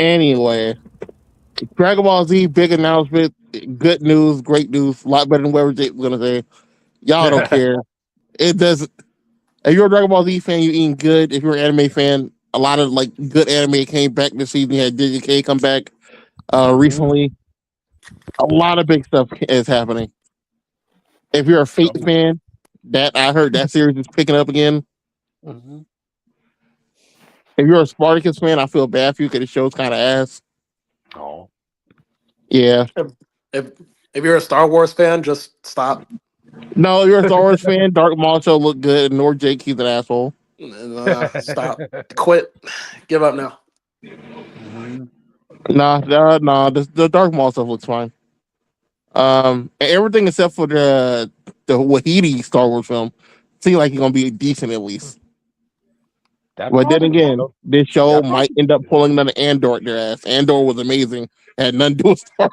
Anyway, Dragon Ball Z big announcement, good news, great news, a lot better than whatever Jake was gonna say. Y'all don't care. It doesn't. If you're a Dragon Ball Z fan, you're eating good. If you're an anime fan, a lot of like good anime came back this season. You had DJK come back recently. A lot of big stuff is happening. If you're a Fate fan, that I heard that series is picking up again. Mhm. If you're a Spartacus fan, I feel bad for you because the show's kind of ass. Oh, Yeah. If if you're a Star Wars fan, just stop. No, if you're a Star Wars fan, Dark Maul show look good. Nor Jake, he's an asshole. Stop. Quit. Give up now. Mhm. Nah. The Dark Maul stuff looks fine. And everything except for the Wahidi Star Wars film seems like it's gonna be decent at least. That But then project again, was this show that might project. end up pulling another Andor at their ass. Andor was amazing. Had nothing to do with Star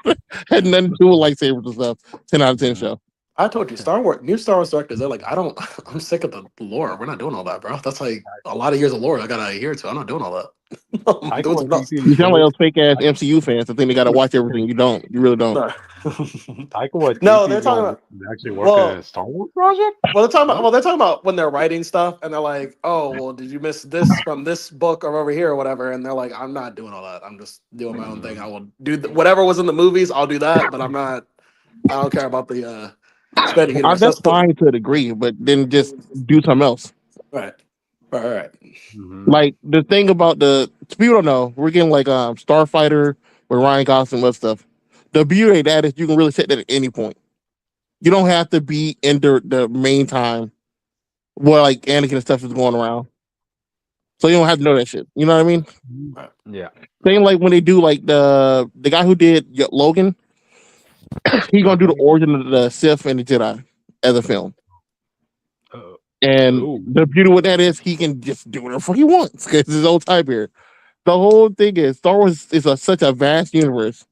had nothing to do with lightsabers and stuff. 10 out of 10 show. I told you, new Star Wars directors, they're like, I'm sick of the lore. We're not doing all that, bro. That's like a lot of years of lore I gotta adhere to. I'm not doing all that. I'm Taika doing something else. You Waititi sound like finished. those fake ass MCU fans that think they gotta watch everything. You don't. You really don't. No. Taika No, Waititi they're is talking gonna about actually work on well, a Star Wars project. they're talking about when they're writing stuff and they're like, oh, well, did you miss this from this book or over here or whatever? And they're like, I'm not doing all that. I'm just doing my own thing. I will do whatever was in the movies. I'll do that, but I don't care about the expanded universe. That's That's the fine to a degree, but then just do something else. right. Right. Mhm. Like the thing about people don't know, we're getting like Starfighter with Ryan Gosling and stuff. The beauty of that is you can really set that at any point. You don't have to be in the main time where like Anakin and stuff is going around. So you don't have to know that shit. You know what I mean? Right. Yeah. Same like when they do like the guy who did Logan, he's gonna do the origin of the Sith and the Jedi as a film. And Ooh. the beauty with that is he can just do whatever he wants because it's his own time here. The whole thing is Star Wars is such a vast universe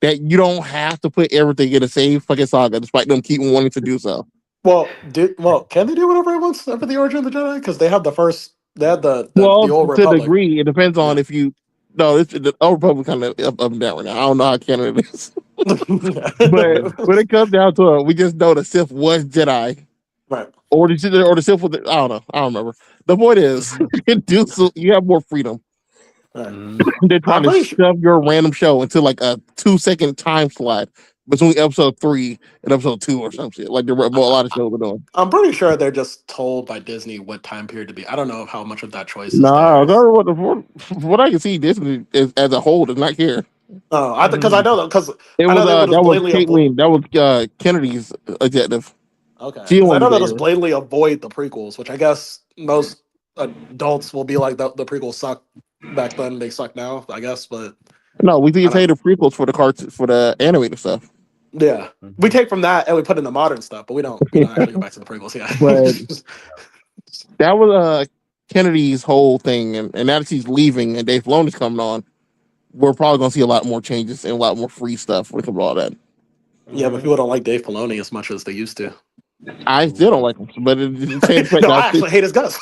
that you don't have to put everything in the same fucking saga, despite them keeping wanting to do so. Well, can they do whatever it wants for the origin of the Jedi? Because they had the Well, old to a Republic. degree, it depends on Yeah. if you. No, it's the old Republic kind of up and down right now. I don't know how canon it is, but when it comes down to it, we just know the Sith was Jedi, right. or the Sith was. I don't know. I don't remember. The point is, you can do so. You have more freedom. Right. They're trying to shove your random show into like a 2-second time slot between episode 3 and episode 2 or some shit. Like a lot of shows are doing. I'm pretty sure they're just told by Disney what time period to be. I don't know how much of that choice is No, theirs. what I can see, Disney is, as a whole does not care. Oh, because I know them because It I was know they would that was blatantly Caitlyn. That was Kennedy's objective. okay. She 'Cause I wanted know to that be was there. blatantly avoid the prequels, which I guess most adults will be like the prequels suck back then. They suck now, I guess. But No, we I can don't. say the prequels for the cards for the animated stuff. Yeah, we take from that and we put in the modern stuff, but we don't actually go back to the prequels. Yeah, But that was Kennedy's whole thing, and now that she's leaving and Dave Filoni's coming on, we're probably gonna see a lot more changes and a lot more free stuff when it comes to all that. yeah, but people don't like Dave Filoni as much as they used to. I still don't like him, but it changed. No, I actually hate his guts.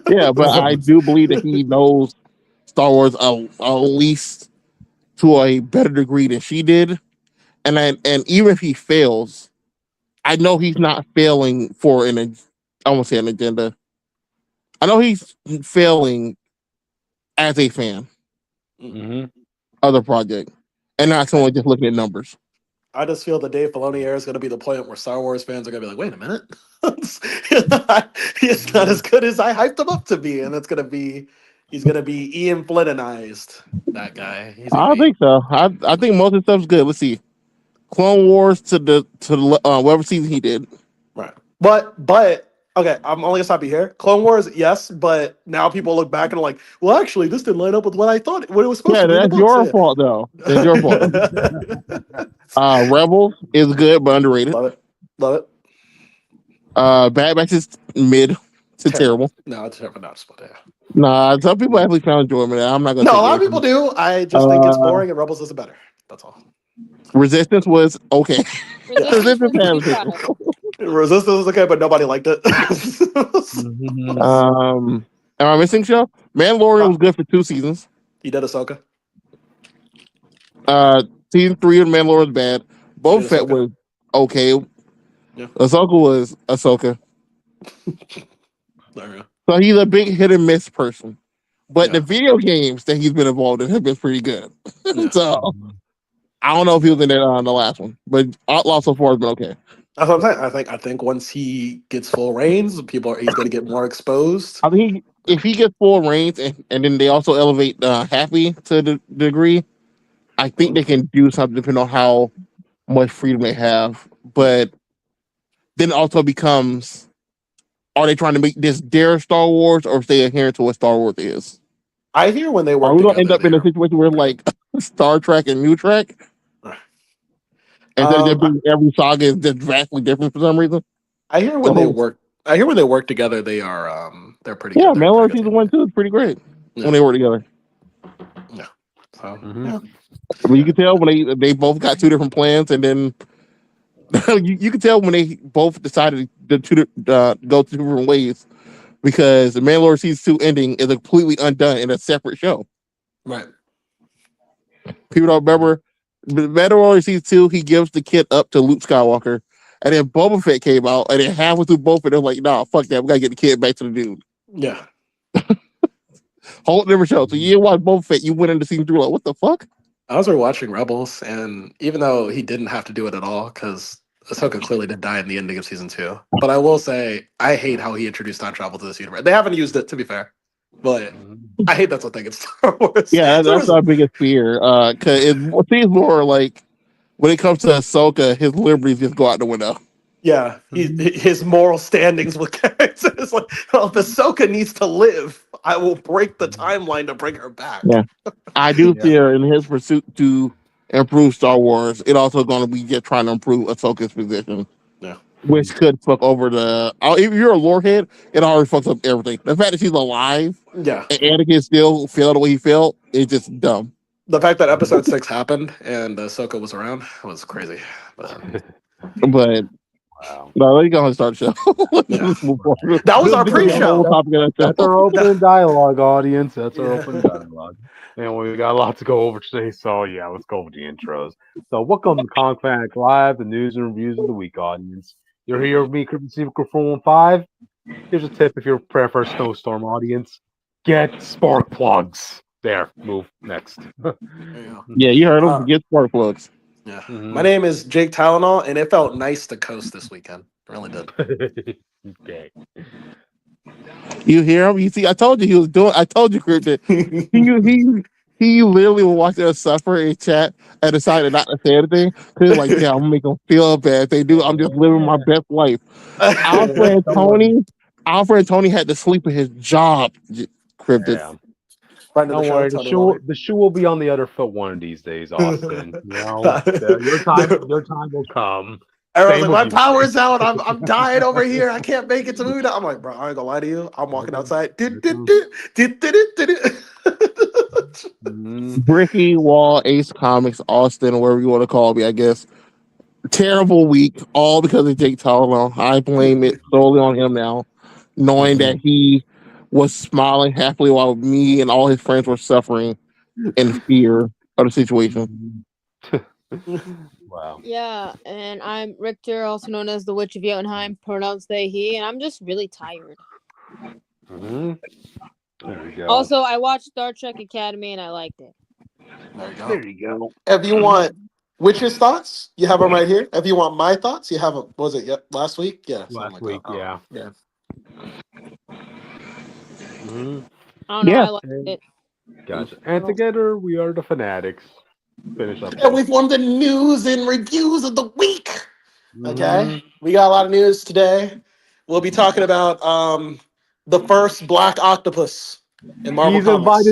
Yeah, but I do believe that he knows Star Wars at least to a better degree than she did, and even if he fails, I know he's not failing for I won't say an agenda. I know he's failing as a fan of the project, and not someone just looking at numbers. I just feel the Dave Filoni era is going to be the point where Star Wars fans are going to be like, wait a minute. He's not as good as I hyped him up to be. And he's going to be Ian Flintonized, that guy. I don't think so. I think most of the stuff's good. Let's see. Clone Wars to the whatever season he did. Right. But okay, I'm only gonna stop you here. Clone Wars, yes, but now people look back and are like, well, actually, this didn't line up with what I thought what it was supposed to be. Yeah, that's your fault though. That's your fault. Rebels is good but underrated. Love it. Bad Batch is mid to terrible. No, it's terrible. Not split. Yeah. Nah, some people actually found enjoyment. I'm not gonna. No, a lot of people do. I just think it's boring, and Rebels is better. That's all. Resistance was okay. Resistance was okay, but nobody liked it. Am I missing show? Mandalorian was good for 2 seasons. You did Ahsoka. Uh, season 3 of Mandalore was bad. Boba Good Fett Ahsoka. was okay. Yeah. Ahsoka was Ahsoka. There we go. So he's a big hit and miss person. But the Yeah. video games that he's been involved in have been pretty good. Yeah. So I don't know if he was in it on the last one, but Outlaw so far has been okay. That's what I'm saying. I think once he gets full reigns, he's gonna get more exposed. I think if he gets full reigns and then they also elevate Happy to the degree, I think they can do something depending on how much freedom they have. But then it also becomes, are they trying to make this their Star Wars or stay adherent to what Star Wars is? I hear when they Are work we gonna end together, up in a they're. situation where like Star Trek and New Trek, instead of just Um, being every saga is just drastically different for some reason? I hear The when they whole work. I hear when they work together, they're pretty yeah, good. They're a Mandalore good season team. 1 2 is pretty great when Yeah, they work together. yeah. So Mhm. yeah, But you can tell when they both got two different plans, and then you can tell when they both decided to go two different ways because the Mandalore season 2 ending is completely undone in a separate show. right. People don't remember the Mandalorian season 2. He gives the kid up to Luke Skywalker, and then Boba Fett came out, and then halfway through both, and they're like, "Nah, fuck that. We gotta get the kid back to the dude." Yeah, Whole different show. So you didn't watch Boba Fett. You went into season 3 like, "What the fuck?" I was rewatching Rebels, and even though he didn't have to do it at all, because Ahsoka clearly did die in the ending of season 2. But I will say, I hate how he introduced time travel to this universe. They haven't used it, to be fair, but Mhm. I hate that's what they get Star Wars. Yeah, Star that's Wars. our biggest fear. Cause it seems more like when it comes to Ahsoka, his liberties just go out the window. Yeah, Mhm. his moral standings with characters. Like, well, if Ahsoka needs to live, I will break the timeline to bring her back. Yeah, I do Yeah. fear in his pursuit to improve Star Wars, it also going to be just trying to improve Ahsoka's position, Yeah, which could fuck over the. If you're a lore head, it already fucks up everything. The fact that she's alive yeah. and Anakin still felt the way he felt is just dumb. The fact that Mhm. episode 6 happened and Ahsoka was around was crazy. But But Wow. no, let's go ahead and start the show. Let's yeah, just move forward. that was our This is the whole pre-show. topic of that That's our show. opening dialogue, audience. That's our Yeah. opening dialogue. And we got a lot to go over today, so yeah, let's go over the intros. So welcome to Fanatic Live, the news and reviews of the week, audience. You're here with me, Crypto Secret 415. Here's a tip if you're preparing for a snowstorm, audience. Get spark plugs. There, move next. There you go. Yeah, you heard him. Uh, Get spark plugs. yeah. My Mhm. name is Jake Tylenol, and it felt nice to coast this weekend. It really did. Okay. You hear him? You see, I told you he was doing. I told you, Crypt, that he he he literally was watching us suffer in chat and decided not to say anything. Cause like, damn, I'm gonna make them feel bad. If they do, I'm just living my best life. Alfred Don't worry. Tony, Alfred Tony had to sleep at his job. Cryptid. Yeah. Friend of the Don't show, worry. Tony Loney. The shoe will be on the other foot one of these days, Austin. Your time will come. Everyone's Same like, with my you, power's Jake. out. I'm dying over here. I can't make it to the movie. I'm like, bro, I ain't gonna lie to you. I'm walking outside. Mhm. Bricky Wall, Ace Comics, Austin, whatever you want to call me, I guess. Terrible week, all because of Jake Tylenol. I blame it solely on him now, knowing that he was smiling happily while me and all his friends were suffering in fear of the situation. Wow. Yeah, and I'm Richter, also known as the Witch of Jotunheim, pronouns they, he, and I'm just really tired. Mhm. There we go. Also, I watched Star Trek Academy and I liked it. There you go. There you go. If you want Witcher's thoughts, you have them right here. If you want my thoughts, you have them. Was it last week? Yeah, something Last like week, that. yeah. Yeah. Mhm. I don't know, Yeah. I liked it. Gotcha. And together we are the Fanatics. Finish up. And we've won the news and reviews of the week. Okay, Mhm. we got a lot of news today. We'll be talking about the first black octopus in Marvel Comics.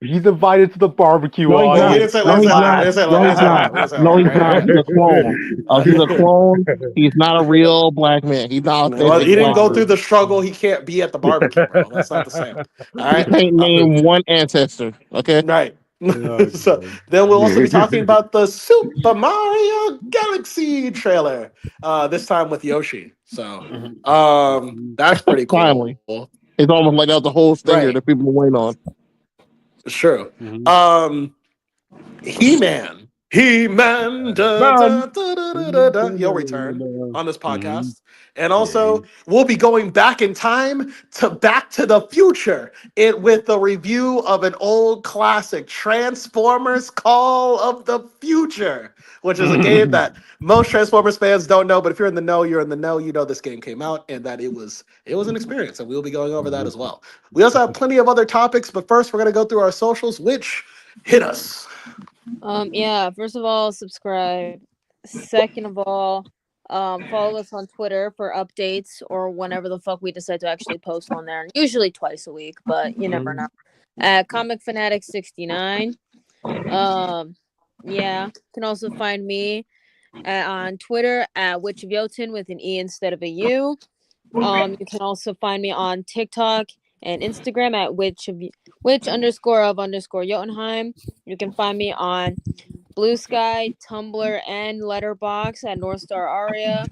He's invited to the barbecue, No, he's Oh, we not. didn't say. We No, didn't he's say that. We not. didn't say that. No, We he's didn't say that. not. We didn't say that. No, All he's right, all not. right. He's a clone. He's a clone. He's not a real black man. He's not Well, authentic he didn't black go through man. the struggle. He can't be at the barbecue, bro. That's not the same. All He right. can't name one ancestor. Okay. Right. Oh, So God. then we'll also be talking about the Super Mario Galaxy trailer. This time with Yoshi. So that's pretty Finally, cool. it's almost like that was the whole stinger Right. that people were waiting on. It's true. Mhm. He-Man. He-Man, Man. he'll return on this Mhm. podcast. And Yeah. also, we'll be going back in time to Back to the Future with a review of an old classic, Transformers Call of the Future, which is a game that most Transformers fans don't know, but if you're in the know, you're in the know. You know this game came out and that it was an experience, and we'll be going over that as well. We also have plenty of other topics, but first we're gonna go through our socials, which hit us. Yeah, first of all, subscribe. Second of all, follow us on Twitter for updates or whenever the fuck we decide to actually post on there. Usually twice a week, but you never know. At Comic Fanatics 69. Yeah, you can also find me on Twitter at Witch of Jotun with an E instead of a U. You can also find me on TikTok and Instagram at witch underscore of underscore Jotunheim. You can find me on Blue Sky, Tumblr, and Letterbox at North Star Aria.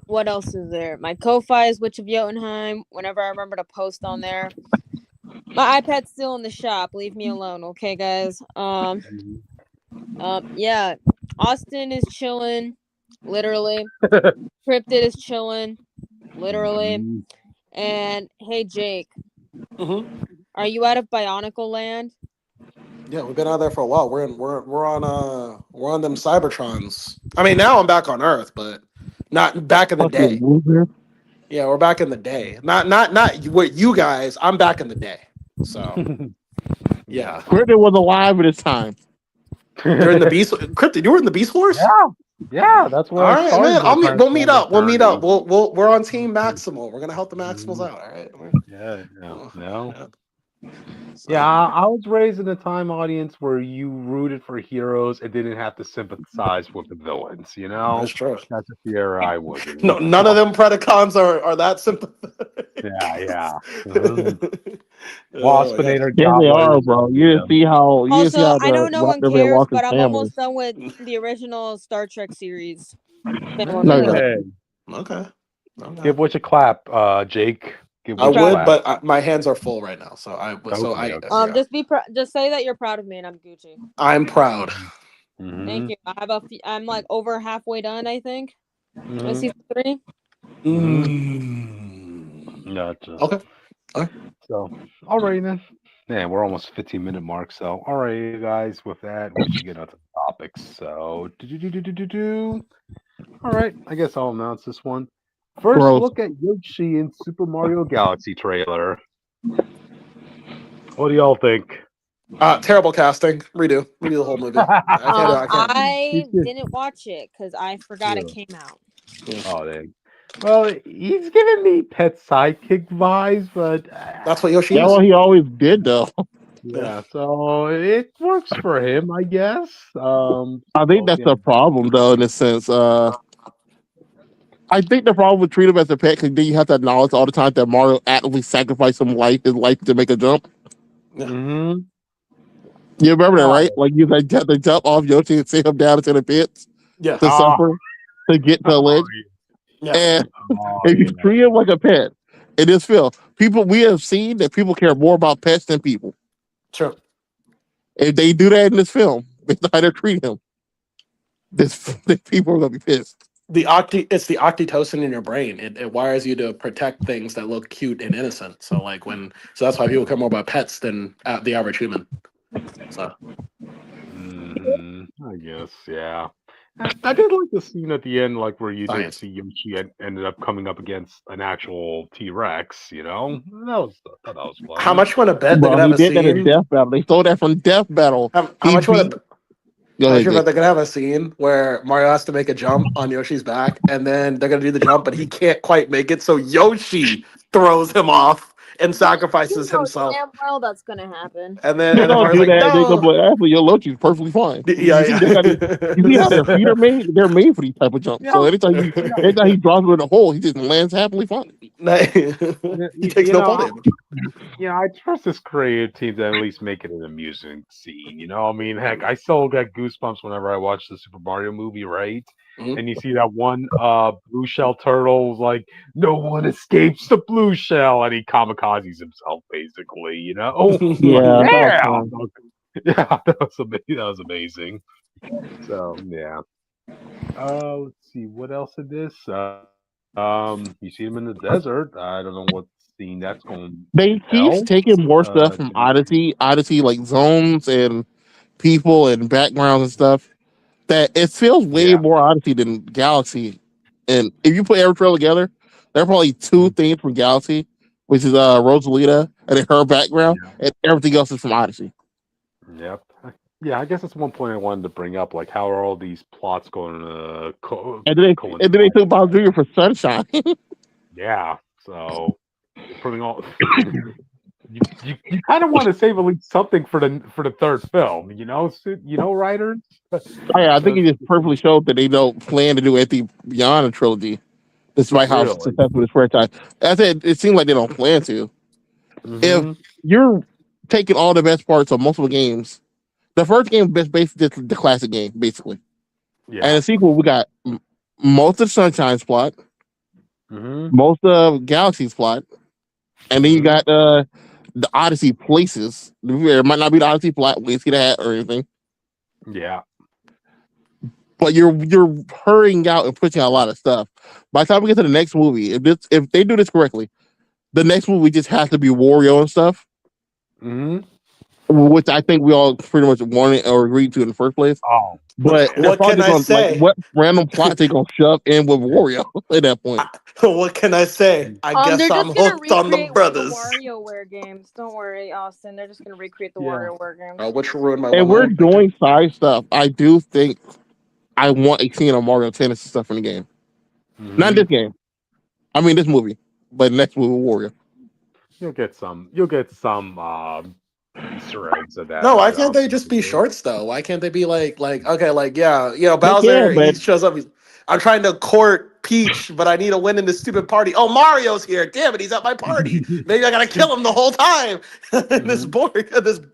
What else is there? My Ko-Fi is Witch of Jotunheim. Whenever I remember to post on there. My iPad's still in the shop. Leave me alone, okay, guys? Yeah. Austin is chilling, literally. Cryptid is chilling, literally. And hey, Jake, are you out of Bionicle Land? Yeah, we've been out there for a while. We're on them Cybertrons. I mean, now I'm back on Earth, but not back in the day. Yeah, we're back in the day. Not with you guys. I'm back in the day. So yeah, Cryptid was alive at his time. you're in the Beast Cryptid. You were in the Beast Force. Yeah, that's where All I right, started. man. My We'll meet Transformers up. We'll meet up. journey. We're on Team Maximal. We're gonna help the Maximals out. All right. Yeah, Oh, no. yeah. So, Yeah, I was raised in a time audience where you rooted for heroes and didn't have to sympathize with the villains, you that's know? true. That's just the era I was in. No, none of them Predacons are that sympathetic. Yeah. Mhm. Oh my god. Waspinator Yeah, got they what he are, bro. wanted him. You didn't see Also, how I know the no one Raptor man cares, lost his but I'm family. almost done with the original Star Trek series. Been Yeah, one of No, those. Hey, okay. Okay. give Witch a clap, Jake. Give I Witch a Proud of would, clap. but my hands are full right now. Okay, okay. Yeah. just say that you're proud of me and I'm Gucci. I'm proud. Thank Mm-hmm. you. I'm like over halfway done, I think. With Mm-hmm. season 3. Gotcha. Okay. So, alrighty then. Yeah, we're almost 15-minute mark. So, alright, guys. With that, we should get onto the topics. So, all right. I guess I'll announce this one. First, gross. look at Yoshi in Super Mario Galaxy trailer. What do y'all think? Terrible casting. Redo the whole movie. I can't do it. I can't. I didn't watch it because I forgot it came out. Oh, dang. Well, he's giving me pet sidekick vibes, but That's what Yoshi That's is. what he always did, though. Yeah. yeah, so it works for him, I guess. I think that's the problem, though, in a sense. I think the problem with treating him as a pet, because then you have to acknowledge all the time that Mario actively sacrificed his life to make a jump. Mm-hmm. You remember that, Oh, right? Like you like have to jump off Yoshi and send him down into the pits Yeah. to suffer to get to the ledge. Yeah. And oh, if you yeah. treat him like a pet in this film, we have seen that people care more about pets than people. True. If they do that in this film, it's how they treat him. The people are gonna be pissed. It's the oxytocin in your brain. It wires you to protect things that look cute and innocent. So that's why people care more about pets than the average human. So I guess, yeah. I did like the scene at the end, like where you did science. see Yoshi ended up coming up against an actual T-Rex. You know, that was fun. How much you want to bet they're Well, gonna he have a did that in scene? Death Battle. They stole that from Death Battle. How much you want to? Go How much ahead, you Jake. bet they're gonna have a scene where Mario has to make a jump on Yoshi's back, and then they're gonna do the jump, but he can't quite make it, so Yoshi throws him off and You sacrifices know himself. damn well that's gonna happen. They And then don't Mario's do like, that. They go, no. but actually, your Lochi's perfectly fine. Yeah, You see how their feet yeah. are made? They're made for these type of jumps. Yeah, So anytime he drops him in a hole, he just lands happily fine. He takes you no know, part in I trust this creative team to at least make it an amusing scene. You know, I mean, heck, I still get goosebumps whenever I watch the Super Mario movie, right? Mhm. And you see that one blue shell turtle was like, "No one escapes the blue shell," and he kamikazes himself, basically. You know, like, Yeah, that was yeah, fun. Yeah, that was amazing. So yeah. Let's see what else it is. You see him in the desert. I don't know what scene that's going They to keep tell. taking more stuff from Didn't- Odyssey like zones and people and backgrounds and stuff. That it feels way yeah. more Odyssey than Galaxy. And if you put every trail together, there are probably two Mhm. things from Galaxy, which is Rosalita and then her background, Yeah. and everything else is from Odyssey. Yep. Yeah, I guess that's one point I wanted to bring up. Like, how are all these plots going to And then they coincide? took Bob Jr. for Sunshine. Yeah. So putting all you kind of want to save at least something for the third film, writers. Oh, yeah, I think So, it just perfectly showed that they don't plan to do anything beyond a trilogy, despite how really. successful this franchise. As I said, it seems like they don't plan to. If Hmm. you're taking all the best parts of multiple games, the first game is basically the classic game, basically. And Yeah. the sequel, we got most of Sunshine's plot, Hmm. most of Galaxy's plot, and then you Hmm. got the Odyssey places. It might not be the Odyssey plot, we see that or anything, Yeah. but you're hurrying out and pushing out a lot of stuff. By the time we get to the next movie, if they do this correctly, the next movie just has to be Wario and stuff, Hmm. which I think we all pretty much wanted or agreed to in the first place. Oh But man. they're What probably can just I going to like say? what random plot they gonna shove in with Wario at that point. What can I say? I guess They're I'm just gonna hooked on the recreate one of the brothers. WarioWare games. Don't worry, Austin. They're just gonna recreate the Yeah. WarioWare games. Which ruined my And we're one. Thank you. doing side stuff. I do think I want a scene of Mario Tennis stuff in the game. Not Hmm. this game. I mean this movie, but next movie Wario. You'll get some. You'll get some Easter eggs of that. No, why can't I'm they just be sure. shorts though? Why can't they be like okay, like yeah, They Bowser can, he but shows up. I'm trying to court Peach, but I need to win in this stupid party. Oh, Mario's here! Damn it, he's at my party. Maybe I gotta kill him the whole time in this Hmm. board,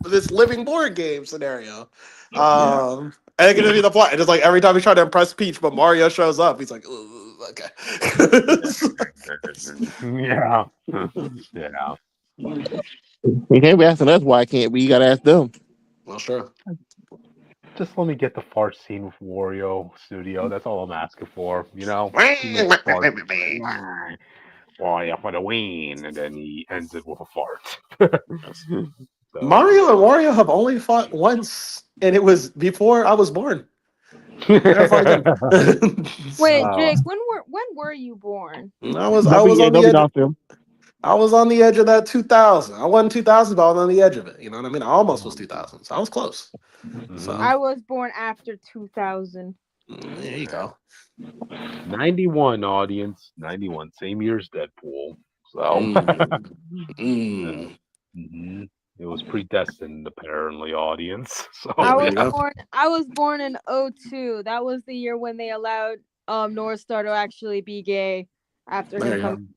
this living board game scenario. Yeah. And it can be the plot. And it's like every time he's trying to impress Peach, but Mario shows up, he's like, "Ugh, okay. Yeah. Yeah. you can't be asking us why I can't, but you gotta ask them. Well, sure. Just let me get the fart scene with Wario Studio. That's all I'm asking for. He makes fart. Wario for the win, and then he ends it with a fart. So Mario and yeah. Wario have only fought once, and it was before I was born. They never fought again. Wait, So, Oh, Jake, when were you born? I was on the Nobody edge. knows them. I was on the edge of that 2000. I wasn't 2000, but I was on the edge of it. You know what I mean? I almost was 2000, so I was close. mhm. So I was born after 2000. there you go. 91 audience, 91, same year as Deadpool. So Mm, uh, mm. mhm. It was predestined, apparently, audience. So Yeah, I there was you yeah. go. born I was born in '02. That was the year when they allowed North Star to actually be gay after There him you go. coming.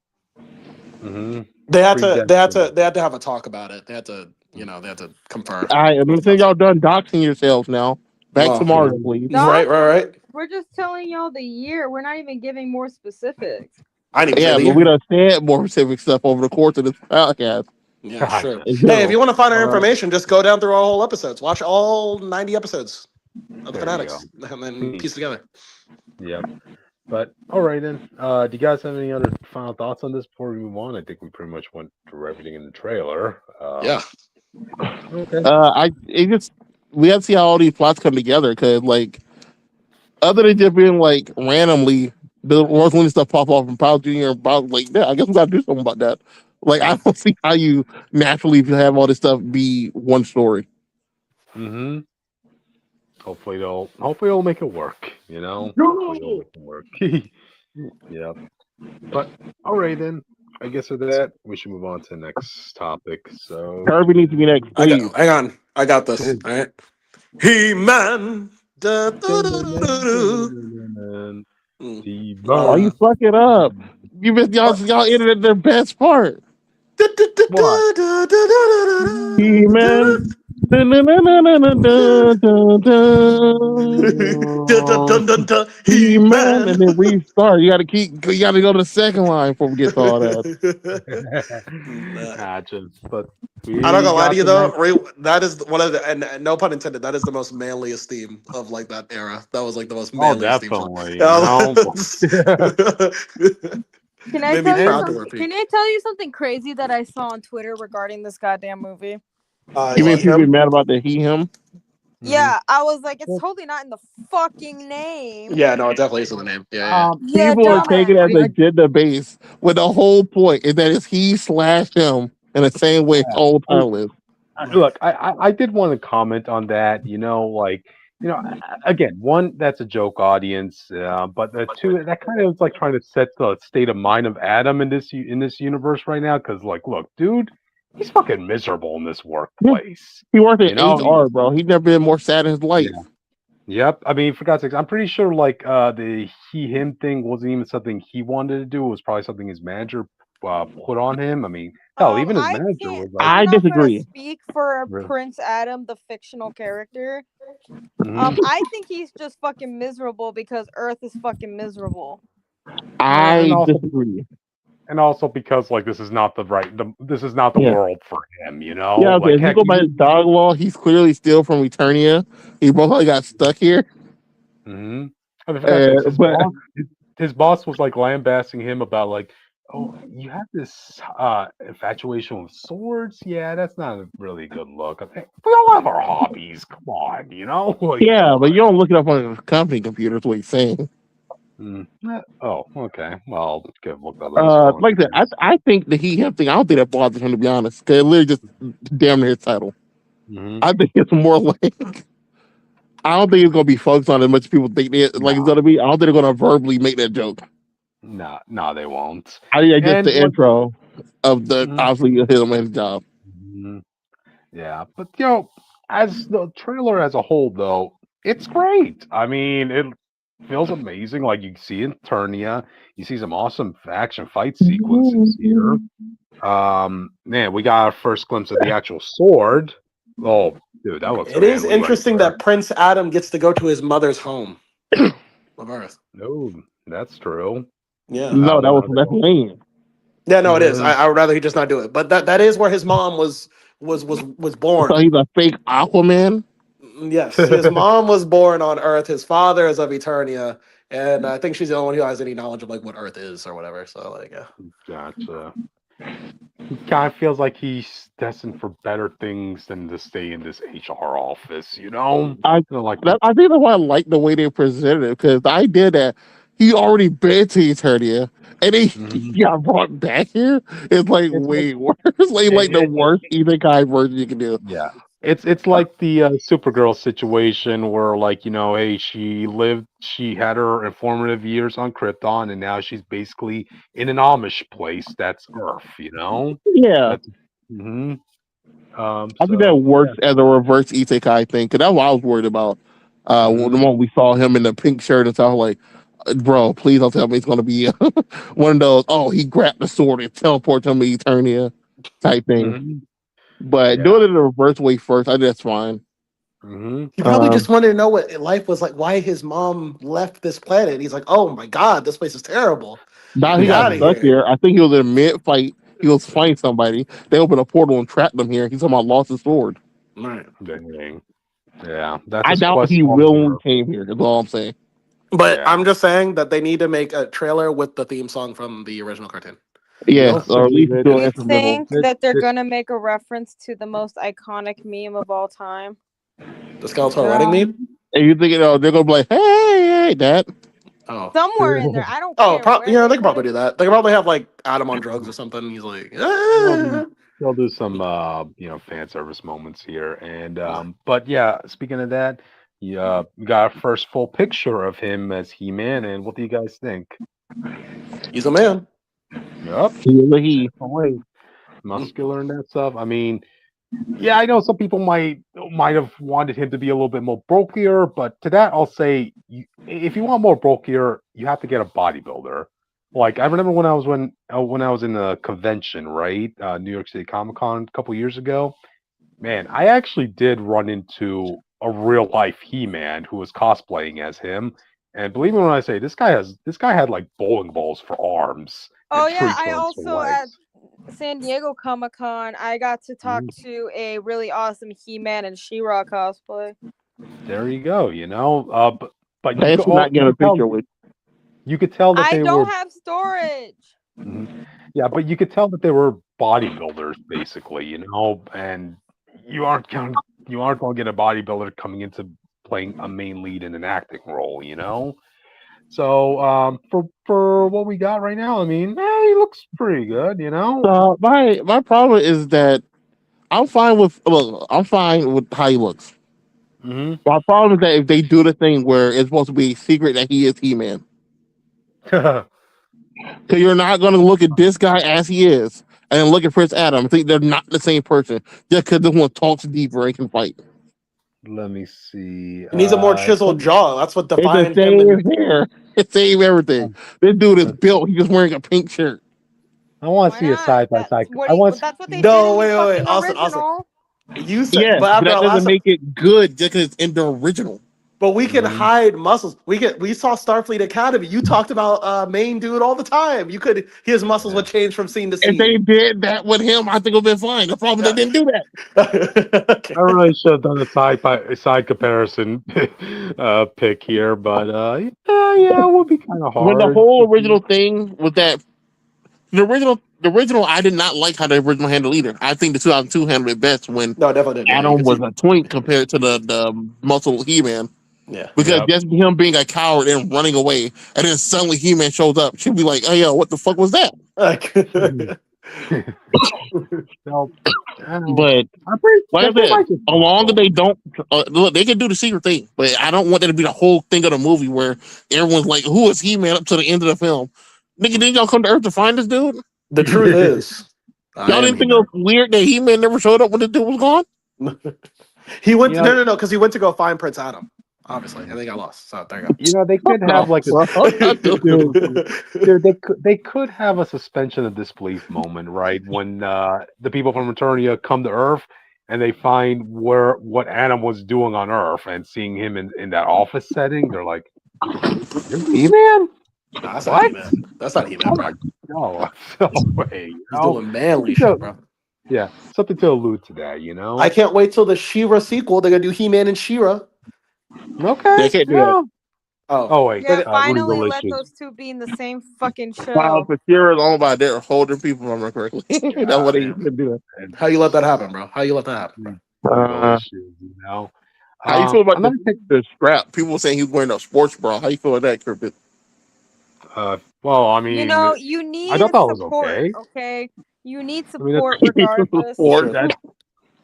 Hmm. They had to. Predestined. They had to have a talk about it. They had to. They had to confer. All right, I'm saying y'all done doxing yourselves now. Back to Oh, Mario, please. Doc, right. we're just telling y'all the year. We're not even giving more specifics. I didn't even say Yeah, the but we year. done said more specific stuff over the course of this podcast Yeah, sure. Gotcha. in Hey, if general. you want to find our Uh, information, just go down through our whole episodes. Watch all 90 episodes of the there you go. Fanatics, and then piece together. Yep. But all right then. Do you guys have any other final thoughts on this before we move on? I think we pretty much went through everything in the trailer. Yeah. Okay. We have to see how all these plots come together because like other than just being like randomly the Rosalina stuff pop off from Power Junior and Power like that, I guess we gotta do something about that. Like I don't see how you naturally have all this stuff be one story. Mm-hmm. Hopefully they'll make it work. Hopefully they'll make it work. Yeah. But all right then. I guess with that we should move on to the next topic. So Kirby needs to be next, please. Hang on. I got this. All right. He-Man. Da, da, da, da, da, da. Why you fuck it up? You missed y'all ended the best part. Da, da, da, What? da, da, da, da, da, He man. Dun, dun, dun, dun, dun, dun, dun, Dun, dun, dun, dun, dun, He-Man, He-Man. and then restart. You gotta go to the second line before we get to all that. Nah. Gotcha. But I'm not we gonna lie to got you the though. next. That is one of the, and no pun intended. That is the most manliest theme of like that era. That was like the most Oh, manliest theme song. definitely. You know. Can I Made me tell you proud to And wear something? Can pink. I tell you something crazy that I saw on Twitter regarding this goddamn movie? You mean He people be him. mad about the he him? mhm. Yeah, I was like, it's totally not in the fucking name. Yeah, no, it definitely is in the name. Yeah, Yeah, People will take dumbass. it as a I gender base when the whole point is that it's he slash him in the same way yeah. whole I, title is. yeah. look, I did want to comment on that. Like again, one, that's a joke audience, but the two, that kind of is like trying to set the state of mind of Adam in this universe right now. Because look, dude, he's fucking miserable in this Yeah. workplace. He worked in You know, HR, bro. He's never been more sad in his yeah. life. Yep. I mean, for God's sakes, I'm pretty sure the he him thing wasn't even something he wanted to do. It was probably something his manager put on him. I mean, hell, even his I manager can't. was like, I'm I not gonna disagree. speak for really? Prince Adam, the fictional character. Hmm. I think he's just fucking miserable because Earth is fucking miserable. And I also disagree. because like this is not the Yeah. world for him. Yeah, okay. Like If you heck, go by his even dog law, he's clearly still from Eternia. He probably got stuck here. hmm I mean, for God's sakes, But his boss was like lambasting him about like, oh, you have this infatuation with swords. Yeah, that's not a really good look. Okay, we all have our hobbies. Come on, like come yeah, but on. you don't look it up on the company computer, is what he's saying. Oh, okay. Well, could have looked at those phone Like I said, numbers. I think the he him thing, I don't think that bothers him to be honest. Cause it literally just damn near his title. Hmm. I think it's more like I don't think it's gonna be focused on as much as people think like it's Nah, gonna be. I don't think they're gonna verbally make that joke. nah, they won't. I think just And the what? intro of the Mhm, obviously him and his job. mhm. Yeah, but as the trailer as a whole, though, it's great. I mean, it feels amazing. Like you see in Eternia, you see some awesome action fight sequences here. Man, we got our first glimpse of the actual sword. Oh, dude, that looks It is manly right interesting there. that Prince Adam gets to go to his mother's home of Earth. No, that's true. Yeah. No, that was Well, that's lame. Yeah, no, it is. mhm. I would rather he just not do it. But that is where his mom was So born. he's a fake Aquaman. Yes, his mom was born on Earth. His father is of Eternia, and I think she's the only one who has any knowledge of like what Earth is or whatever. So like, yeah. Gotcha. He kind of feels like he's destined for better things than to stay in this HR office, you know? I Like, I think that's why I like the way they presented it because the idea that he already been to Eternia and mhm. he got brought back here is like It's like way worse. Like the it, it, worst Ethan Kai version you can do. yeah. It's like the Supergirl situation where, like, hey, she had her informative years on Krypton, and now she's basically in an Amish place that's Earth. Yeah, That's hmm I think that so yeah. works as a reverse isekai thing because that's what I was worried about. The Hmm. moment we saw him in the pink shirt and stuff, like, bro, please don't tell me it's gonna be one of those. Oh, he grabbed the sword and teleported him to Eternia type thing. Hmm. But Yeah. doing it in a reverse way first, I think that's fine. Hmm. He probably just Um, wanted to know what life was like, why his mom left this planet. He's like, oh my god, this place is terrible. Now Get he me got out of Hmm. stuck here. here. I think he was in a mid fight. He was fighting somebody. They opened a portal and trapped him here. He's talking about lost his sword. Right. Dang. Yeah, that's I his doubt quest he on willingly there. came here. That's all I'm saying. But Yeah. I'm just saying that they need to make a trailer with the theme song from the original cartoon. Yes, We'll or at see. least do an You instrumental. think that they're This gonna make a reference to the most iconic meme of all time? The Skeletor wedding meme? And you think they're gonna be like, hey, that. Oh. Somewhere in there. I don't Oh, care where yeah, they they could put probably it. do that. They could probably have like Adam on drugs or something. He's like, they'll, ah. they'll do some fan service moments here, and but yeah, speaking of that, we got our first full picture of him as He-Man, and what do you guys think? He's a man. Yep, He was a he. definitely muscular and that stuff. I mean, yeah, I know some people might have wanted him to be a little bit more bulkier, but to that I'll say, if you want more bulkier, you have to get a bodybuilder. Like I remember when I was in a convention, right, New York City Comic Con a couple years ago. Man, I actually did run into a real life He-Man who was cosplaying as him, and believe me when I say this guy had like bowling balls for arms Oh and yeah, tree I trunks for also at legs. San Diego Comic Con I got to talk Mm, to a really awesome He-Man and She-Ra cosplay. there you go. But Thanks for not getting a picture with. you could tell that I they were. don't have storage. Mhm. Yeah, but you could tell that they were bodybuilders, basically, and you aren't going you aren't going to get a bodybuilder coming into playing a main lead in an acting role. So for what we got right now, I mean, he looks pretty good. My problem is that I'm fine with how he looks. Hmm. My problem is that if they do the thing where it's supposed to be a secret that he is He-Man, because you're not going to look at this guy as he is and then look at Prince Adam and think they're not the same person just because this one talks deeper and can fight. Let me see. He needs a more chiseled jaw. That's what It's the defined him. And same hair, it's the same everything. This dude is built. He's just wearing a pink shirt. I want to Why see a not? side by That's side. what I he. want. That's what they did no, in the wait. fucking Austin. original. You said, Yes, but but after that our last, doesn't make it good just because it's in the original. but we can Mhm. hide muscles. We saw Starfleet Academy. You talked about main dude all the time. His muscles Yeah. would change from scene to If they scene. did that with him, I think it would have been fine. The problem is Yeah. they didn't do that. I really should have done a side comparison pick here, but yeah, it would be kind of When the hard. whole original thing was that the original, I did not like how the original handled either. I think the 2002 handled it best when No, definitely did. Yeah, you Adam could was see. a twink compared to the muscle He-Man. Yeah. Because Yep. just him being a coward and running away, and then suddenly He-Man shows up, she'd be like, "Hey, yo, what the fuck was that?" So, I don't. But I'm pretty. like I They said, might just as cross long as over. they don't look, they can do the secret thing, but I don't want that to be the whole thing of the movie where everyone's like, "Who is He-Man?" up to the end of the film. Nigga, didn't y'all come to Earth to find this dude? The truth is, I Y'all am didn't think it was He-Man. weird that He-Man never showed up when the dude was gone? He went You know, no, because he went to go find Prince Adam, obviously, and they got lost. So there you they could have like a dude, go. they could have a suspension of disbelief moment, right? When the people from Eternia come to Earth and they find what Adam was doing on Earth and seeing him in that office setting, they're like, "You're He-Man? Nah, that's not What? He-Man. That's not He-Man, Oh bro. my no, no way, He's doing manly Something to, shit, bro. yeah, something to allude to that. I can't wait till the She-Ra sequel. They're gonna do He-Man and She-Ra. They Okay, can't do that. yeah. Oh, Oh wait, Yeah, finally legal let issues. those two be in the same fucking Wow, show. for sure is owned by their holding people, if I remember correctly. That's Yeah, what they man. can do. And how you let that happen, bro? How you let that happen, bro? legal Uh, issues. how you feel about Another thing. the scrap? People were saying he was wearing a sports bra. How you feel about that, Cryptid? Well, I You mean, know, you I need thought that was support, okay. okay? You need I mean, that support regardless. That's Sport. true. that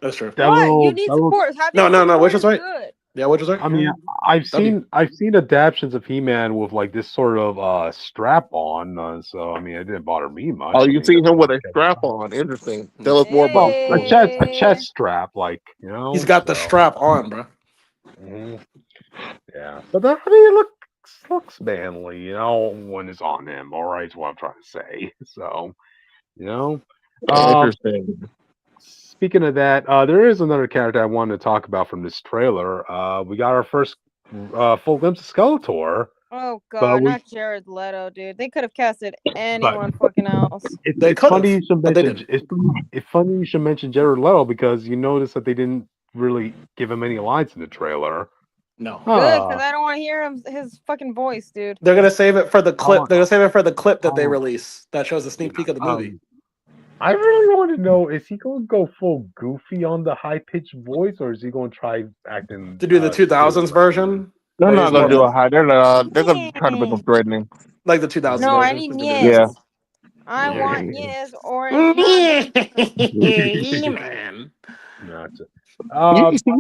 That's true. that What? You little need that little. support. Having No. Which support is is right. good. Yeah, which is right. I mean, W. I've seen adaptations of He-Man with like this sort of strap on. So I mean, it didn't bother me Oh, much. I you mean, see that's him not with a Kevin. strap on. Interesting. Hmm. Tell us more about Well, the story. a Hey. chest strap, like He's got the So strap on, bro. mhm, yeah, but I mean, it looks manly, when it's on him. All right, is what I'm trying to say. So you know. Um, Interesting. Speaking of that, there is another character I wanted to talk about from this trailer. We got our first full glimpse of Skeletor, Oh but god, we not Jared Leto, dude. They could have casted but anyone fucking else. They it's could funny have, you should but they mention didn't. it's funny you should mention Jared Leto because you notice that they didn't really give him any lines in the trailer. No. Good, because Huh. I don't want to hear his fucking voice, dude. They're gonna save it for the clip. Oh, They're gonna save it for the clip that they oh, release that shows a yeah. sneak peek of the movie. I really want to know: is he going to go full goofy on the high pitched voice, or is he going to try acting To do the serious 2000s like he did? version, They're but not he's gonna more do like a high. They're gonna try to make them threatening. the 2000s No, I version. need Is gonna do Yeah. yes. I want yes, or if not, then that. Man. Gotcha.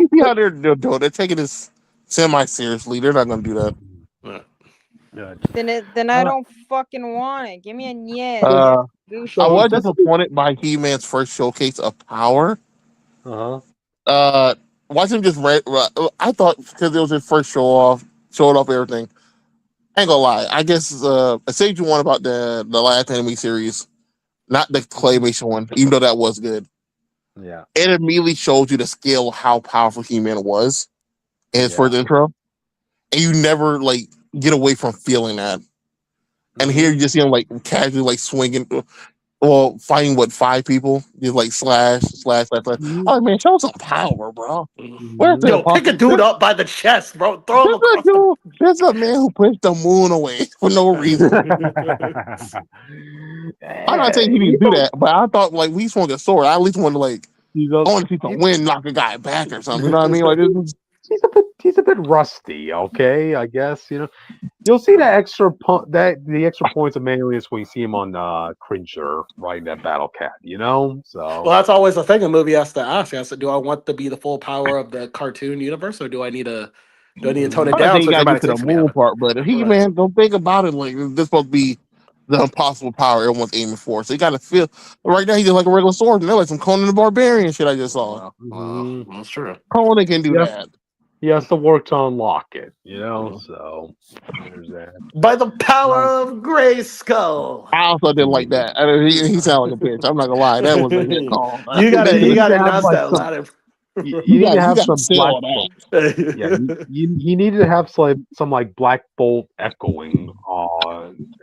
You see how they're doing? They're taking this semi seriously. They're not gonna do that. Yeah. Gotcha. then I don't fucking want it. Give me a yes. So, Uh, I so was just disappointed by He-Man's first showcase of power. uh-huh. Watch him just. I thought because it was his first showing off everything. I ain't gonna lie. I guess I said you one about the last anime series, not the claymation one, even though that was good. Yeah. it immediately shows you the scale of how powerful He-Man was in his first intro, and you never like get away from feeling that. And here you just see him like casually like swinging, well, fighting what 5 people, just like slash. Oh man, show some power, bro. Where's the Yo, power? pick a dude up by the chest, bro. Throw him across the. There's a man who pushed the moon away for no reason. I'm not saying he didn't do that, but I thought like we swung a sword. I at least wanted to like I want to see some wind knock a guy back or something. You know what I mean? Like this is, he's a bit rusty. Okay, I guess you'll see that the extra points of manliness when you see him on Cringer riding that battle cat. So Well, that's always the thing a movie has to ask. He has to, do I want to be the full power of the cartoon universe, or do I need to tone it I'm not down saying you so gotta get dramatic to the things can be moon happening? part, but he Right. man, don't think about it like this supposed to be the impossible power everyone's aiming for. So you gotta feel right now he's just like a regular sword, and they're like some Conan the Barbarian shit I just saw. Well, that's true. Conan can do Yes. that. He has to work to unlock it. So there's that. By the power of Grayskull. I also didn't like that. I mean, he sounded like a bitch. I'm not gonna lie, that was a hit call. You gotta You need to have announce like that loud. you need to have got some still black. on that. Yeah, you needed to have some like Black Bolt echoing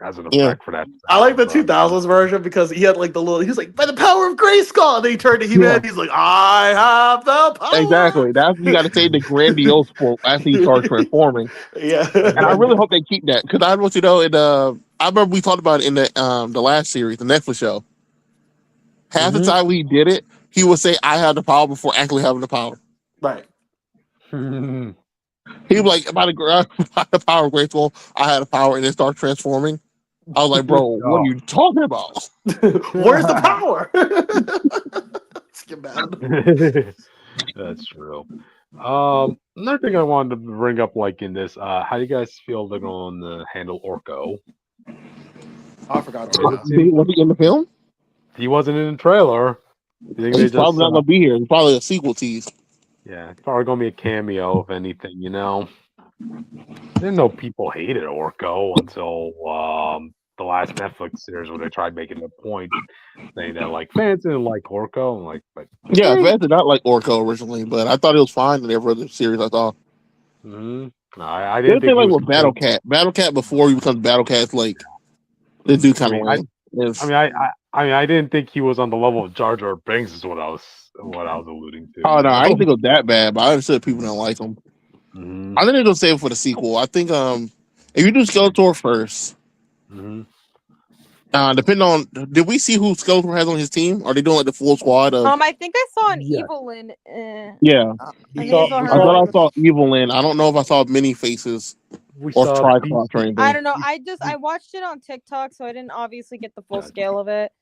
as an Yeah. effect for that. I like the sound, 2000s version because he had like he was like, by the power of Grayskull. And then he turned to He-Man. Yeah. He's like, I have the power. Exactly. That's you got to say the grandiose quote after he starts transforming. Yeah. And I really hope they keep that because I want you to know it. I remember we talked about it in the last series, the Netflix show. Half the time we did it, he would say, "I have the power" before actually having the power. Right. He was like, "By the power of Grateful, I had the power," and then start transforming. I was like, "Bro, what are you talking about?" Where's the power? Let's get mad. That's true. Another thing I wanted to bring up, like in this, how do you guys feel they're going to handle Orko? I forgot. Was he in the film? He wasn't in the trailer. You think He's probably not gonna be here. It's probably a sequel tease. Yeah, it's probably gonna be a cameo, if anything. I didn't know people hated Orko until the last Netflix series where they tried making a point saying that like fans didn't like Orko. I'm like, but Yeah, fans did not like Orko originally, but I thought it was fine in every other series I saw. I didn't think like he was with Battle Cat. Battle Cat before he becomes Battle Cat, like they do kind of lame. I didn't think he was on the level of Jar Jar Binks. Is what I was alluding to. Oh no, I didn't think it was that bad, but I understood people don't like him. I think they're gonna save it for the sequel. I think if you do Skeletor first, depending on did we see who Skeletor has on his team? Are they doing like the full squad of? I think I saw an Evelyn. Yeah, I thought I saw Evelyn. I don't know if I saw many faces or Triclops or anything. I don't know. I watched it on TikTok, so I didn't obviously get the full scale of it.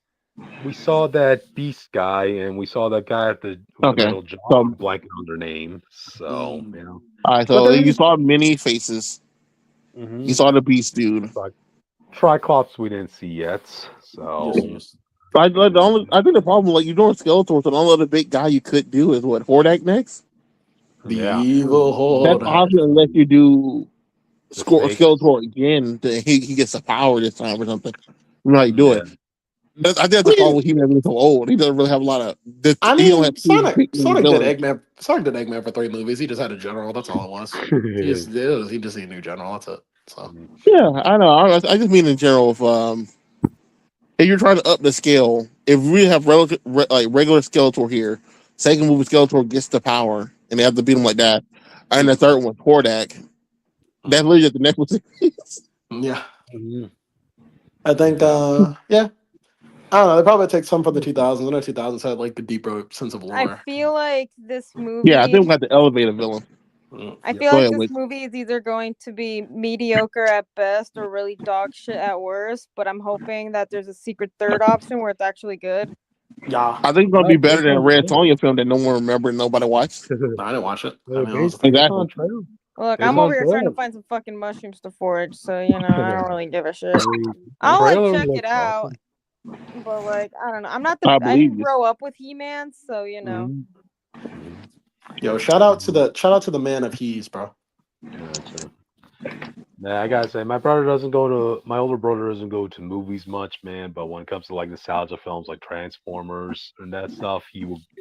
We saw that Beast guy, and we saw that guy at the middle job, blanking on their name. So, All right, so you saw many faces. You saw the Beast dude. Triclops we didn't see yet. So, I think the problem, like you're doing Skeletor, so the only other big guy you could do is what Hordak next. The evil Hordak. That's obviously unless you do Skeletor again, he gets the power this time or something. You know how you do it. I think that's the problem with him being so old. He doesn't really have a lot of. Sonic did Eggman. Sonic did Eggman for 3 movies. He just had a general. That's all it was. He just needed a new general. That's it. So yeah, I know. I just mean in general, if you're trying to up the scale, if we have regular Skeletor here, second movie Skeletor gets the power, and they have to beat him like that, and the third one Hordak. That's literally just the next one. Yeah. I think. Yeah. I don't know. They probably take some from the 2000s. I know 2000s had like a deeper sense of lore. I feel like this movie. Yeah, I think we got the elevator villain. I feel like this movie is either going to be mediocre at best or really dog shit at worst. But I'm hoping that there's a secret third option where it's actually good. Yeah, I think it's gonna be better than a Red Sonja film that no one remembered, nobody watched. No, I didn't watch it. Exactly. Look, I'm over here trying to find some fucking mushrooms to forage, so I don't really give a shit. I'll check it out. But I don't know. I didn't grow up with He-Man, so Yo, shout out to the man of He's, bro. Nah, I gotta say, my older brother doesn't go to movies much, man. But when it comes to like nostalgia films like Transformers and that stuff,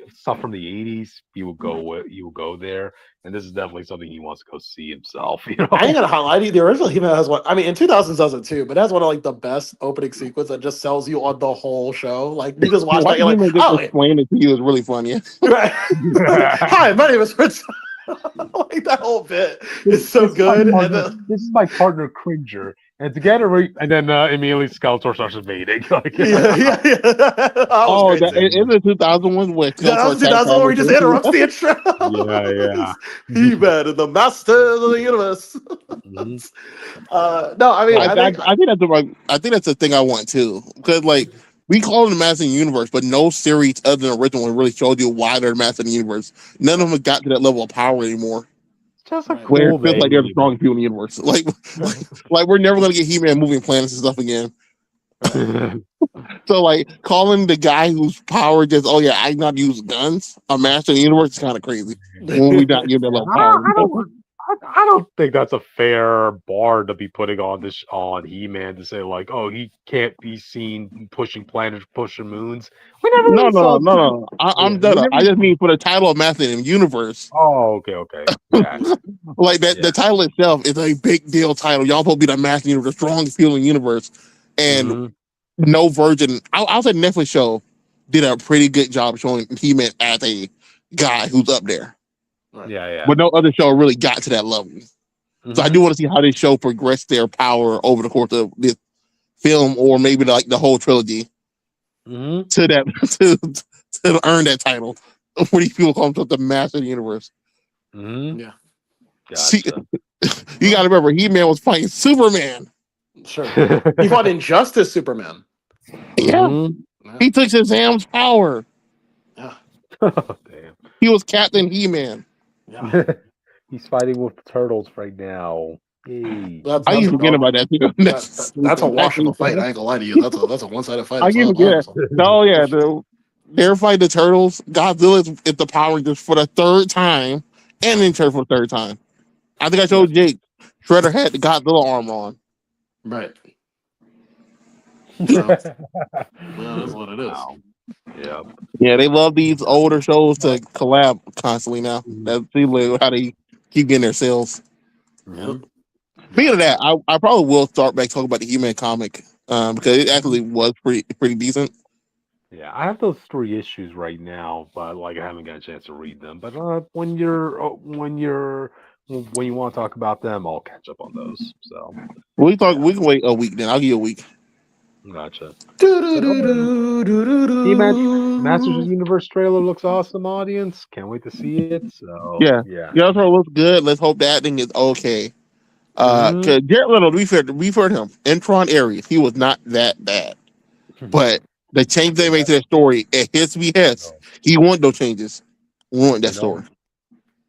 stuff from the '80s. He will go there, and this is definitely something he wants to go see himself. You I ain't know? gonna highlight it. The original He-Man has one. I mean, in 2000s does it too, but it has one of like the best opening sequence that just sells you on the whole show. Like you just watch that, Watching you're like, him just oh, explain it to you is really funny. right. Hi, my name is Fritz. Like that whole bit is so This is my good, and partner. This is my partner Cringer, and together and then immediately Skeletor starts invading. Like, yeah. That was Oh, crazy. is the 2001 where Yeah, that Skeletor was the attacked 2000 where he just interrupts the intro. yeah. He-Man and the Masters of the Universe. Mhm. No, I mean, Oh, I think I think that's the right. I think that's the thing I want too, because like we call it the Master of the Universe, but no series other than the original one really showed you why they're the Master of the Universe. None of them got to that level of power anymore, it's just a Right. where cool it feels like they're the name. strongest people in the universe. Like we're never gonna get He-Man moving planets and stuff again. So like calling the guy whose power just I not use guns a Master of the Universe is kind of crazy when we not give that level of power. I don't think that's a fair bar to be putting on this on He-Man to say like, oh, he can't be seen pushing planets, pushing moons. We never No, really no, no, saw. no, no. Yeah, I'm we done. I never. just mean for the title of Master of the Universe. Oh, okay. Yeah, Like that, yeah. the title itself is a big deal title. Y'all supposed to be the Master of the Universe, the strongest people in the universe, and Mhm. no Virgin. I'll say Netflix show did a pretty good job showing He-Man as a guy who's up there, Yeah. but no other show really got to that level. So I Mhm. do want to see how this show progressed their power over the course of this film, or maybe like the whole trilogy Mhm. to that to earn that title. What these people call themselves the Master of the Universe. Mhm. yeah, See, Gotcha. you got to remember, He-Man was fighting Superman. sure. He fought Injustice Superman. Yeah, Mhm. Yeah, he took Shazam's power. yeah, Damn. He was Captain He-Man. yeah. He's fighting with turtles right now. Yay. I That's used a to forget dog. about that too. That's a Stupid. wash of a fight. I ain't gonna lie to you. That's a one sided fight. I It's keep all forget. awesome. Oh yeah, they're fighting the turtles. Godzilla is the Power Rangers for the third time, and then turn for the third time. I think I Yeah, showed Jake. Shredder had the Godzilla armor on. right. So yeah, that's what it is. Wow. Yep. Yeah, they love these older shows to collab constantly now. That's really how they keep getting their sales. Yep. Mhm. Speaking of Gotcha. that, I probably will start back talking about the He-Man comic because it actually was pretty decent. Yeah, I have those three issues right now, but like I haven't got a chance to read them. But when you want to talk about them, I'll catch up on those. So yeah, We can wait a week then. I'll give you a week. gotcha. Do do But do do do do He-Man Masters of do. the Universe trailer looks awesome, audience. Can't wait to see it. So Yeah. yeah. The other looks good. Let's hope that thing is okay. Hmm. Cause Jared Leto, we've heard him. Intron Aries, he was not that bad. But the change they made to that story at his behest, he wanted those changes. Ruined that You know, story.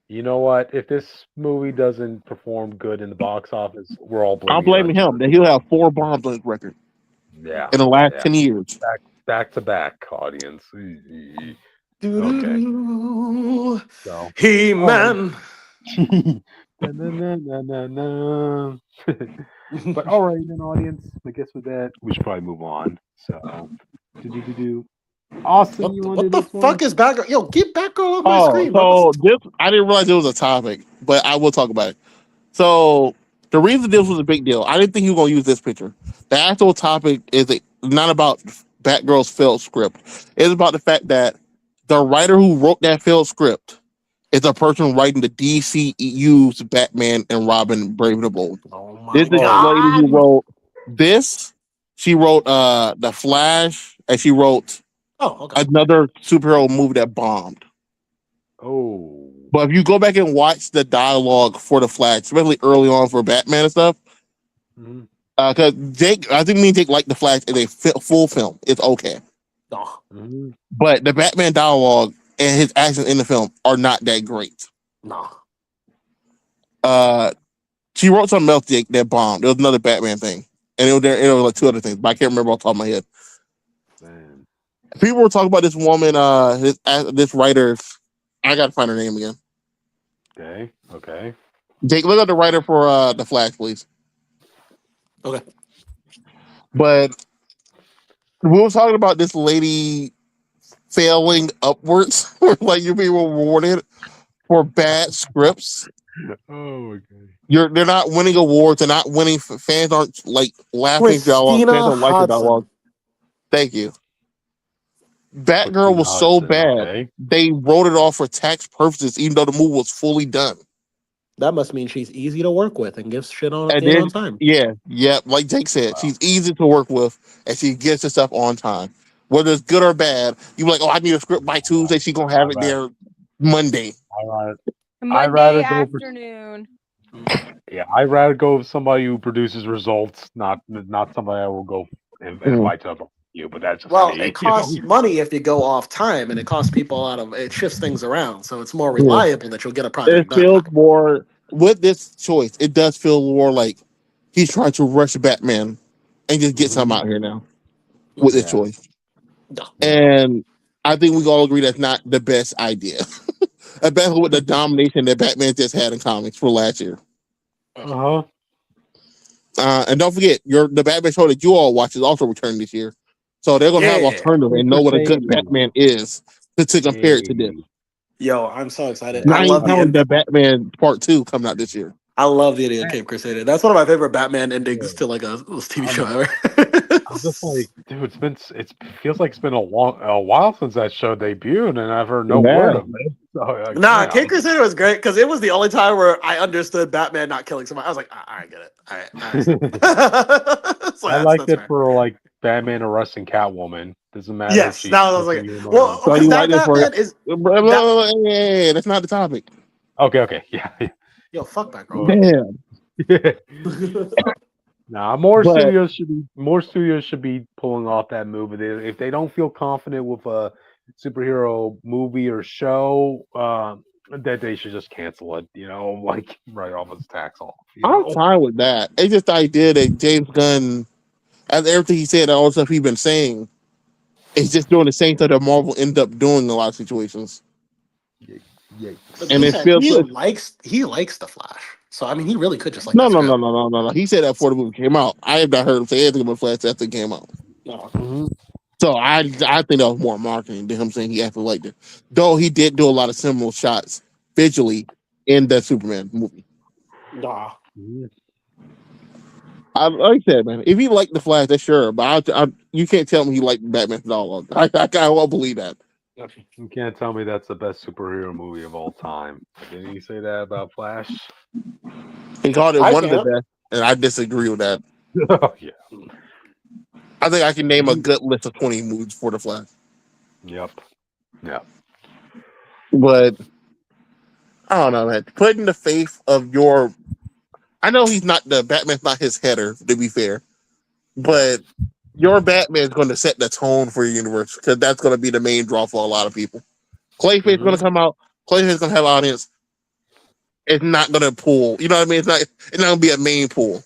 you know what? If this movie doesn't perform good in the box office, we're all I'm blaming it on blaming him Jared. that he'll have 4 bombs on his record Yeah, in the last yeah. 10 years. Back to back, audience. Do do Okay, do. so He all Man. right. Na, na, na, na, na, na. But all right, then, audience. I guess with that, we should probably move on. So, do. Austin, you want to What do the this one? fuck is Batgirl? Yo, get Batgirl off my Oh, screen. What so the? this I didn't realize it was a topic, but I will talk about it. So the reason this was a big deal, I didn't think you were gonna use this picture. The actual topic is not about Batgirl's failed script. It's about the fact that the writer who wrote that failed script is a person writing the DCEU's Batman and Robin Brave and the Bold. Oh This my is the Oh, lady who god. wrote this. She wrote The Flash, and she wrote Oh, okay. another superhero movie that bombed. oh. But if you go back and watch the dialogue for the Flash, especially early on for Batman and stuff, Mhm. because Jake, I think me and Jake like the Flash is a full film. It's okay, No, Mhm. but the Batman dialogue and his actions in the film are not that great. no. Uh, she wrote something else, Jake, that bombed. There was another Batman thing, and it was like 2 other things, but I can't remember off the top of my head. Man. People were talking about this woman, this writer. I gotta find her name again. Okay. Jake, look up the writer for the Flash, please. Okay. But we were talking about this lady failing upwards, where like you're being rewarded for bad scripts. Oh my god. They're not winning awards. They're not winning. Fans aren't like laughing at dialogue. Fans Christina don't like the dialogue. Hodson. Thank you. Batgirl Christina was so Hudson, bad okay. they wrote it off for tax purposes, even though the movie was fully done. That must mean she's easy to work with and gives shit on And in on then, time. yeah, like Jake said, she's easy to work with, and she gets her stuff on time, whether it's good or bad. You be like, oh, I need a script by Tuesday. She's gonna have it there Monday. I'd Monday rather go for afternoon. I'd rather go with somebody who produces results, not somebody I will go and invite to you. But that's just Well, me. it costs money if you go off time, and it costs people it shifts things around, so it's more Yeah. reliable that you'll get a It project done. feels more with this choice. It does feel more like he's trying to rush Batman and just get something out here now with this Yeah. choice. No. And I think we all agree that's not the best idea, especially with the domination that Batman just had in comics for last year. Uh-huh. And don't forget, the Batman show that you all watch is also returning this year, so they're gonna have Yeah. alternative and know what a good Batman is to compare it to this. Yo, I'm so excited. Not I even love counting the the Batman Part 2 coming out this year. I love the idea of Cape Crusader. That's one of my favorite Batman endings to like a TV show ever. I'm just like, dude, it feels like it's been a while since that show debuted, and I've heard no word of it. So, like, Nah, damn. Cape Crusader was great because it was the only time where I understood Batman not killing somebody. I was like, all right, I get it. All right. So I liked that's it fair. for like Batman arresting Catwoman. Doesn't matter. Yes, if she's that was like, superhuman or well, not. So because you that like this for? Batman is that. Yeah, that's not the topic. Okay, yeah. Yo, fuck Batgirl. Damn. Nah, But- more studios should be pulling off that move. If they don't feel confident with a superhero movie or show, that they should just cancel it. You know, like right off its tax off. I'm fine with that. It's just the idea that James Gunn, as everything he said, and all the stuff he's been saying, is just doing the same stuff that Marvel end up doing in a lot of situations. But And he it said feels he likes the Flash. So I mean, he really could just like no. that script. He said that before the movie came out. I have not heard him say anything about Flash after it came out. No. So I think that was more marketing than him saying he actually liked it. Though he did do a lot of similar shots visually in that Superman movie. Nah. Like I said, man, if he liked the Flash, that's sure. But you can't tell me he liked Batman at all. I won't believe that. You can't tell me that's the best superhero movie of all time. Didn't he say that about Flash? He called it I one of the can't. best, and I disagree with that. Oh yeah. I think I can name a good list of 20 movies for the Flash. Yep. Yeah. But I don't know, man. Putting the faith of your, I know Batman's not his header, to be fair, but your Batman is going to set the tone for your universe because that's going to be the main draw for a lot of people. Clayface is going to come out. Clayface is going to have an audience. It's not going to pull. You know what I mean? It's not going to be a main pull.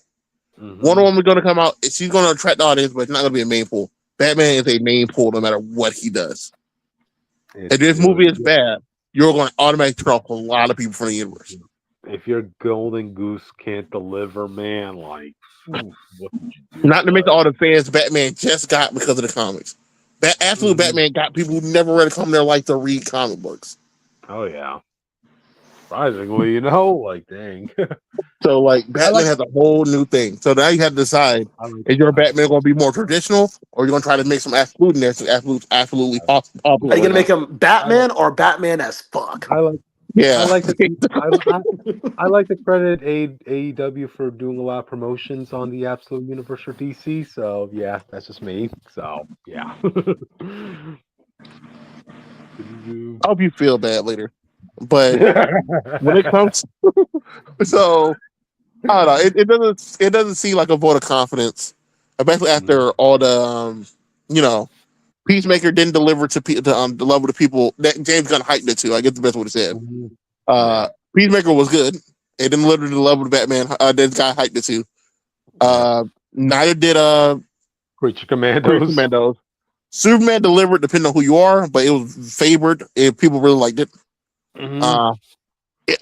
Wonder Woman is going to come out. She's going to attract the audience, but it's not going to be a main pull. Batman is a main pull no matter what he does. If this movie is bad, you're going to automatically turn off a lot of people from the universe. If your golden goose can't deliver, man, like, what did you do? Not to mention all the fans Batman just got because of the comics. Absolute Batman got people who never read a comic in their life to read comic books. Oh yeah. Surprisingly, you know, like dang. So like Batman has a whole new thing. So now you have to decide: is your Batman going to be more traditional, or are you going to try to make some absolute in there? So absolutely popular. Are you gonna make him Batman or Batman as fuck? I like I like to credit AEW for doing a lot of promotions on the Absolute Universe for DC. So yeah, that's just me. So yeah. I hope you feel bad later. But when it comes, so I don't know. It doesn't seem like a vote of confidence, especially after all the Peacemaker didn't deliver to the level of people that James Gunn hyped it to. I guess the best way to say it. Peacemaker was good. It didn't deliver to the level of Batman this guy hyped it to. Neither did Creature Commandos. Superman delivered depending on who you are, but it was favored if people really liked it.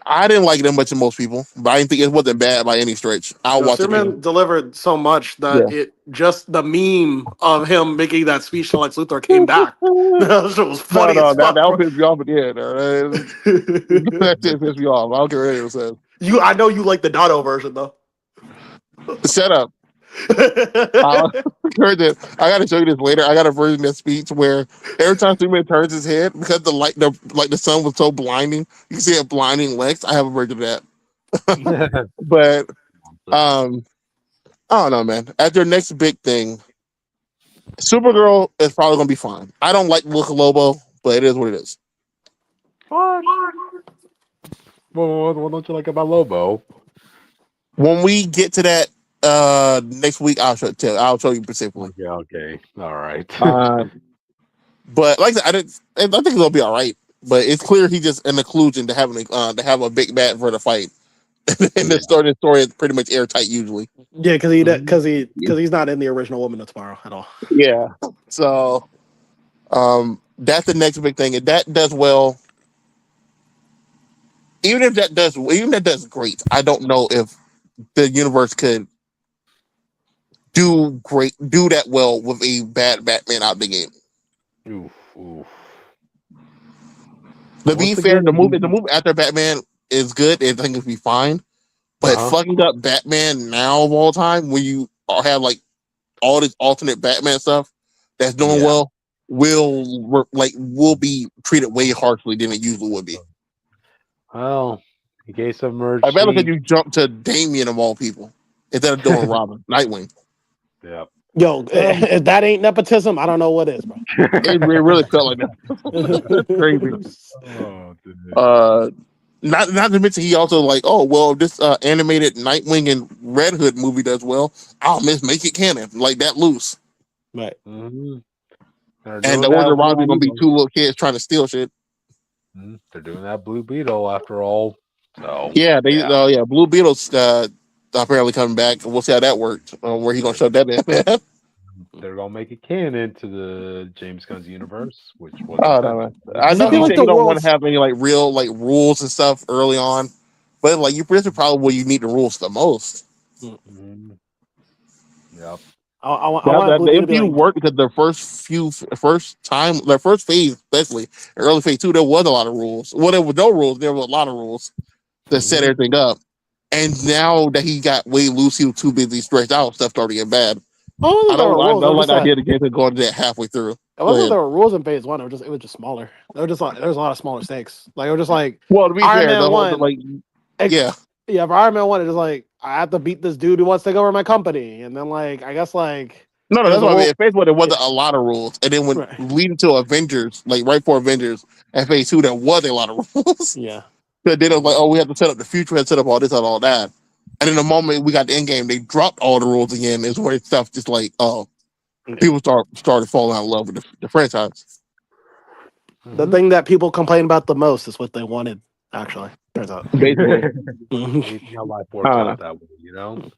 I didn't like it that much than most people, but I didn't think it wasn't bad by any stretch. I'll No, watch it again. Superman delivered so much Yeah. that it just the meme of him making that speech to Lex Luthor came back. That shit was funny as That fuck, that'll bro. piss me off at the end. That shit piss me off. I don't care what anyone says. I know you like the Dotto version though. Shut up. I heard that. I gotta show you this later. I got a version of that speech where every time Superman turns his head, because the sun was so blinding, you can see it blinding Lex. I have a version of that. But I don't know, man. At their next big thing, Supergirl is probably gonna be fine. I don't like the look of Lobo, but it is what it is. What? What don't you like about Lobo? When we get to that next week, I'll show you specifically. Okay. All right. But like I said, I think it'll be all right. But it's clear he just an inclusion to have a big bad for the fight. And the story is pretty much airtight usually. Yeah, because he's not in the original Woman of Tomorrow at all. Yeah. So that's the next big thing. If that does well, even if that does great, I don't know if the universe could do that well with a bad Batman out the game. Oof. To be fair, the movie after Batman is good. I think it'll be fine. But fucking up Batman now of all time, when you have like all this alternate Batman stuff that's doing well, will be treated way harshly than it usually would be. Well, in case of emergency, I bet look at you jump to Damian of all people instead of doing Robin, Nightwing. Yeah. Yo, if that ain't nepotism, I don't know what is, bro. It really felt like that. Crazy. Not to mention he also like, this animated Nightwing and Red Hood movie does well. I'll make it canon like that loose. Right. Mm-hmm. And the Order of Robin gonna be two little kids trying to steal shit. They're doing that Blue Beetle after all. So Blue Beetle's apparently coming back. We'll see how that works. Where he gonna show that in? They're gonna make it canon to the James Gunn's universe, which was. I know he don't want to have any like real like rules and stuff early on, but like this is probably where you need the rules the most. Mm-hmm. Yep. If you work because their first phase, especially early phase 2, there was a lot of rules. Well, there were no rules. There were a lot of rules that set everything up. And now that he got way loose, he was too busy stretched out. Stuff started getting bad. I don't like the idea of the game going to that halfway through. It wasn't there were rules in phase 1. It was just smaller. There was a lot of smaller stakes. Like it was just like to be Iron fair, Man 1, for Iron Man 1, it's just like I have to beat this dude who wants to take over my company, and then like I guess like no, that's what I mean. In phase 1, there wasn't a lot of rules, and then when leading to Avengers, like right for Avengers, and phase 2, there was a lot of rules. Yeah. But then it was like, we have to set up the future, we have to set up all this and all that. And in the moment we got the end game, they dropped all the rules again. Is where stuff just like, people started falling out of love with the franchise. The thing that people complain about the most is what they wanted, actually. Turns out. Basically. How life works out that way, you know?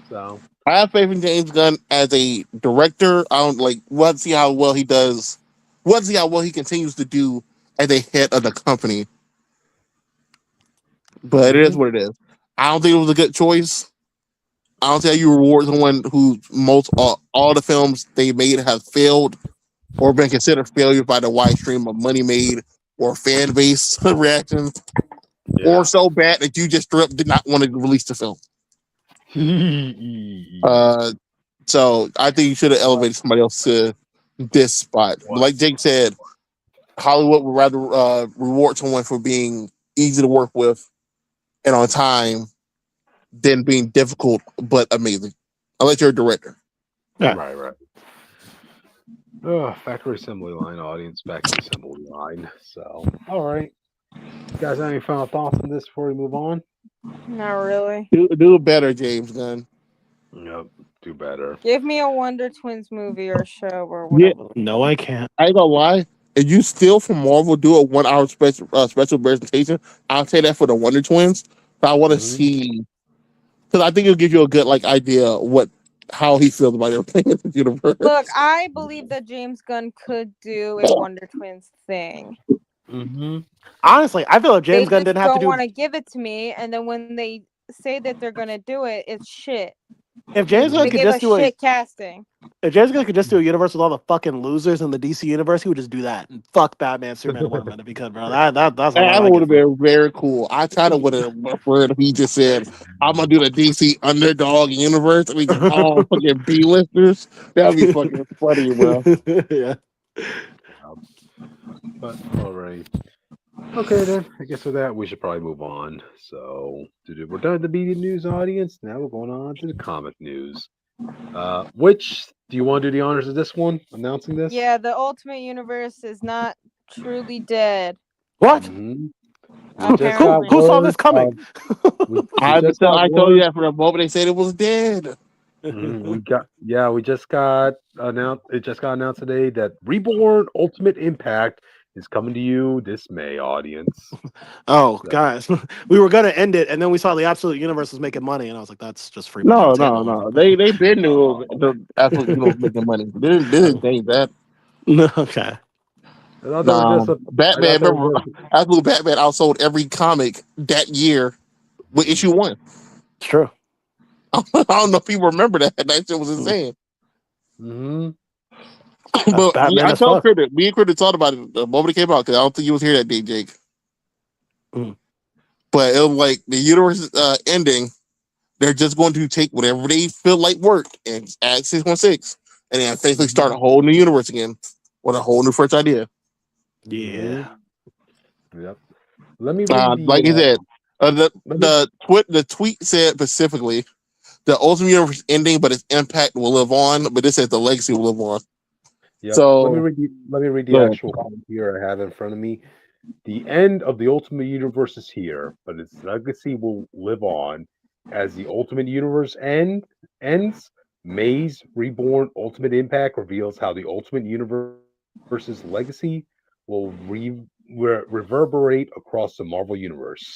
So I have faith in James Gunn as a director. We'll have to see how well he does. We'll have to see how well he continues to do as a head of the company. But it is what it is. I don't think it was a good choice. I don't see how you reward someone who all the films they made have failed or been considered failures by the wide stream of money made or fan base reactions, or so bad that you just straight up did not want to release the film. So I think you should have elevated somebody else to this spot. Like Jake said, Hollywood would rather reward someone for being easy to work with and on time than being difficult but amazing. Unless you're a director. Yeah. Right. Factory assembly line audience back in assembly line. So, all right. You guys have any final thoughts on this before we move on? Not really. Do better, James Gunn. Yep, do better. Give me a Wonder Twins movie or show or whatever. Yeah. No, I can't. I ain't gonna lie. If you still from Marvel do a 1 hour special presentation, I'll say that for the Wonder Twins. But I want to see, because I think it'll give you a good idea how he feels about everything in the universe. Look, I believe that James Gunn could do a Wonder Twins thing. Honestly, I feel like They James Gunn just didn't have to don't do. want to give it to me, and then when they say that they're gonna do it, it's shit. If James Gunn They could gave just us do shit casting. if James Gunn could just do a universe with all the fucking losers in the DC universe, he would just do that and fuck Batman, Superman, and Wonder Woman if he could, bro. That's all I That like would it have for. been very cool. I kind of would have preferred if he just said, "I'm gonna do the DC underdog universe," and we get all fucking B-listers. That'd be fucking funny, bro. Yeah. But all right. Okay, then. I guess with that, we should probably move on. So, we're done with the media news audience. Now we're going on to the comic news. Which do you want to do the honors of this one? Announcing this? Yeah, the Ultimate Universe is not truly dead. What? Mhm. We just got Apparently. Who saw this word. coming? We I just got I told you word. that for the moment they said it was dead. We just got announced. It just got announced today that Reborn Ultimate Impact is coming to you this May, audience. Oh, So, guys, we were gonna end it, and then we saw the Absolute Universe was making money, and I was like, "That's just free money on No, the no, table." no. They been knew the absolutely was making money. They didn't think that. Okay. I thought they were Nah, just a. I Batman. thought they were Remember, just. Absolute Batman outsold every comic that year with issue 1. It's true. I don't know if people remember that. That shit was insane. Mm-hmm. That's But Batman I as tell fuck. Critic, me and Critic talked about it the moment it came out because I don't think you was here that day, Jake. Mm. But it was like the universe ending. They're just going to take whatever they feel like work and add 616, and then basically start a whole new universe again with a whole new fresh idea. Yeah. Yep. Let me read the. Like you said, Let me. the tweet said specifically the Ultimate Universe ending, but its impact will live on. But this says the legacy will live on. Yep. So Let me read the go ahead. actual comment here I have in front of me. The end of the Ultimate Universe is here, but its legacy will live on as the Ultimate Universe ends. May's Reborn Ultimate Impact reveals how the Ultimate Universe's legacy will reverberate across the Marvel Universe.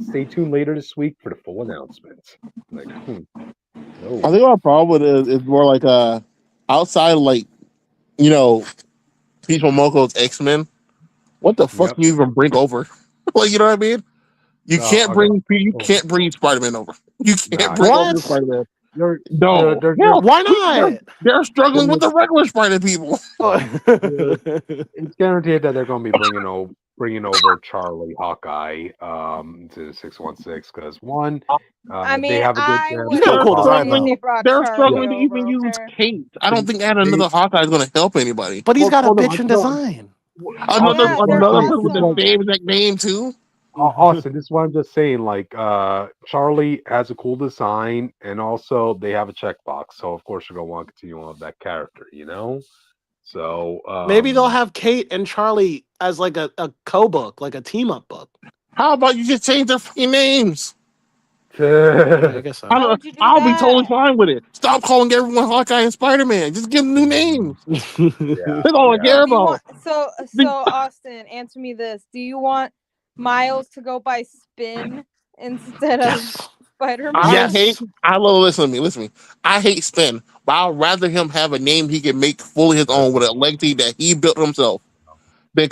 Stay tuned later this week for the full announcement. Like, I think our problem with it is more like outside of like Peach Momoko's X-Men. What the fuck Yep. can you even bring over? Like, you know what I mean? You can't Okay. bring Spider-Man over. You can't Nah, bring over What? Spider-Man. they're they're No. they're, they're, Hell, Why not? they're struggling with they're, the regular Spider people. they're- it's guaranteed that they're going to be bringing over Charlie Hawkeye to the 616 because one, I they mean, have a good I they have He's a got a good wouldn't cool design mind if though. they brought They're Charlie struggling to over. even use Okay. Kate. I don't think adding they another Hawkeye is going to help anybody. But he's got a well, no, bitchin' no, design. Another Austin, Yeah, they're another person with the like, awesome. same exact name too. Austin, this is what I'm just saying. Like, Charlie has a cool design, and also they have a checkbox, so of course you're gonna want to continue on with that character, you know. So Maybe they'll have Kate and Charlie as like a co-book, like a team-up book. How about you just change their fucking names? Yeah, I guess so. Why would you do I'll be totally that? fine with it. Stop calling everyone Hawkeye and Spider-Man. Just give them new names. yeah, That's all I So care yeah. do you about. want so Austin, answer me this. Do you want Miles to go by Spin instead of Yes. I Spider-Man? hate. Yes. Listen to me. Listen to me. I hate Spin, but I'd rather him have a name he can make fully his own with a legacy that he built himself. Than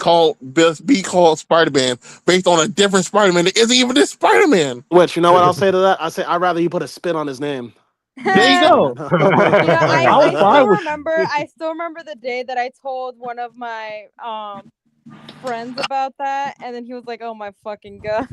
be called Spider-Man based on a different Spider-Man that isn't even this Spider-Man. Which, you know what I'll say to that? I say I'd rather you put a spin on his name. There you go. I was fine with. I still remember the day that I told one of my friends about that, and then he was like, "Oh my fucking god!"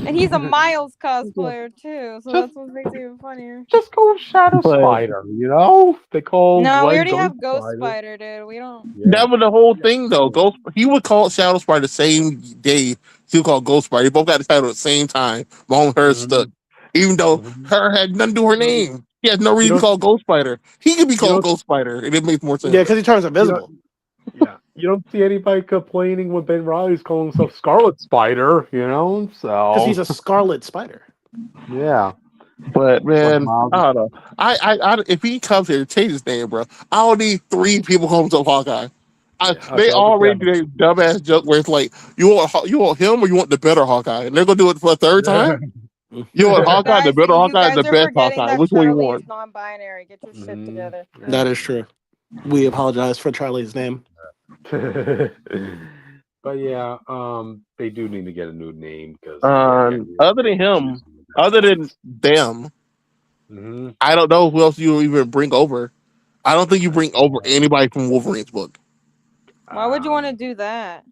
And he's a Miles cosplayer too, so that's what makes it even funnier. Just go with Shadow But Spider, you know? They call No, we Glenn already Ghost have Ghost Spider. Spider, dude. We don't. Yeah. that was the whole thing, though. He would call Shadow Spider the same day he would call Ghost Spider. They both got the title at the same time. But only her stuck, Mhm, even though mhm. her had nothing to do with her name. He has no You reason to don't call Ghost Spider. He could be you called don't Ghost Spider, and it makes more Yeah, sense. because he turns you don't invisible. yeah. You don't see anybody complaining when Ben Riley's calling himself Scarlet Spider, you know? Because he's So a scarlet spider. yeah. But Like man, Miles I don't know. If he comes here to change his name, bro, I don't need 3 people calling himself Hawkeye. They okay, I'll just already do a dumbass joke where it's like, you want him or you want the better Hawkeye, and they're gonna do it for a third time. You want You Hawkeye, the guys, better you Hawkeye, the guys are best forgetting Hawkeye. that Which one you Charlie is want? non-binary. Get your shit together. That is true. We apologize for Charlie's name. but But yeah, they do need to get a new name because yeah, Other than him, other than them, hmm I don't know who else you even bring over. I don't think you bring over anybody from Wolverine's book. Why would you want to do that?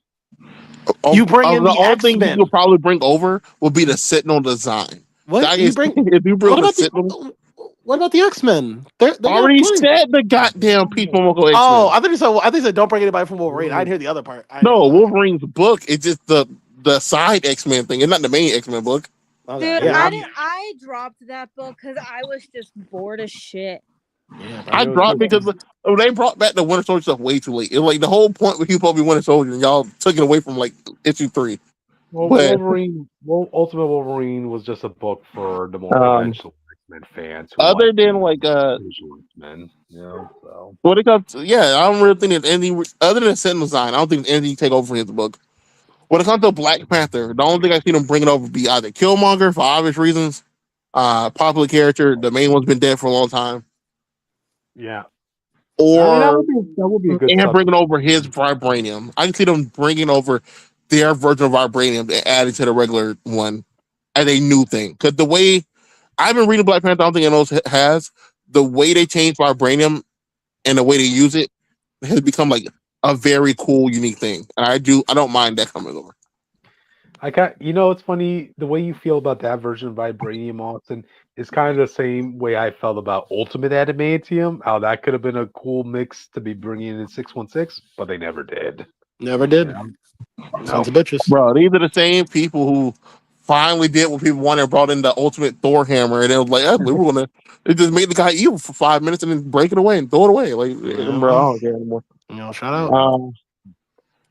You bring in The the only thing you X-Men. could probably bring over would be the Sentinel design. What That you is, bring? if you bring What the about Sentinel, what about the X-Men? They got already plenty. said the goddamn people won't go X Oh, Men. I think you said. I think you said don't bring anybody from Wolverine. I didn't hear the other part. No, Wolverine's book is just the side X Men thing. It's not the main X Men book. Okay, Dude, yeah, I dropped that book because I was just bored as shit. yeah, bro. I dropped because they brought back the Winter Soldier stuff way too late. It was like the whole point was he supposed to be Winter Soldier, and y'all took it away from like issue 3. Well, But Ultimate Wolverine was just a book for the more um, conventional X-Men fans who other like than the like visual X-Men, so. when it comes to, yeah, I don't really think there's anything other than Sentinel design. I don't think there's anything you take over from his book. When it comes to Black Panther, the only thing I see them bringing over would be either Killmonger for obvious reasons, popular character, the main one's been dead for a long time, Yeah. I mean, or that would be a good and bringing substitute. over his vibranium. I can see them bringing over their version of vibranium and adding to the regular one as a new thing. Because the way I've been reading Black Panther, I don't think anyone else has, the way they change vibranium and the way they use it has become like a very cool, unique thing. And I don't mind that coming over. It's funny the way you feel about that version of Vibranium, Austin, is kind of the same way I felt about Ultimate Adamantium. How that could have been a cool mix to be bringing in 616, but they never did. Never did. Sons of bitches. Bro, these are the same people who finally did what people wanted and brought in the ultimate Thor hammer, and it was like, we were gonna it just made the guy evil for 5 minutes and then break it away and throw it away. Like, bro, I don't care anymore. Shout out.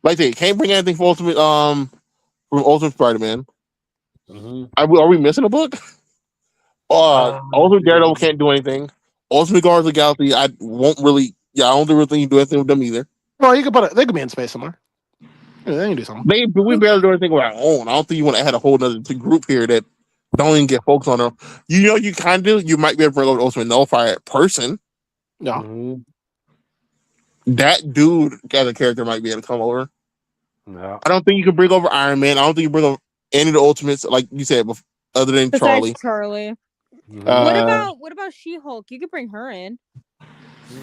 Like I say, can't bring anything for Ultimate from Ultimate Spider-Man. Mm-hmm. Are we missing a book? Ultimate Daredevil can't do anything. Ultimate Guardians of the Galaxy, I won't really. Yeah, I don't really think you can do anything with them either. Well, you could they could be in space somewhere. Yeah, they can do something. We barely do anything with our own. I don't think you want to add a whole other group here that don't even get focused on them. You kind of do. You might be able to bring over the Ultimate Nullifier person. Yeah. Mm-hmm. That dude as a character might be able to come over. Yeah. I don't think you can bring over Iron Man. I don't think you bring over any of the Ultimates, like you said, other than Charlie. Charlie. Mm-hmm. What about She-Hulk? You could bring her in.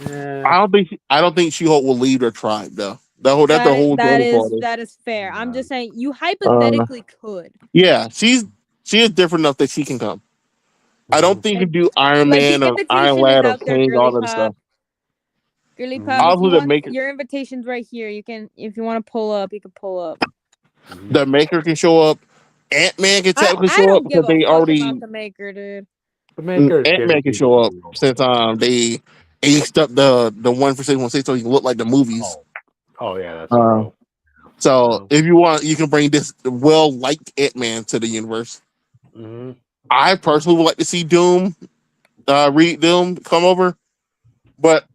Yeah. I don't think She-Hulk will leave their tribe though. That is fair. I'm just saying you hypothetically could. Yeah, she is different enough that she can come. I don't think you can do Iron Like, Man the or Iron invitation Lad is or out there, King, all Girly that stuff. Girly Mhm. Pop, I'll if you make want, it- your invitation's right here. You can, if you want to pull up, you can pull up. The Maker can show up. Ant-Man can technically I show up don't give because a they fuck already about the Maker, dude. The Maker is Ant-Man can show up since they aced up the one for 616 so he can look like the movies. Oh yeah, that's true. So if you want, you can bring this well-liked Ant-Man to the universe. Mm-hmm. I personally would like to see Doom, read Doom come over, but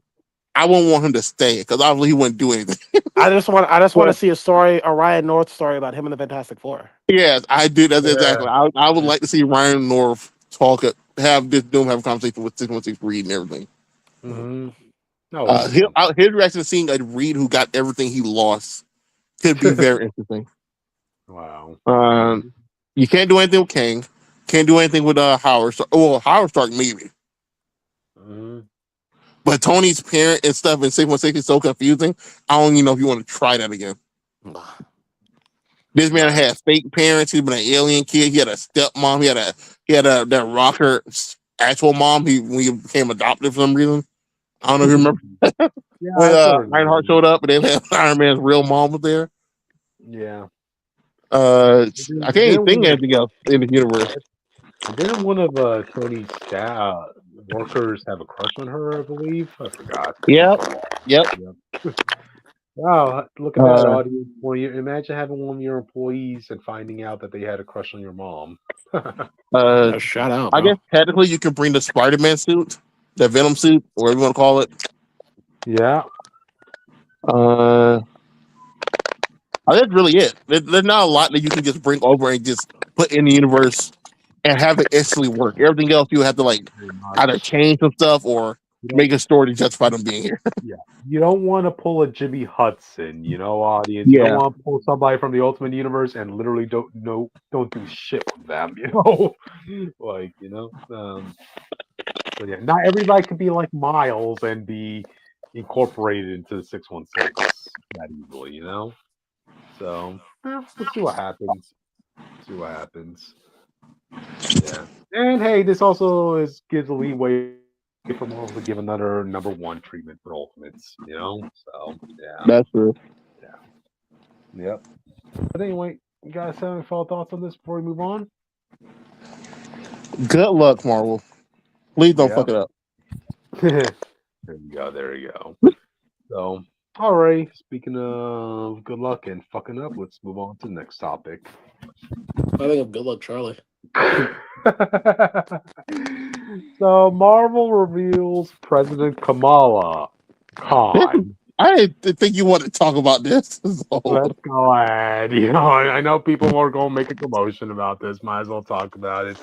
I wouldn't want him to stay because obviously he wouldn't do anything. I just want to see a story, a Ryan North story about him and the Fantastic Four. Yes, I do. That's exactly. I would like to see Ryan North have this Doom have a conversation with 616 Reed and everything. Mm-hmm. His reaction to seeing a Reed who got everything he lost could be very interesting. Wow. You can't do anything with King. Can't do anything with Howard Stark. Well, Howard Stark maybe. Mm-hmm. But Tony's parent and stuff in 616 is so confusing. I don't even know if you want to try that again. This man had fake parents. He's been an alien kid. He had a stepmom. He had that rocker actual mom. When he became adopted for some reason. I don't know if you remember. When Ironheart showed up, and they had Iron Man's real mom was there. Yeah. I can't even think of anything else in the universe. Didn't one of Tony's workers have a crush on her? I believe I forgot. Yep. Wow, look at that audience. Well, imagine having one of your employees and finding out that they had a crush on your mom. Shout out. I guess technically you could bring the Spider-Man suit, the Venom suit, whatever you want to call it. Yeah. That's really it. There's not a lot that you can just bring over and just put in the universe and have it instantly work. Everything else you have to like either change some stuff or make a story to justify them being here. You don't want to pull a Jimmy Hudson, audience. You don't Yeah, want to pull somebody from the Ultimate Universe and literally don't do shit with them, like But yeah, not everybody could be like Miles and be incorporated into the 616 that easily. So we'll see what happens. See what happens. Yeah, and hey, this also gives a leeway for Marvel to give another #1 treatment for Ultimates. So yeah, that's true. yep. But anyway, you guys have any final thoughts on this before we move on? Good luck, Marvel. Please don't fuck Yep. it up. There you go. There you go. So, all right. Speaking of good luck and fucking up, let's move on to the next topic. I think of Good Luck Charlie. So, Marvel reveals President Kamala Khan. I didn't think you wanted to talk about this. So, Let's go ahead. I know people are going to make a commotion about this. Might as well talk about it.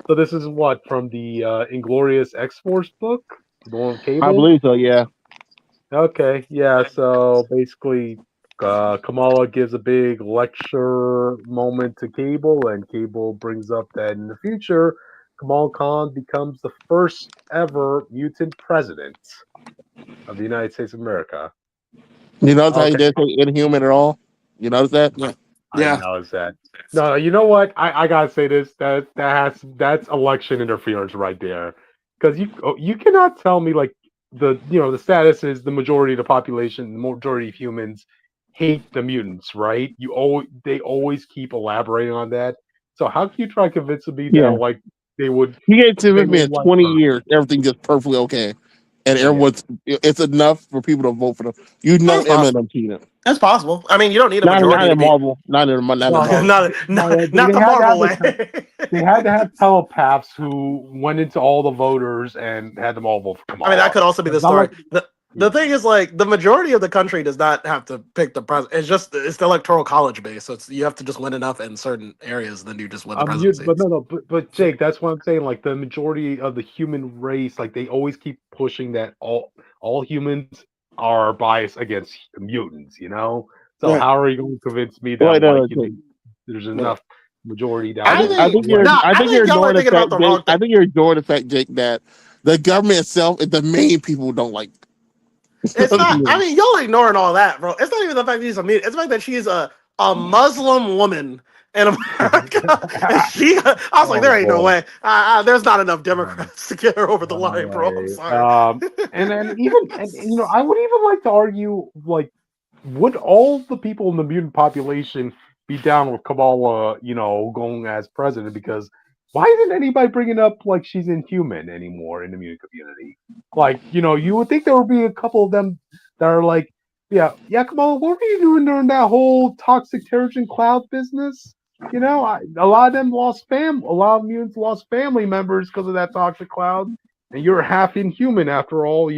So, this is what from the Inglorious X Force book, the one with I Cable. believe so. Yeah. Okay, yeah. So basically, Kamala gives a big lecture moment to Cable, and Cable brings up that in the future, Kamala Khan becomes the first ever mutant president of the United States of America. You notice how he Okay, didn't say inhuman at all? You notice that? Yeah. I Yeah. know that. No, you know what? I gotta say this. That's election interference right there, because you cannot tell me like the status is the majority of the population, the majority of humans hate the mutants, right? They always keep elaborating on that. So how can you try convincing me that Yeah. like they would He gave to they me in would like 20 her? years, everything just perfectly okay. And Yeah. it's enough for people to vote for them. You know That's possible. Eminem cheated. That's possible. I mean, you don't need a Not majority to in be Marvel. Not in No, Marvel. not they the had to Marvel have way. they had to have telepaths who went into all the voters and had them all vote for I Kamala. mean, that could also be the It's not story. like The thing is, like, the majority of the country does not have to pick the president. It's the electoral college base, so you have to just win enough in certain areas, then you just win the presidency. but no, but Jake, that's what I'm saying. Like the majority of the human race, like they always keep pushing that all humans are biased against mutants. So Right. how are you going to convince me that Wait, no, like no, there's enough majority down I there? I think think you're no, I I think think you're y'all are ignoring the thinking about fact, the Jake. wrong I thing. think you're ignoring the fact, Jake, that the government itself is the main people don't like. It's not. I mean, y'all ignoring all that, bro. It's not even the fact that she's a mute. It's the fact that she's a Muslim woman in America. And I was like, Oh there ain't no boy. way. There's not enough Democrats to get her over the line, bro. I'm sorry. And then I would even like to argue, like, would all the people in the mutant population be down with Kamala, going as president? Because why isn't anybody bringing up like she's inhuman anymore in the mutant community? Like, you would think there would be a couple of them that are like, yeah, Kamala, what were you doing during that whole toxic terrigen cloud business? A lot of them lost a lot of mutants lost family members because of that toxic cloud, and you're half inhuman after all.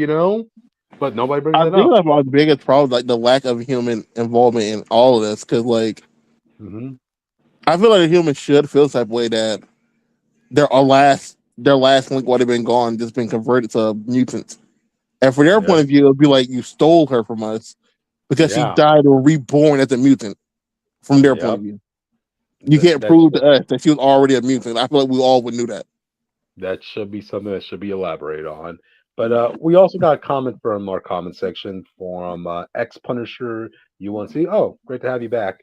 But nobody brings I it think up. that's my biggest problem, like the lack of human involvement in all of this. Because, like, Hmm. I feel like a human should feel the type of way that their last link would have been gone, just been converted to mutants. And from their Yeah, point of view, it'd be like you stole her from us because she yeah, died or reborn as a mutant. From their point yep. of view, you can't That prove to us that she was already a mutant. I feel like we all would knew that. that should be something that should be elaborated on. But we also got a comment from our comment section from X Punisher UNC. Oh, great to have you back.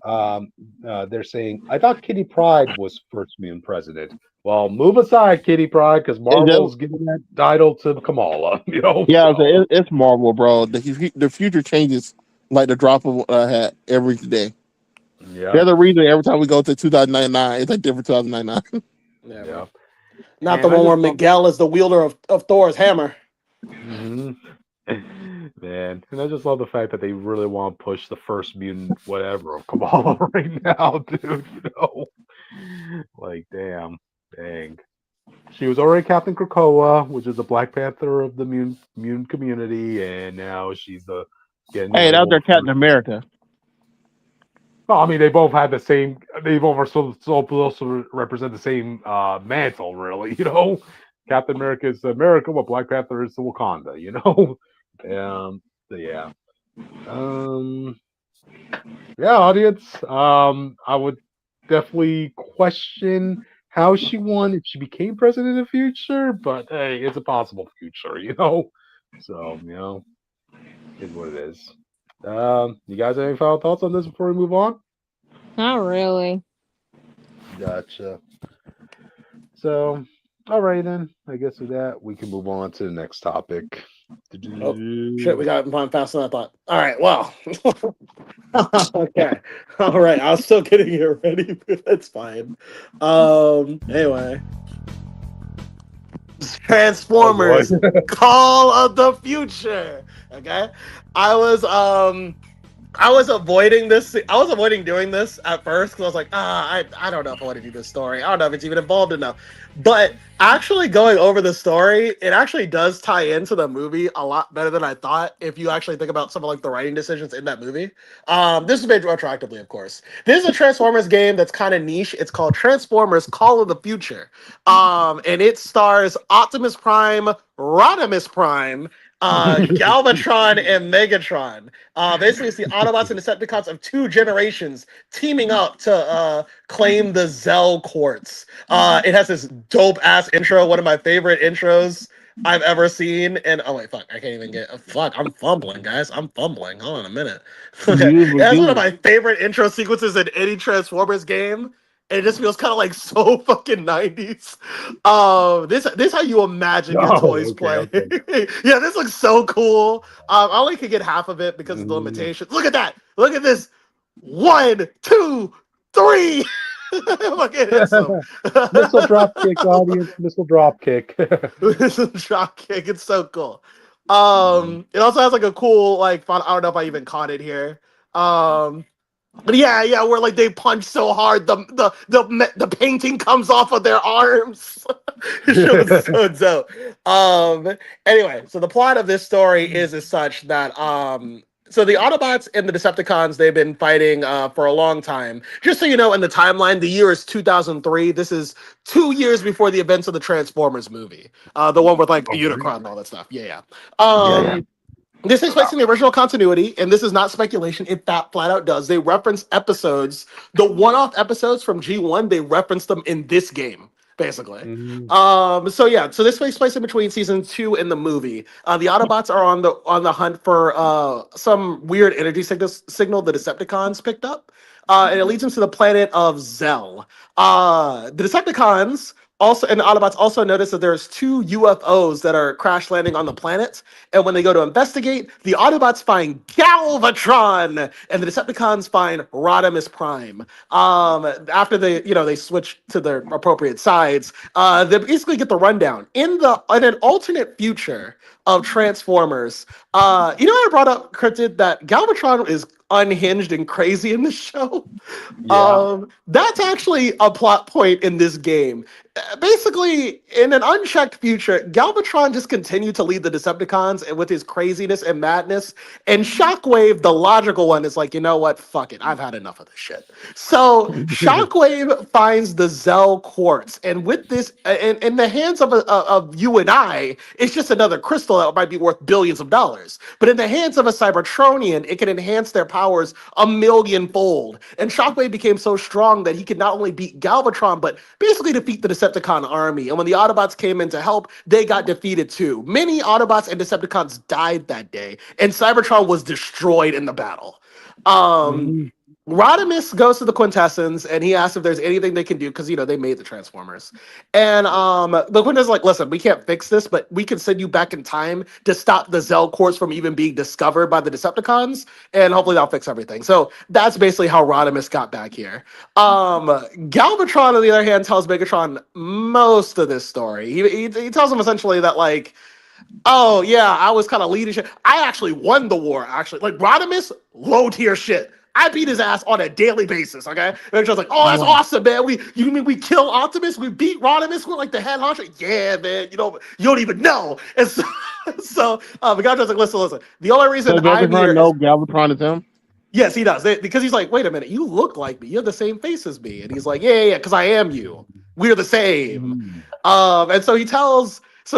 They're saying, I thought Kitty Pryde was first mutant president. Well, move aside, Kitty Pryde, because Is that, Marvel's giving that title to Kamala. yeah, I'm saying So it's Marvel, bro. The future changes like the drop of a hat every day. yeah, There's a reason every time we go to 2099, it's a different 2099. Yeah, yeah. bro. Not the And I one where just love. Miguel is the wielder of Thor's hammer. Mhm. Man, and I just love the fact that they really want to push the first mutant whatever of Kamala right now, dude. Like, dang. She was already Captain Krakoa, which is the Black Panther of the mutant community, and now she's getting the Hey, that was label their of Captain first. America. Well, I mean, they both had the same. They both are also represent the same mantle, really. Captain America is America, what Black Panther is to Wakanda. You know. So yeah. Um. Yeah, audience. I would definitely question how she won if she became president in the future, but hey, it's a possible future, you know. So is what it is. You guys have any final thoughts on this before we move on? Not really. Gotcha. So, all right then. I guess with that, we can move on to the next topic. Oh shit, we got it faster than I thought. All right, well, okay, all right. I was still getting it ready, but that's fine. Anyway, Oh boy. Transformers: Call of the Future. Okay, I was um. I was avoiding this. I was avoiding doing this at first because I was like, I don't know if I want to do this story. I don't know if it's even involved enough. But actually going over the story, it actually does tie into the movie a lot better than I thought. If you actually think about some of like the writing decisions in that movie, this is made retroactively, of course. This is a Transformers game that's kind of niche. It's called Transformers: Call of the Future, and it stars Optimus Prime, Rodimus Prime, Galvatron, and Megatron. Basically, it's the Autobots and Decepticons of two generations teaming up to claim the Zell Quartz. It has this dope ass intro, one of my favorite intros I've ever seen. And oh wait, fuck, I can't even get. Fuck, I'm fumbling, guys. I'm fumbling. Hold on a minute. Okay, that's one of my favorite intro sequences in any Transformers game. And it just feels kind of like so fucking 90s. This how you imagine your Oh, toys okay, play. okay. Yeah, this looks so cool. I only could get half of it because of the Mm. limitations. Look at that. Look at this. 1, 2, 3. Look at it. So Missile drop kick, audience. Missile drop kick. drop kick. It's so cool. Mm. It also has like a cool like font. I don't know if I even caught it here. But yeah, where like they punch so hard, the painting comes off of their arms. It was so dope. Anyway, so the plot of this story is as such that so the Autobots and the Decepticons, they've been fighting for a long time. Just so you know, in the timeline, the year is 2003. This is 2 years before the events of the Transformers movie, the one with like Oh, Unicron and all that stuff. Yeah. yeah. This takes place in the original continuity, and this is not speculation. It that flat out does. They reference episodes, the one-off episodes from G1. They reference them in this game, basically. Mm. So yeah, so this takes place in between season 2 and the movie. The Autobots are on the hunt for some weird energy signal the Decepticons picked up, and it leads them to the planet of Zell. The Decepticons also and the Autobots also notice that there's two UFOs that are crash landing on the planet. And when they go to investigate, the Autobots find Galvatron, and the Decepticons find Rodimus Prime. After they switch to their appropriate sides, they basically get the rundown in an alternate future of Transformers. I brought up cryptid that Galvatron is unhinged and crazy in the show. Yeah. That's actually a plot point in this game. Basically, in an unchecked future, Galvatron just continued to lead the Decepticons and with his craziness and madness. And Shockwave, the logical one, is like, you know what? Fuck it. I've had enough of this shit. So Shockwave finds the Zell Quartz. And with this, in the hands of you and I, it's just another crystal that might be worth billions of dollars. But in the hands of a Cybertronian, it can enhance their powers a millionfold. And Shockwave became so strong that he could not only beat Galvatron, but basically defeat the Decepticon army. And when the Autobots came in to help, they got defeated too. Many Autobots and Decepticons died that day, and Cybertron was destroyed in the battle. Um, Mm. Rodimus goes to the Quintessence and he asks if there's anything they can do because they made the Transformers. And the Quintessence is like, listen, we can't fix this, but we can send you back in time to stop the Zell Quartz from even being discovered by the Decepticons, and hopefully that'll fix everything. So that's basically how Rodimus got back here. Galvatron, on the other hand, tells Megatron most of this story. He tells him essentially that like, oh yeah, I was kind of leading shit. I actually won the war. Actually, like Rodimus, low tier shit. I beat his ass on a daily basis. Okay, and was like, oh, that's awesome, man. You mean we kill Optimus? We beat Rodimus. We're like the head honcho. Yeah, man. You don't even know. And so, the guy's like, listen. The only reason Does I'm here Megatron is know Galvatron is him? yes, he does. Because he's like, wait a minute, you look like me. You're the same face as me. And he's like, yeah, because I am you. We're the same. Mm. And so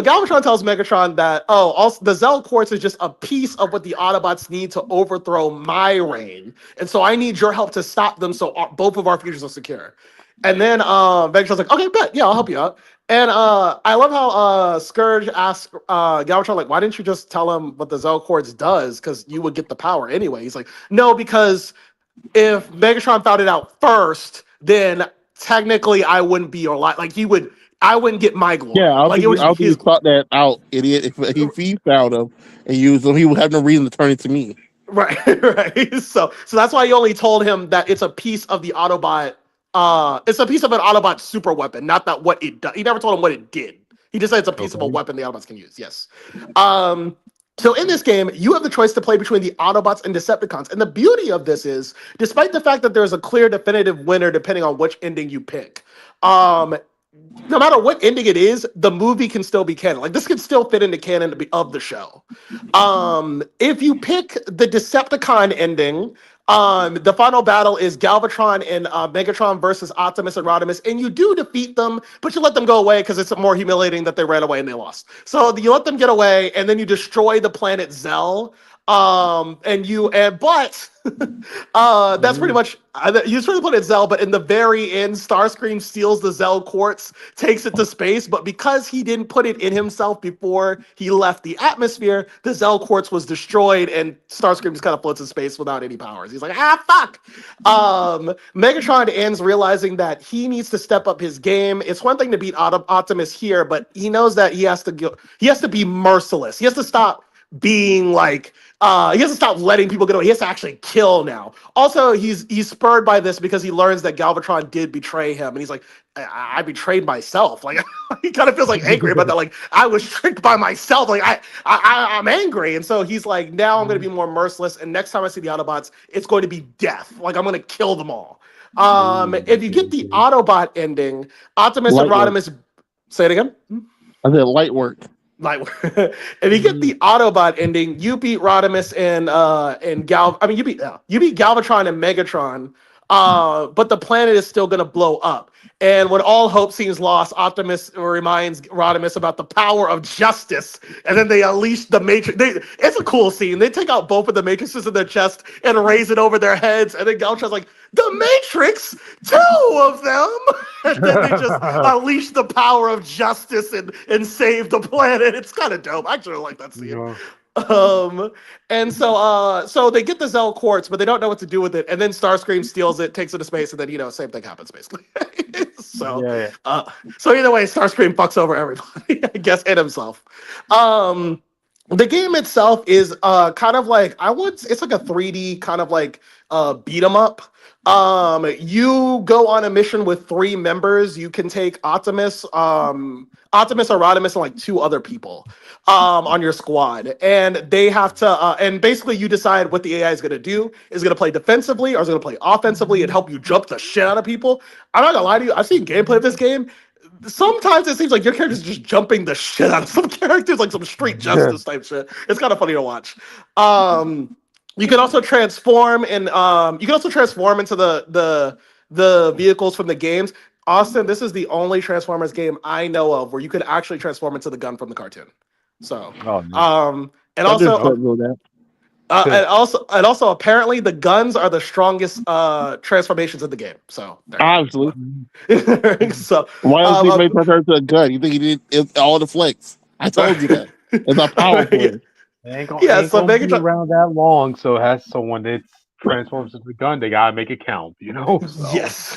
Galvatron tells Megatron that, also the Zell Quartz is just a piece of what the Autobots need to overthrow my reign. And so I need your help to stop them so both of our futures are secure. And then Megatron's like, okay, bet, yeah, I'll help you out. And I love how Scourge asks Galvatron, like, why didn't you just tell him what the Zell Quartz does? Because you would get the power anyway. He's like, no, because if Megatron found it out first, then technically I wouldn't be alive. Like I wouldn't get my Yeah, glory. Like it would I just don't be think his you glory. thought that out, idiot. If he found him and used him, he would have no reason to turn it to me. Right, right. So that's why he only told him that it's a piece of the Autobot. It's a piece of an Autobot super weapon, not that what it does. He never told him what it did. He just said it's a piece of a Okay. weapon the Autobots can use. Yes. So in this game, you have the choice to play between the Autobots and Decepticons. And the beauty of this is, despite the fact that there's a clear definitive winner depending on which ending you pick, no matter what ending it is, the movie can still be canon. Like this can still fit into canon of the show. If you pick the Decepticon ending, the final battle is Galvatron and Megatron versus Optimus and Rodimus, and you do defeat them, but you let them go away because it's more humiliating that they ran away and they lost. So you let them get away, and then you destroy the planet Zell. But that's pretty much you sort of put it Zell, but in the very end, Starscream steals the Zell quartz, takes it to space, but because he didn't put it in himself before he left the atmosphere, the Zell quartz was destroyed, and Starscream just kind of floats in space without any powers. He's like, fuck. Megatron ends realizing that he needs to step up his game. It's one thing to beat Optimus here, but he knows that he has to be merciless. He has to stop being like he has to stop letting people get away. He has to actually kill now. Also, he's spurred by this because he learns that Galvatron did betray him, and he's like, I betrayed myself. Like he kind of feels like angry about that. Like I was tricked by myself. Like I'm angry, and so he's like, now I'm going to be more merciless. And next time I see the Autobots, it's going to be death. Like I'm going to kill them all. If you get the Autobot ending, Optimus and Light work. Rodimus. Say it again. I said light work. Like if you get the Autobot ending, you beat Rodimus and you beat Galvatron and Megatron, but the planet is still gonna blow up. And when all hope seems lost, Optimus reminds Rodimus about the power of justice, and then they unleash the Matrix. It's a cool scene. They take out both of the Matrices in their chest and raise it over their heads, and then Galvatron's like, "The Matrix, two of them!" And then they just unleash the power of justice and save the planet. It's kind of dope. I actually like that scene. Yeah. And so they get the Zell quartz, but they don't know what to do with it. And then Starscream steals it, takes it to space, and then same thing happens basically. So either way, Starscream fucks over everybody, I guess, and himself. The game itself is kind of like it's like a 3D kind of like beat 'em up. You go on a mission with 3 members. You can take Optimus or Rodimus, and like 2 other people on your squad, and they have to and basically you decide what the AI is going to do. Is it going to play defensively or is it going to play offensively and help you jump the shit out of people? I'm not gonna lie to you, I've seen gameplay of this game. Sometimes it seems like your character's just jumping the shit out of some characters, like some street justice type shit. It's kind of funny to watch. You can also transform and into the vehicles from the games. Austin, this is the only Transformers game I know of where you could actually transform into the gun from the cartoon. So, and I just also, don't know that. and also, apparently, the guns are the strongest transformations in the game. So, Obviously. so Why else he made her to a gun? You think he did all the flicks? I told you that. It's a power play. Ain't gonna so be Megatron. around that long. So it has someone that transforms into a gun. They gotta make it count, So. Yes.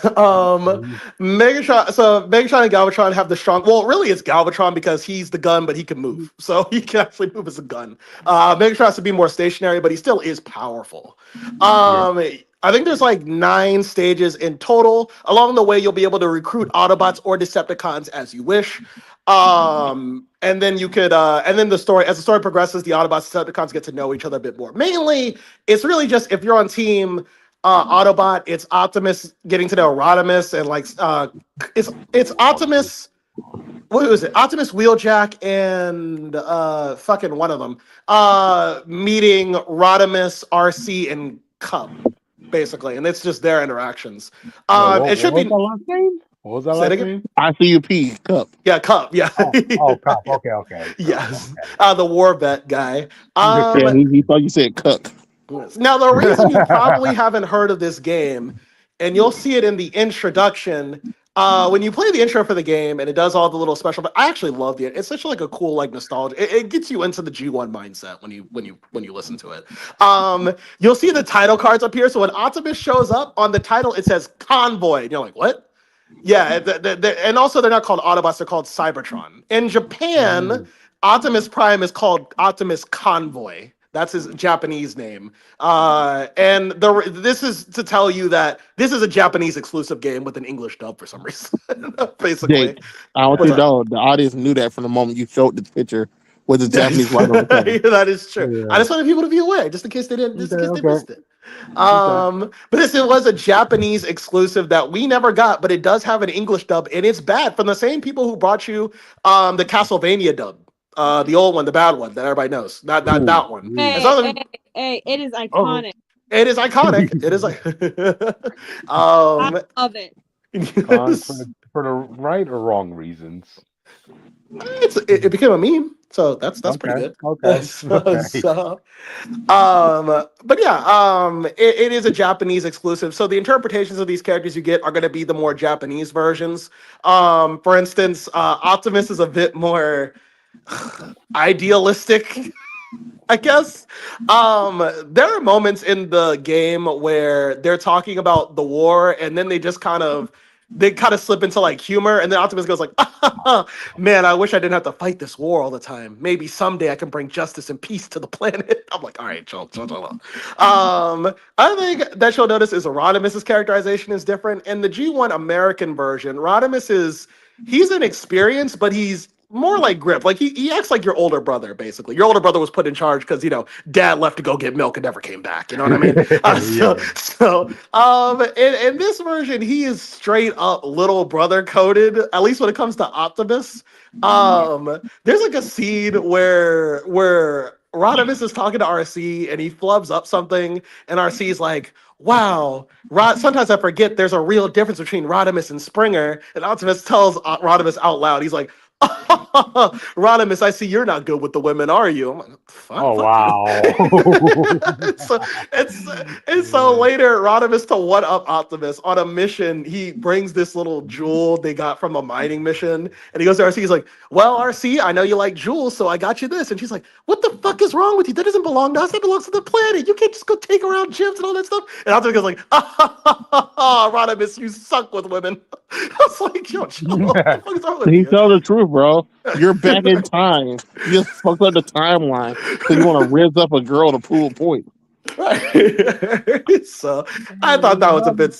Megatron. So Megatron and Galvatron have the strong. Well, really, it's Galvatron because he's the gun, but he can move, so he can actually move as a gun. Megatron has to be more stationary, but he still is powerful. I think there's like 9 stages in total. Along the way, you'll be able to recruit Autobots or Decepticons as you wish. And then you could, and then as the story progresses, the Autobots and Decepticons get to know each other a bit more. Mainly, it's really just if you're on team Autobot, it's Optimus getting to know Rodimus, and like it's Optimus. What was it? Optimus, Wheeljack, and fucking one of them meeting Rodimus, RC, and Cub, basically, and it's just their interactions. It should be. What's the last name? What was that Say it last again. name? ICUP Cup. Yeah, Cup. Yeah. Oh, Cop. Okay, okay. Yes. The war vet guy. Yeah, he thought you said Cuck. Now, the reason you probably haven't heard of this game, and you'll see it in the introduction, when you play the intro for the game, and it does all the little special. But I actually love it. It's such like a cool like nostalgia. It gets you into the G1 mindset when you listen to it. You'll see the title cards up here. So when Optimus shows up on the title, it says Convoy. And you're like, what? Yeah, and also they're not called Autobots; they're called Cybertron. In Japan, Optimus Prime is called Optimus Convoy. That's his Japanese name. And this is to tell you that this is a Japanese exclusive game with an English dub for some reason. Basically, Jake, I want you what's to up? know the audience knew that from the moment you showed this picture with the Japanese writing on the cover. That is true. I Yeah. just wanted people to be aware, just in case they didn't, just in case they Okay. missed it. But this was a Japanese exclusive that we never got, but it does have an English dub, and it's bad from the same people who brought you the Castlevania dub, the old one, the bad one that everybody knows, that one. And Hey, some of them, hey, it is Oh. iconic. it is iconic. It is like, I love it. For the right or wrong reasons. it became a meme, so that's pretty good. Okay. But yeah, it is a Japanese exclusive. So the interpretations of these characters you get are going to be the more Japanese versions. For instance, Optimus is a bit more idealistic, I guess. There are moments in the game where they're talking about the war, and then they kind of slip into like humor, and then Optimus goes like, "Man, I wish I didn't have to fight this war all the time. Maybe someday I can bring justice and peace to the planet." I'm like, "All right, chill. I think that you'll notice is Rodimus's characterization is different. In the G1 American version, he's inexperienced, but he's more like Grip. Like he acts like your older brother, basically. Your older brother was put in charge because dad left to go get milk and never came back. You know what I mean? In this version, he is straight up little brother coded. At least when it comes to Optimus. There's like a scene where Rodimus is talking to RC and he flubs up something, and RC's like, "Wow, sometimes I forget there's a real difference between Rodimus and Springer." And Optimus tells Rodimus out loud, he's like, "Rodimus, I see you're not good with the women, are you?" I'm like, fuck Wow. so later, Rodimus to one up Optimus on a mission. He brings this little jewel they got from a mining mission, and he goes to RC. He's like, "Well, RC, I know you like jewels, so I got you this." And she's like, "What the fuck is wrong with you? That doesn't belong to us. That belongs to the planet. You can't just go take around gems and all that stuff." And Optimus goes like, "Rodimus, you suck with women." I was like, "Yo, chill. What the fuck is wrong with He you?" told the truth, bro. You're back in time. You just fucked up the timeline because you want to rizz up a girl to prove a point. Right. So I thought that was a bit.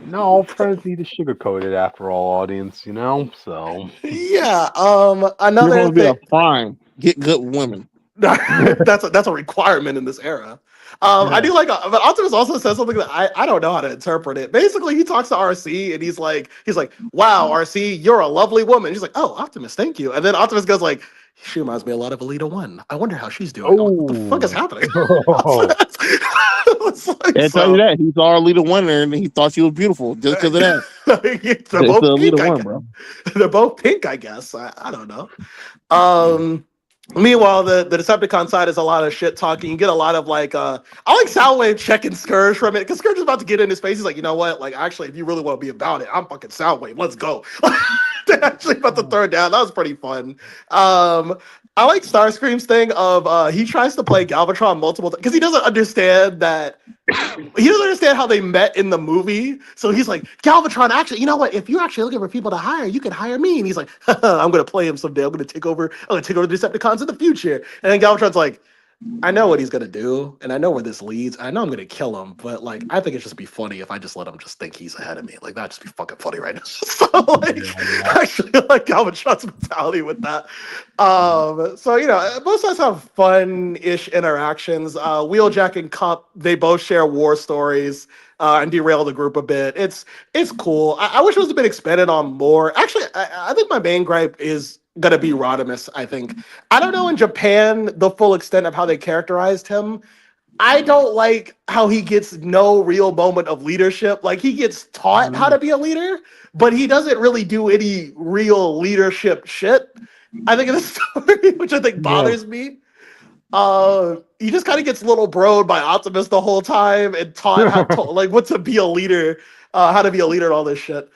No, friends need to sugarcoat it after all, audience, so. Yeah. You're Another supposed to be a thing. prime. Get good women. That's a requirement in this era. I do like, but Optimus also says something that I don't know how to interpret it. Basically, he talks to RC and he's like, "Wow, RC, you're a lovely woman." She's like, "Oh, Optimus, thank you." And then Optimus goes like, "She reminds me a lot of Alita One. I wonder how she's doing." I'm like, what the fuck is happening? It's like, And tell you that he saw Alita One there and he thought she was beautiful just because of that. they're It's both pink, Alita I One, guess. bro. They're both pink, I guess. I don't know. Meanwhile, the Decepticon side is a lot of shit talking. You get a lot of like, I like Soundwave checking Scourge from it because Scourge is about to get in his face. He's like, "You know what? Like, actually, if you really want to be about it, I'm fucking Soundwave. Let's go." They're actually about to throw it down. That was pretty fun. I like Starscream's thing of he tries to play Galvatron multiple times because he doesn't understand that. He doesn't understand how they met in the movie. So he's like, "Galvatron, actually, you know what? If you're actually looking for people to hire, you can hire me." And he's like, "I'm gonna play him someday. I'm gonna take over the Decepticons in the future." And then Galvatron's like, "I know what he's gonna do, and I know where this leads. I know I'm gonna kill him, but like, I think it'd just be funny if I just let him just think he's ahead of me. Like, that'd just be fucking funny right now." So like, I actually like Galvatron's mentality with that. So both sides have fun-ish interactions. Wheeljack and Cup, they both share war stories. And derail the group a bit. It's cool. I wish it was a bit expanded on more. Actually, I think my main gripe is gonna be Rodimus. I think I don't know in Japan the full extent of how they characterized him. I don't like how he gets no real moment of leadership. Like he gets taught how to be a leader, but he doesn't really do any real leadership shit. I think in the story, which I think bothers me. He just kind of gets little broed by Optimus the whole time and taught like what to be a leader, how to be a leader and all this shit.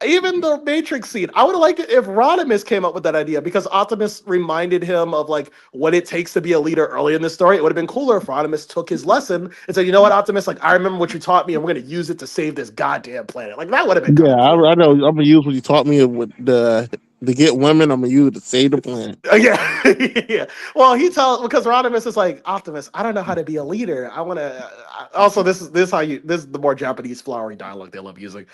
Even the Matrix scene, I would have liked it if Rodimus came up with that idea because Optimus reminded him of like what it takes to be a leader early in the story. It would have been cooler if Rodimus took his lesson and said, "You know what, Optimus? Like I remember what you taught me, and we're gonna use it to save this goddamn planet." Like that would have been Yeah, cool. I know. I'm gonna use what you taught me with the to get women. I'm gonna use it to save the planet. Yeah, yeah. Well, he tells because Rodimus is like Optimus. I don't know how to be a leader. I want to. Also, this is how you. This is the more Japanese flowery dialogue they love using.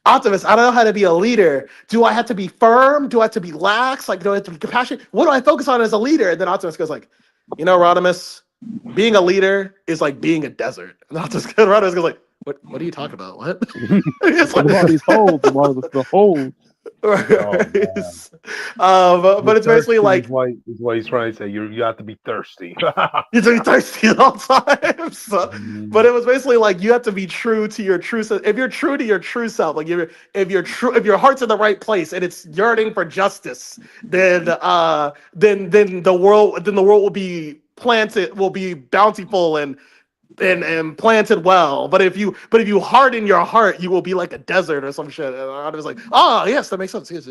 Optimus, I don't know how to be a leader. Do I have to be firm? Do I have to be lax? Like, do I have to be compassionate? What do I focus on as a leader? And then Optimus goes like, you know, Rodimus, being a leader is like being a desert. And Rodimus goes like, what are you talking about? What? It's What about these holes? About the holes? But it's basically like is what he's trying to say. You have to be thirsty. you're to be thirsty at all times. So, but it was basically like you have to be true to your true self. If you're true to your true self, like if your heart's in the right place and it's yearning for justice, then the world will be planted, will be bountiful and planted well. But if you harden your heart, you will be like a desert or some shit. And I was like, oh yes, that makes sense. Yes.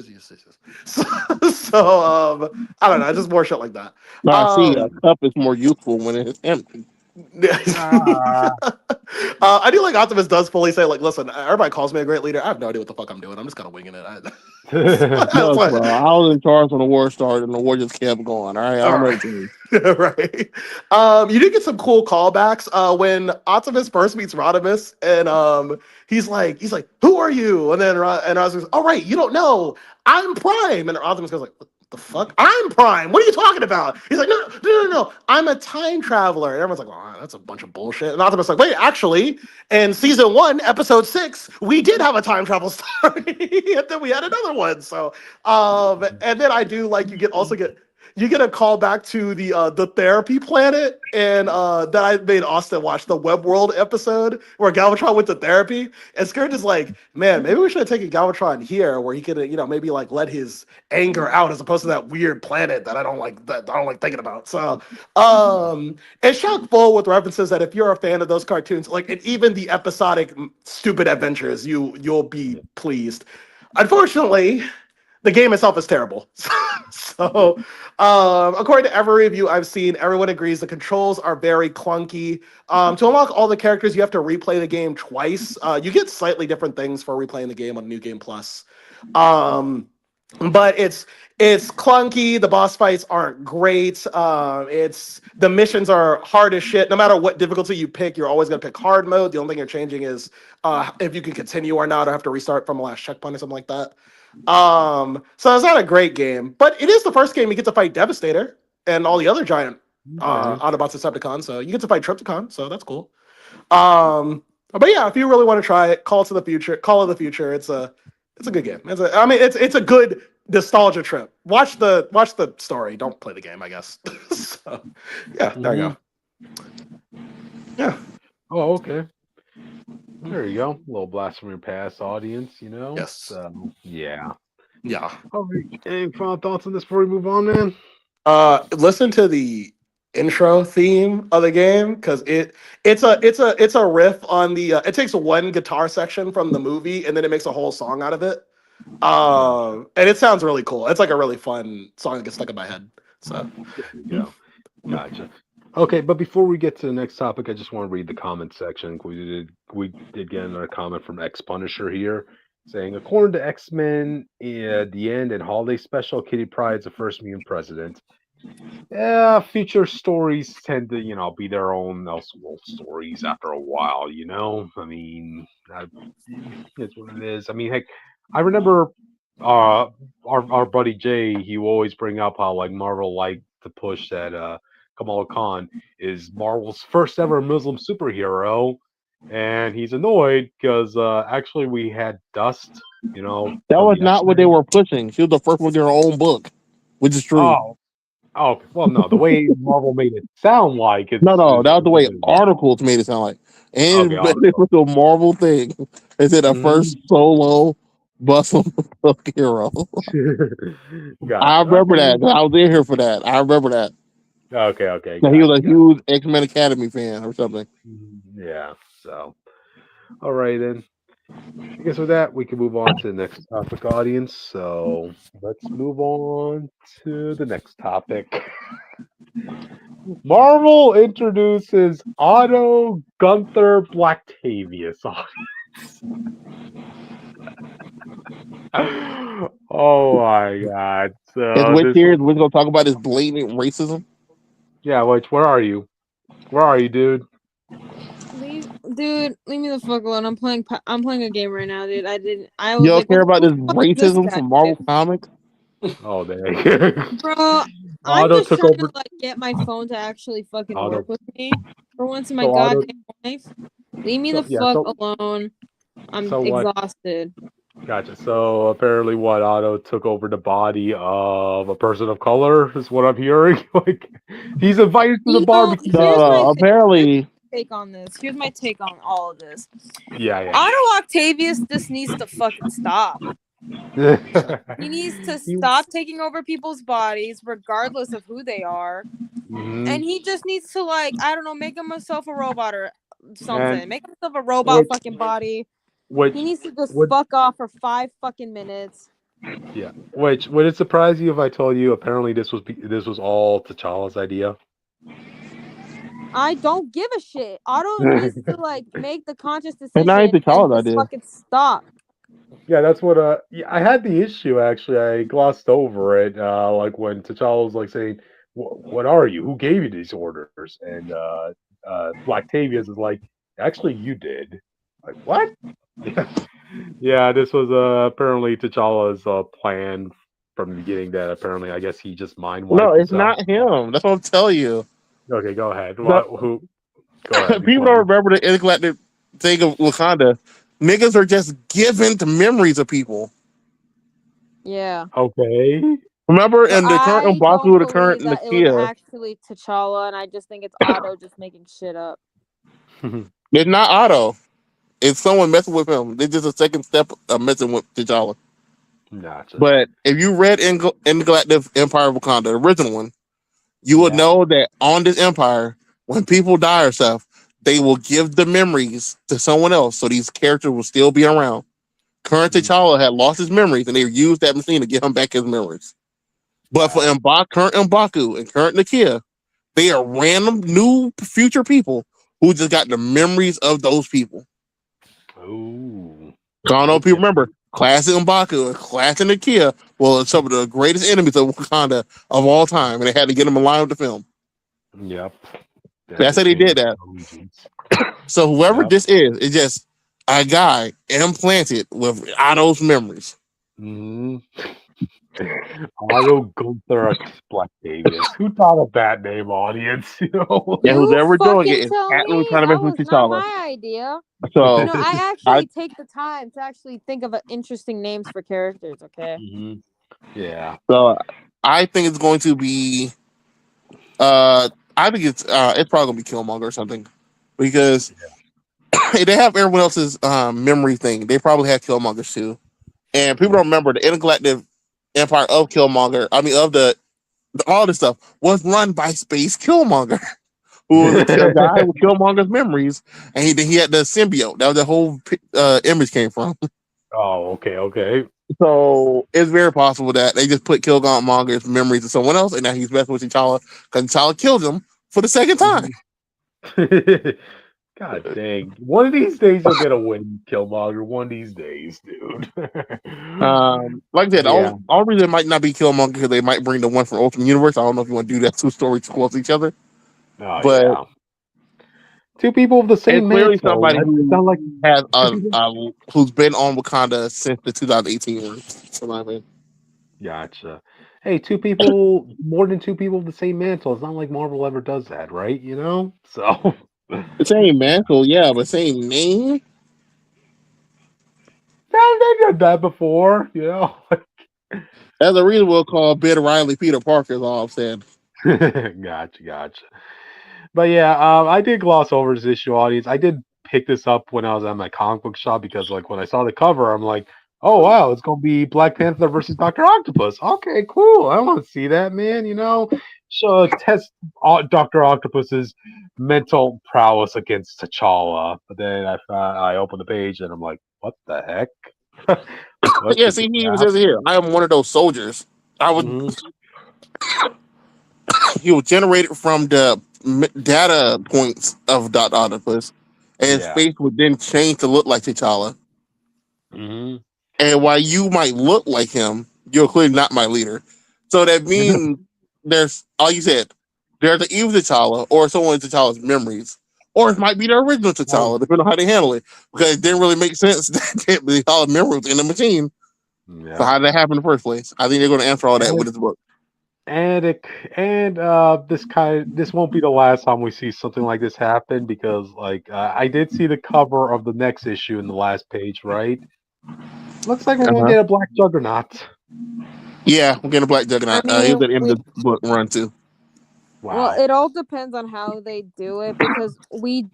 So I don't know, just more shit like that. No, I see. A Um, cup is more useful when it's empty. I do like Optimus does fully say like, listen, everybody calls me a great leader. I have no idea what the fuck I'm doing. I'm just kind of winging it. That's Look, why. bro, I was in charge when the war started, and the war just kept going. All right, All I'm right. ready. Right. You did get some cool callbacks when Optimus first meets Rodimus, and he's like, "Who are you?" And then Rodimus goes, "Oh right, you don't know. I'm Prime." And Optimus goes like, "What the fuck? I'm Prime. What are you talking about?" He's like, "No. I'm a time traveler." And everyone's like, "Oh, that's a bunch of bullshit." And Optimus like, "Wait, actually, in season 1, episode 6, we did have a time travel story, and then we had another one." So, and then I do like you get a call back to the therapy planet, and that I made Austin watch the Web World episode where Galvatron went to therapy, and Scourge is like, man, maybe we should have taken Galvatron here where he could, maybe like let his anger out as opposed to that weird planet that I don't like thinking about. So, it's chock full with references that if you're a fan of those cartoons, like and even the episodic stupid adventures, you'll be pleased. Unfortunately, the game itself is terrible. So, according to every review I've seen, everyone agrees the controls are very clunky. To unlock all the characters, you have to replay the game twice. You get slightly different things for replaying the game on New Game Plus. But it's clunky. The boss fights aren't great. It's the missions are hard as shit. No matter what difficulty you pick, you're always gonna pick hard mode. The only thing you're changing is if you can continue or not, or have to restart from the last checkpoint or something like that. So it's not a great game, but it is the first game you get to fight Devastator and all the other giant Autobots and Decepticons. So you get to fight Trypticon, so that's cool. But yeah, if you really want to try it, Call of the Future. It's a good game. It's a good nostalgia trip. Watch the story. Don't play the game, I guess. So yeah, there you go. Yeah. Oh, okay. There you go. A little blast from your past, audience. Yes. So yeah. Yeah. All right. Any final thoughts on this before we move on, man? Listen to the intro theme of the game because it's a riff on the it takes one guitar section from the movie and then it makes a whole song out of it. And it sounds really cool. It's like a really fun song that gets stuck in my head. So There you go. Gotcha. Okay, but before we get to the next topic, I just want to read the comment section. We did get another comment from X Punisher here saying, according to X-Men, the end and holiday special, Kitty Pryde's the first mutant president. Yeah, future stories tend to, be their own Elseworld stories after a while. I mean, it's what it is. I mean, heck, I remember our buddy Jay. He will always bring up how like Marvel liked to push that Kamala Khan is Marvel's first ever Muslim superhero, and he's annoyed because actually we had Dust. That From was the not what they X-Men. were pushing. She was the first one in her own book, which is true. Oh, Oh well, no. The way Marvel made it sound like No, no, that was it's the a way business. articles made it sound like. Okay, And they article. put the Marvel thing. They said the first Mhm. solo bustle hero. I Gotcha. remember Okay. that. I was in here for that. I remember that. Okay. Okay. Now, he was Gotcha. a Gotcha. huge X Men Academy fan or something. Yeah. So, all right then. I guess with that, we can move on to the next topic, audience. So let's move on to the next topic. Marvel introduces Otto Gunther Blacktavius. Oh my god. Is So which this here was, is we're gonna talk about this blatant racism. yeah, which where are you? Where are you, dude? Dude, leave me the fuck alone. I'm playing a game right now, dude. I You was don't like, care about who this the fuck is this racism guy, from Marvel dude? Comics? Oh dang. Bro, I'm Otto just took trying to over like get my phone to actually fucking work Otto. with me for once in my So Otto goddamn life. Leave me the so yeah, fuck so alone. I'm so what exhausted. gotcha. So apparently what Otto took over the body of a person of color is what I'm hearing. Like he's invited to the You know, barbecue. No, no. here's Apparently, my take on this. Here's my take on all of this. Yeah, Otto Octavius just needs to fucking stop. yeah. He needs to He- stop taking over people's bodies, regardless of who they are. mhm. And he just needs to, like, I don't know, make himself a robot or And something. Make himself a robot which fucking body. He which needs to just would fuck off for 5 fucking minutes. yeah. Which would it surprise you if I told you apparently this was all T'Challa's idea? I don't give a shit. Otto needs to like make the conscious and I ain't decision the and child I just did. fucking stop. Yeah, that's what yeah, I had the issue actually. I glossed over it like when T'Challa was like saying, What are you? Who gave you these orders?" And Blacktavius is like, "Actually you did." Like, "What?" Yeah. Yeah, this was apparently T'Challa's plan from the beginning that apparently I guess he just mind No, wiped it's himself. not him. That's what I'm telling you. Okay, go ahead. The, Who go ahead, people don't explain. remember the intergalactic thing of Wakanda. Niggas are just given to memories of people. Yeah. Okay. Remember So in the current I don't M'Baku, the current believe that it was Nakia, actually T'Challa, and I just think it's Otto just making shit up. it's not Otto. It's someone messing with him. It's just a second step of messing with T'Challa. Gotcha. But if you read Intergalactic Empire of Wakanda, the original one, you will Yeah. know that on this empire, when people die or stuff, they will give the memories to someone else, so these characters will still be around. Current Mm, T'Challa had lost his memories, and they used that machine to get him back his memories. But for wow. Current M'Baku and current Nakia, they are random new future people who just got the memories of those people. Ooh. So I don't know if people Okay. remember Classic M'Baku and Classic Nakia. Well, some of the greatest enemies of Wakanda of all time, and they had to get them aligned with the film. Yep. They had That's to how they change did up that. allegiance. So whoever Yep. this is just a guy implanted with Otto's memories. Hmm. Otto Gunther Blacktavius. Who thought of that name, audience? You know. And who's You ever doing it fucking is tell patently me trying to that mess with was not T'Challa. my idea. You So know, I I actually take the time to actually think of interesting names for characters, okay? Hmm. Yeah. so I think it's going to be I think it's probably gonna be Killmonger or something. Because they have everyone else's memory thing. They probably have Killmonger's too. And people don't remember the intergalactic empire of Killmonger. I mean of all this stuff was run by Space Killmonger, who was a guy with Killmonger's memories, and he had the symbiote. That was the whole image came from. Oh, okay, okay. So it's very possible that they just put Killmonger's memories to someone else, and now he's messing with T'Challa because T'Challa killed him for the second time. Mhm. God dang. One of these days you'll get a win, Killmonger. One of these days, dude. Like I said, the Yeah. only reason it might not be Killmonger because they might bring the one from Ultimate Universe. I don't know if you want to do that two stories close to each other, Oh but yeah. Two people with the it's same clearly mantle. somebody It's who not like has two people. who's been on Wakanda since the 2018 year. So, I mean, Gotcha. Hey, two people, more than two people with the same mantle. It's not like Marvel ever does that, right? You know? So, the same mantle, yeah, but same name. yeah, they did that before, you know? That's a reason we'll call Ben Riley Peter Parker. Is all I'm saying. Gotcha. But yeah, I did gloss over this issue, audience. I did pick this up when I was at my comic book shop because, like, when I saw the cover, I'm like, oh wow, it's gonna be Black Panther versus Doctor Octopus. Okay, cool. I want to see that, man. So test Doctor Octopus's mental prowess against T'Challa. But then I opened the page and I'm like, what the heck? What Yeah, did see, this he even says happen? it here. I am one of those soldiers. I was Mhm. He was generated from the data points of Dot Octopus, and his Yeah. face would then change to look like T'Challa. Hmm. And while you might look like him, you're clearly not my leader. So that means there's, all you said, there's an evil T'Challa or someone in T'Challa's memories. Or it might be the original Oh, T'Challa, depending on how they handle it. Because it didn't really make sense that the T'Challa memory was in the machine. So yeah. how did that happen in the first place? I think they're going to answer all that with this book. And this won't be the last time we see something like this happen because I did see the cover of the next issue in the last page, right? Looks like we're gonna Uh-huh. get a Black Juggernaut. Yeah, we're getting a Black I Juggernaut. He was mean, at the end of the book run too. well, Wow. it all depends on how they do it because we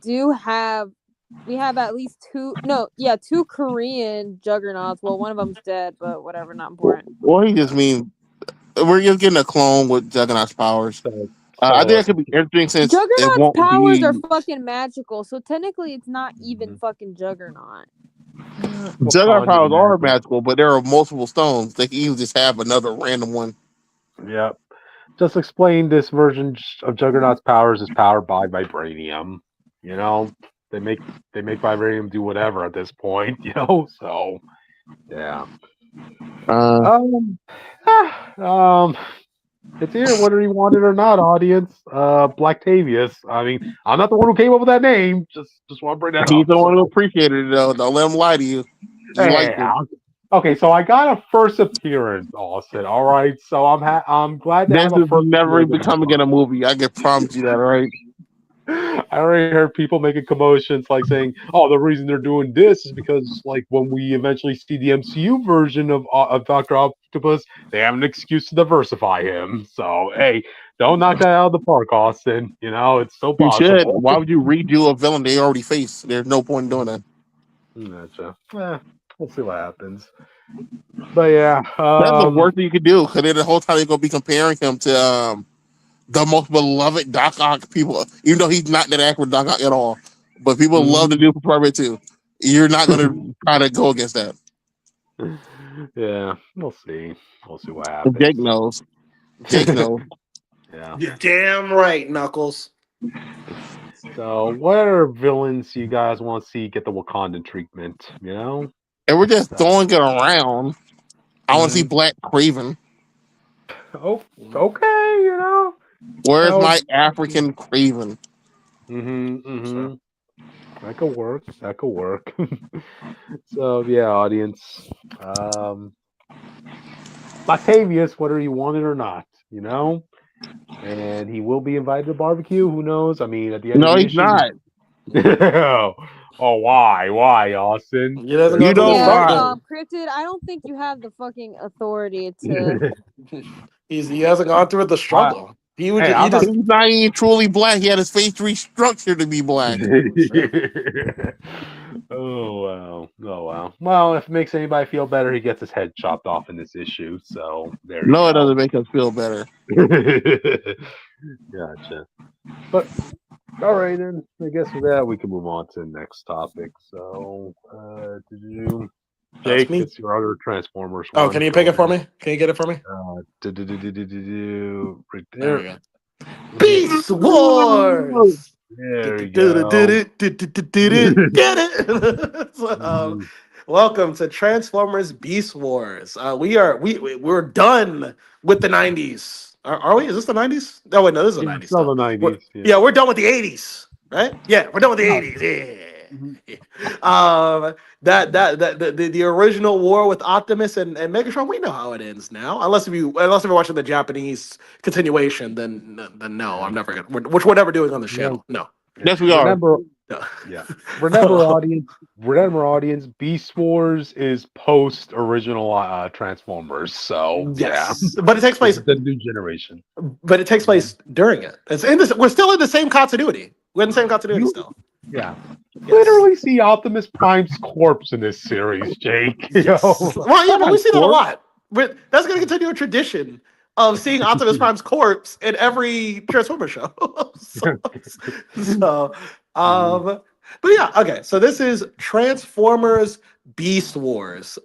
have at least two Korean juggernauts. Well, one of them's dead, but whatever, not important. Well, he just Yeah. means we're just getting a clone with Juggernaut's powers. So I think so that could be interesting since it Juggernaut's won't powers are be fucking magical, so technically it's not even mhm. fucking Juggernaut. Juggernaut Wakandan powers are magic. magical, but there are multiple stones. They can easily just have another random one. Yep. Just explain this version of Juggernaut's powers is powered by vibranium. You know, they make vibranium do whatever at this point. So yeah. Uh, Um, um, it's here whether you want it or not, audience. Blacktavius. I mean, I'm not the one who came up with that name. Just want to bring that he's up. the So one who appreciated it, though. Don't let him lie to you. You like hey, him. okay. So I got a first appearance, Austin. All right. So I'm glad to This have a is first never appearance in my becoming in a book. movie. I can promise you that, right? I already heard people making commotions like saying, "Oh, the reason they're doing this is because like when we eventually see the MCU version of Doctor Octopus, they have an excuse to diversify him." So hey, don't knock that out of the park, Austin. It's still You should. possible. Why would you redo a villain they already faced? There's no point in doing that. Gotcha. We'll see what happens. But yeah, That's the worst thing you could do, because then the whole time you're gonna be comparing him to the most beloved Doc Ock people, even though he's not that actor Doc Ock at all. But people love the mhm. dude for Private too. You're not gonna try to go against that. Yeah, we'll see. We'll see what Jake happens. knows. Jake knows. Yeah. You're damn right, Knuckles. So, what are villains you guys want to see get the Wakandan treatment? And we're just So, throwing it around. I want to see mhm. Black Craven. Oh, okay. Where's That would. my African Craven? Mm-hmm. That could work. That could work. So, yeah, audience. Octavius, whether you want it or not, and he will be invited to the barbecue. Who knows? I mean, at the end of No, the he's issue. not. Oh, why? Why, Austin? He doesn't You go to the know Yeah, why? something. Cryptid, I don't think you have the fucking authority to. He hasn't gone through the I, struggle. He would hey, he I'm not. just He's not even truly black. He had his face restructured to be black. sure. Oh wow! Oh wow! Well, if it makes anybody feel better, he gets his head chopped off in this issue. So there you No, it go. doesn't make us feel better. Gotcha. But all right, then I guess with that we can move on to the next topic. So, did you, That's Jake? me. It's your other Transformers Oh, one. can you pick Go it for ahead. me? Can you get it for me? Right There we there. go. Beast Ooh. Wars. There we Did go. it? Get it? So, Mhm. welcome to Transformers Beast Wars. We're done with the '90s. Are we? Is this the '90s? No, wait, no, this is the Yeah, '90s still still. the '90s. Yeah. Yeah, we're done with the '80s, right? Yeah, we're done with the No. '80s. Yeah. Mhm. The original war with Optimus and Megatron, we know how it ends now. Unless if you're watching the Japanese continuation, then no, Yeah. I'm never gonna. Which we're never doing on the Remember, channel. No. yeah. Yes, we are. remember, No. Yeah. Remember, audience. Beast Wars is post original Transformers. So yeah, Yes, but it takes this place. is the new generation. But it takes place during it. It's in this. We're still in the same continuity. We're in the same continuity You still. yeah. Yes. Literally see Optimus Prime's corpse in this series, Jake. Yes. Yo. Well, yeah, but Not we a see that a corpse. lot. That's going to continue a tradition of seeing Optimus Prime's corpse in every Transformer show. so, so, but yeah, okay. So this is Transformers Beast Wars.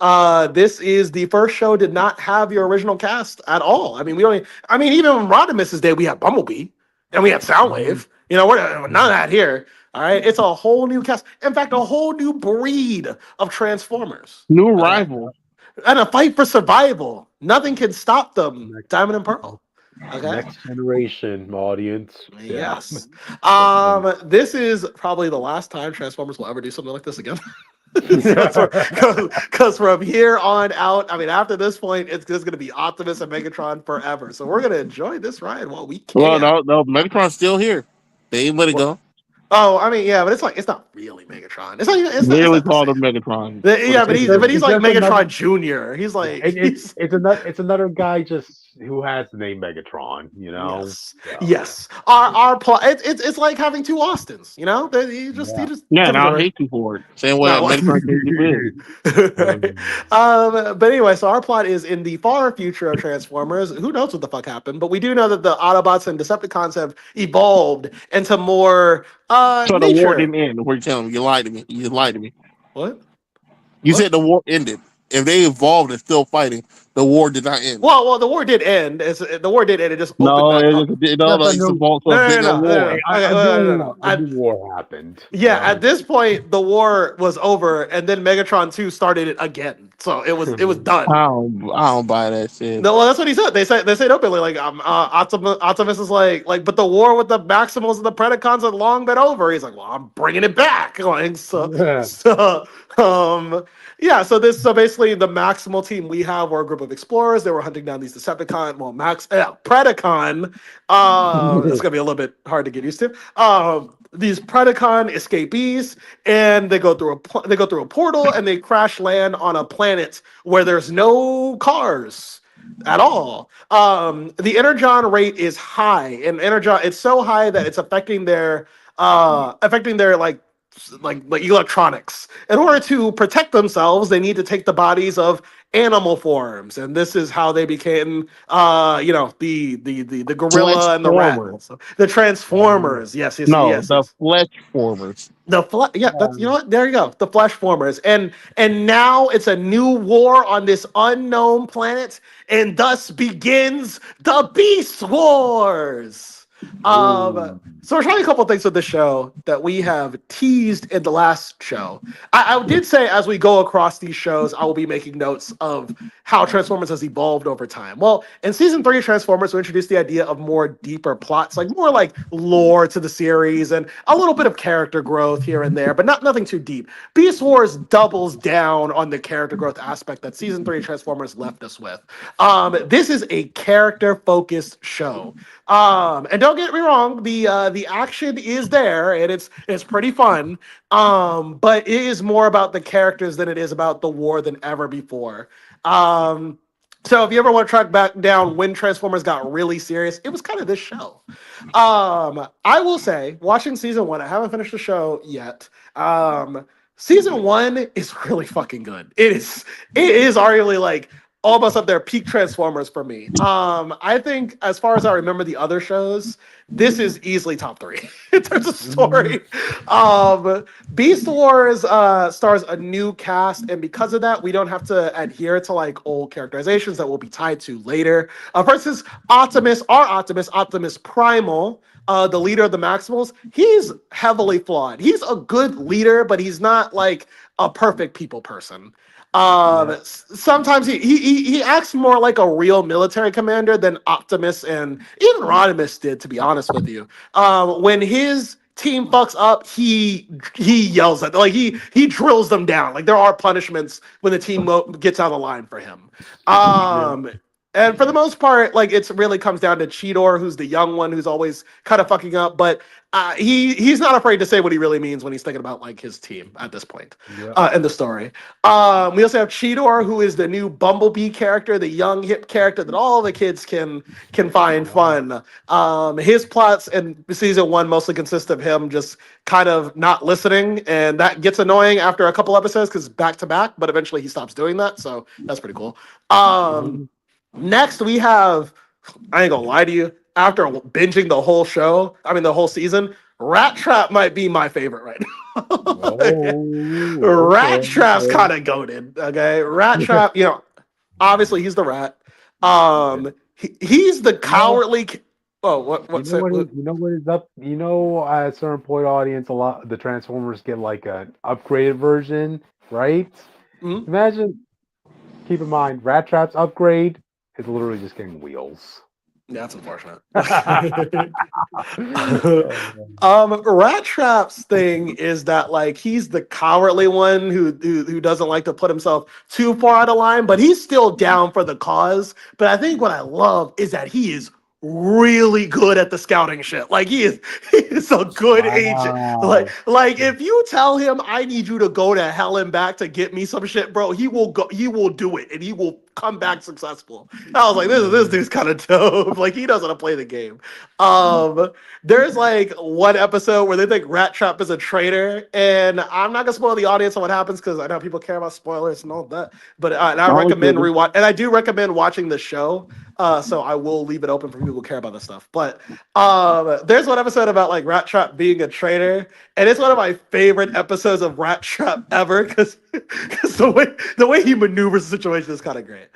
This is the first show did not have your original cast at all. I mean, we only. I mean, even on Rodimus's day, we had Bumblebee and we had Soundwave. You know, we're none of that here. All right, it's a whole new cast. In fact, a whole new breed of Transformers. New Okay, rival. and a fight for survival. Nothing can stop them. next, Diamond and Pearl. Okay. next generation audience. Yeah. Yes. This is probably the last time Transformers will ever do something like this again. Because from here on out, I mean, after this point, it's just going to be Optimus and Megatron forever. So we're going to enjoy this ride while we Well, can. no, Megatron's still here. They ain't let it go. Oh, I mean, yeah, but it's not really Megatron. It's not even. It's Literally not the called same. him Megatron. Yeah, but he's It's like just another. Megatron Junior. He's like It's he's it's another guy just who has the name Megatron. You know. yes, So, yes. Our plot. It's like having two Austins. You know, he yeah. just Yeah, and different I'll generation. hate you for it. Same way No. Megatron changed the bid. But anyway, so our plot is in the far future of Transformers. Who knows what the fuck happened? But we do know that the Autobots and Decepticons have evolved into more So the war nature. didn't end. What are you telling me? You lied to me. You lied to me. What? You What? said the war ended. If they evolved and still fighting, the war did not end. Well, the war did end. The war did end. It just opened No, back it up. just, no, That's no, a it's new. about a bigger No. war. Okay, no. A new war happened. Yeah, at this point, the war was over, and then Megatron 2 started it again. So it was done. I don't buy that shit. No, well, that's what he said. They said openly, like Optimus is like, but the war with the Maximals and the Predacons had long been over. He's like, well, I'm bringing it back. Like, um, yeah. So basically, the Maximal team we have were a group of explorers. They were hunting down these Decepticon, Predacon. It's gonna be a little bit hard to get used to. These Predacon escapees, and they go through a portal, and they crash land on a planet where there's no cars at all. The energon rate is high, and energon it's so high that it's affecting their like electronics. In order to protect themselves, they need to take the bodies of animal forms, and this is how they became the Flesh gorilla and the rat. formers. So the Transformers. No, the Yes. flesh formers. Yeah, that's you know what? There you go. The flesh formers. And now it's a new war on this unknown planet, and thus begins the Beast Wars. So we're trying a couple things with the show that we have teased in the last show. I did say as we go across these shows, I will be making notes of how Transformers has evolved over time. Well, in season 3 of Transformers, we introduced the idea of more deeper plots, like more like lore to the series and a little bit of character growth here and there, but nothing too deep. Beast Wars doubles down on the character growth aspect that season 3 of Transformers left us with. This is a character-focused show. And don't get me wrong, the action is there and it's pretty fun. But it is more about the characters than it is about the war than ever before. So if you ever want to track back down when Transformers got really serious, it was kind of this show. I will say, watching season 1, I haven't finished the show yet. Season 1 is really fucking good. It is arguably like almost up there, peak Transformers for me. I think as far as I remember the other shows, this is easily top 3 in terms of story. Beast Wars stars a new cast, and because of that, we don't have to adhere to like old characterizations that we'll be tied to later. For instance, Optimus Primal, the leader of the Maximals, he's heavily flawed. He's a good leader, but he's not like a perfect people person. Sometimes he acts more like a real military commander than Optimus and even Rodimus did, to be honest with you. When his team fucks up, he yells at them, like he drills them down. Like there are punishments when the team gets out of line for him. And for the most part, like it really comes down to Cheetor, who's the young one who's always kind of fucking up, but he's not afraid to say what he really means when he's thinking about like his team at this point Yeah. in the story. We also have Cheetor, who is the new Bumblebee character, the young hip character that all the kids can find fun. His plots in season one mostly consist of him just kind of not listening, and that gets annoying after a couple episodes because back to back. But eventually he stops doing that, so that's pretty cool. Mhm. Next we have, I ain't gonna lie to you, after binging the whole show, I mean the whole season, Rat Trap might be my favorite right now. Oh, okay, Rat Trap's okay. kind of goated. Okay, Rat Trap. Obviously he's the rat. Yeah. He's the You know, cowardly. Oh, what? you What's know it? what? You know what is up? You know, at a certain point, audience, a lot the Transformers get like an upgraded version, right? Hmm? Imagine. Keep in mind, Rat Trap's upgrade is literally just getting wheels. Yeah, that's unfortunate. Oh, Rat Trap's thing is that like he's the cowardly one who doesn't like to put himself too far out of line, but he's still down for the cause. But I think what I love is that he is really good at the scouting shit. Like he is a good agent. Like wow. like if you tell him I need you to go to hell and back to get me some shit, bro, he will go. He will do it, and he will come back successful. I was like, this dude's kind of dope. Like he knows how to play the game. Um, there's like one episode where they think Rat Trap is a traitor, and I'm not gonna spoil the audience on what happens because I know people care about spoilers and all that. But and I Only recommend kidding. rewatch, and I do recommend watching the show. So I will leave it open for people who care about this stuff. But there's one episode about like Rat Trap being a traitor, and it's one of my favorite episodes of Rat Trap ever because the way he maneuvers the situation is kind of great.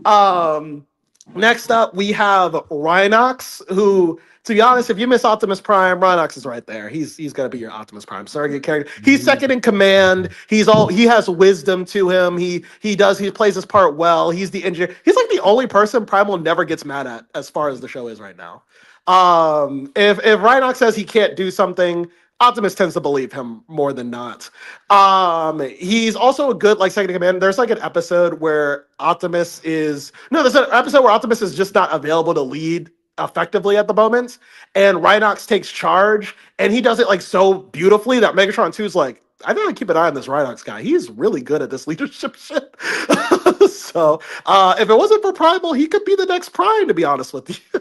Um, Next up, we have Rhinox, who, to be honest, if you miss Optimus Prime, Rhinox is right there. He's gonna be your Optimus Prime surrogate character. He's second in command. He has wisdom to him. He plays his part well. He's the engineer. He's like the only person Primal never gets mad at as far as the show is right now. If Rhinox says he can't do something, Optimus tends to believe him more than not. He's also a good like second in command. There's like an episode where Optimus is no, there's an episode where Optimus is just not available to lead effectively at the moment, and Rhinox takes charge, and he does it like so beautifully that Megatron 2 is like, I gotta keep an eye on this Rhinox guy. He's really good at this leadership shit. So if it wasn't for Primal, he could be the next Prime, to be honest with you.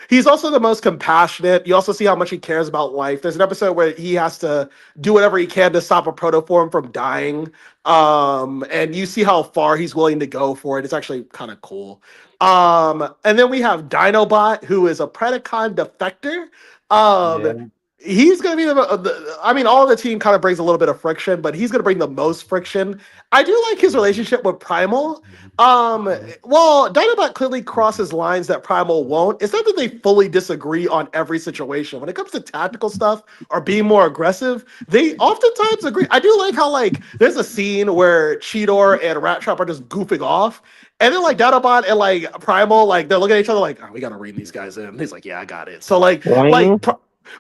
He's also the most compassionate. You also see how much he cares about life. There's an episode where he has to do whatever he can to stop a protoform from dying. And you see how far he's willing to go for it. It's actually kind of cool. And then we have Dinobot, who is a Predacon defector. Yeah. He's going to be I mean, all the team kind of brings a little bit of friction, but he's going to bring the most friction. I do like his relationship with Primal. Well, Dinobot clearly crosses lines that Primal won't. It's not that they fully disagree on every situation. When it comes to tactical stuff or being more aggressive, they oftentimes agree. I do like how like there's a scene where Cheetor and Rat Trap are just goofing off. And then like Dinobot and like Primal, like they're looking at each other like, oh, we gotta rein these guys in. And he's like, yeah, I got it. So like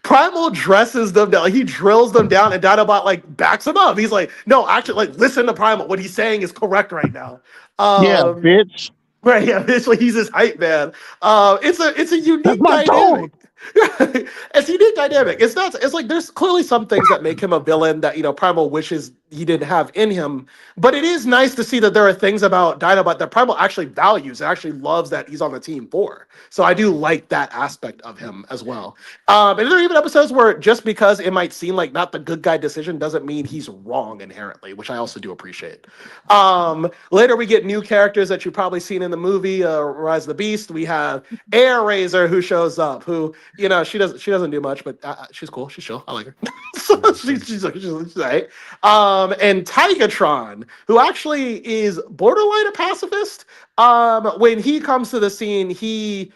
Primal dresses them down. Like, he drills them down, and Dinobot like backs him up. He's like, "No, actually, like listen to Primal. What he's saying is correct right now." Yeah, Um, bitch. right? Yeah, basically, he's his hype man. It's a That's unique my dynamic. dog. It's a unique dynamic. It's not. It's like there's clearly some things that make him a villain that Primal wishes he didn't have in him. But it is nice to see that there are things about Dinobot that Primal actually values and actually loves that he's on the team for. So I do like that aspect of him as well. And there are even episodes where just because it might seem like not the good guy decision doesn't mean he's wrong inherently, which I also do appreciate. Later we get new characters that you've probably seen in the movie Rise of the Beast. We have Air Razor who shows up, who she doesn't do much, but she's cool. She's chill. I like her. So she's right. And Tigatron, who actually is borderline a pacifist. When he comes to the scene, he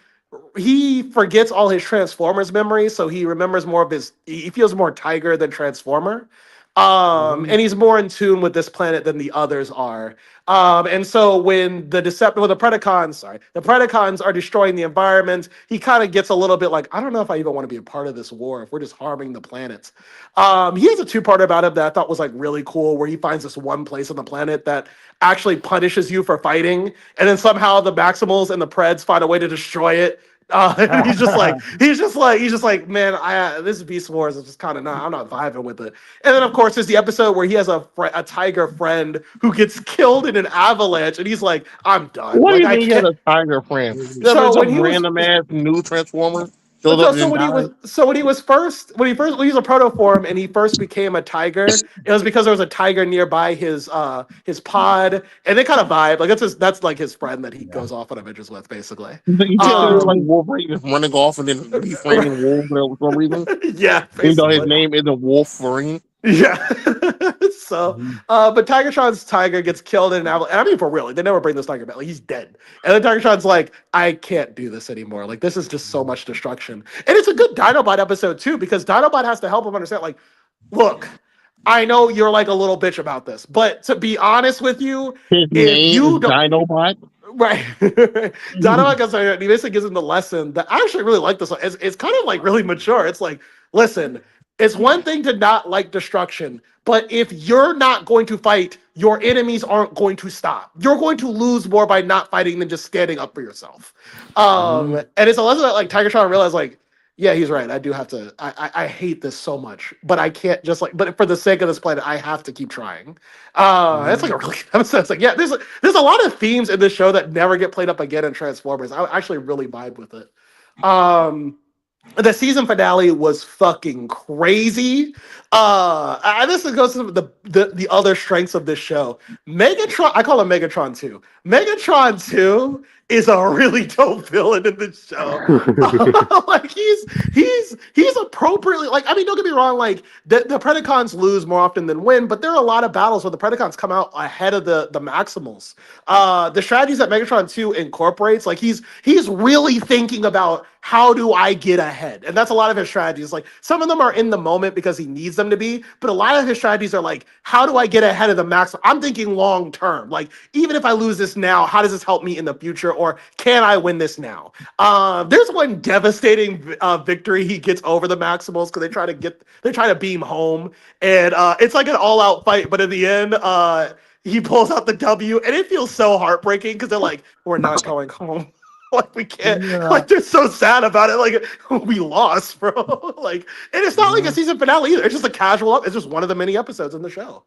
forgets all his Transformers memories, so he remembers more of his. He feels more Tiger than Transformer. And he's more in tune with this planet than the others are. And so when the Predacons are destroying the environment, he kind of gets a little bit like, I don't know if I even want to be a part of this war if we're just harming the planet. He has a two-part about him that I thought was like really cool, where he finds this one place on the planet that actually punishes you for fighting, and then somehow the Maximals and the Preds find a way to destroy it. And he's just like, man, this Beast Wars is just kind of not. I'm not vibing with it. And then of course there's the episode where he has a tiger friend who gets killed in an avalanche, and he's like, I'm done. What do Like you I mean he has can't. a tiger friend? So There's when some he was random ass new transformer shows up and then dies. when he was a protoform and he first became a tiger, it was because there was a tiger nearby his pod, and they kind of vibe. Like that's like his friend that he goes off on adventures with, basically. You can't do like Wolverine just running off and then reframing Wolf for some reason. Yeah, Even though his basically. name isn't Wolverine. Yeah. So, but Tigertron's tiger gets killed in an avalanche. I mean, for real, like, they never bring this tiger back. Like, he's dead. And then Tigertron's like, I can't do this anymore. Like, this is just so much destruction. And it's a good Dinobot episode, too, because Dinobot has to help him understand, like, look, I know you're like a little bitch about this, but to be honest with you, His name is Dinobot. Right. Dinobot goes there and he basically gives him the lesson that I actually really like this one. It's kind of like really mature. It's like, listen, it's one thing to not like destruction, but if you're not going to fight, your enemies aren't going to stop. You're going to lose more by not fighting than just standing up for yourself. And it's a lesson that like Tigertron realized, like, yeah, he's right. I do have to. I hate this so much, but I can't just like. But for the sake of this planet, I have to keep trying. It's like a really good episode. It's like, yeah, there's a lot of themes in this show that never get played up again in Transformers. I actually really vibe with it. The season finale was fucking crazy. And this goes to the other strengths of this show. Megatron, I call him Megatron 2. Megatron 2 is a really dope villain in this show. Like he's appropriately, like, I mean, don't get me wrong, like the Predacons lose more often than win, but there are a lot of battles where the Predacons come out ahead of the Maximals. The strategies that Megatron 2 incorporates, like he's really thinking about how do I get ahead? And that's a lot of his strategies. Like some of them are in the moment because he needs them to be, but a lot of his strategies are like, how do I get ahead of the max? I'm thinking long term. Like even if I lose this now, how does this help me in the future? Or can I win this now? There's one devastating victory he gets over the Maximals because they try to beam home, and it's like an all out fight. But in the end, he pulls out the W, and it feels so heartbreaking because they're like, we're not going home. Like we can't, like they're so sad about it. Like we lost, bro. Like, and it's not like a season finale either. It's just a casual. It's just one of the many episodes in the show.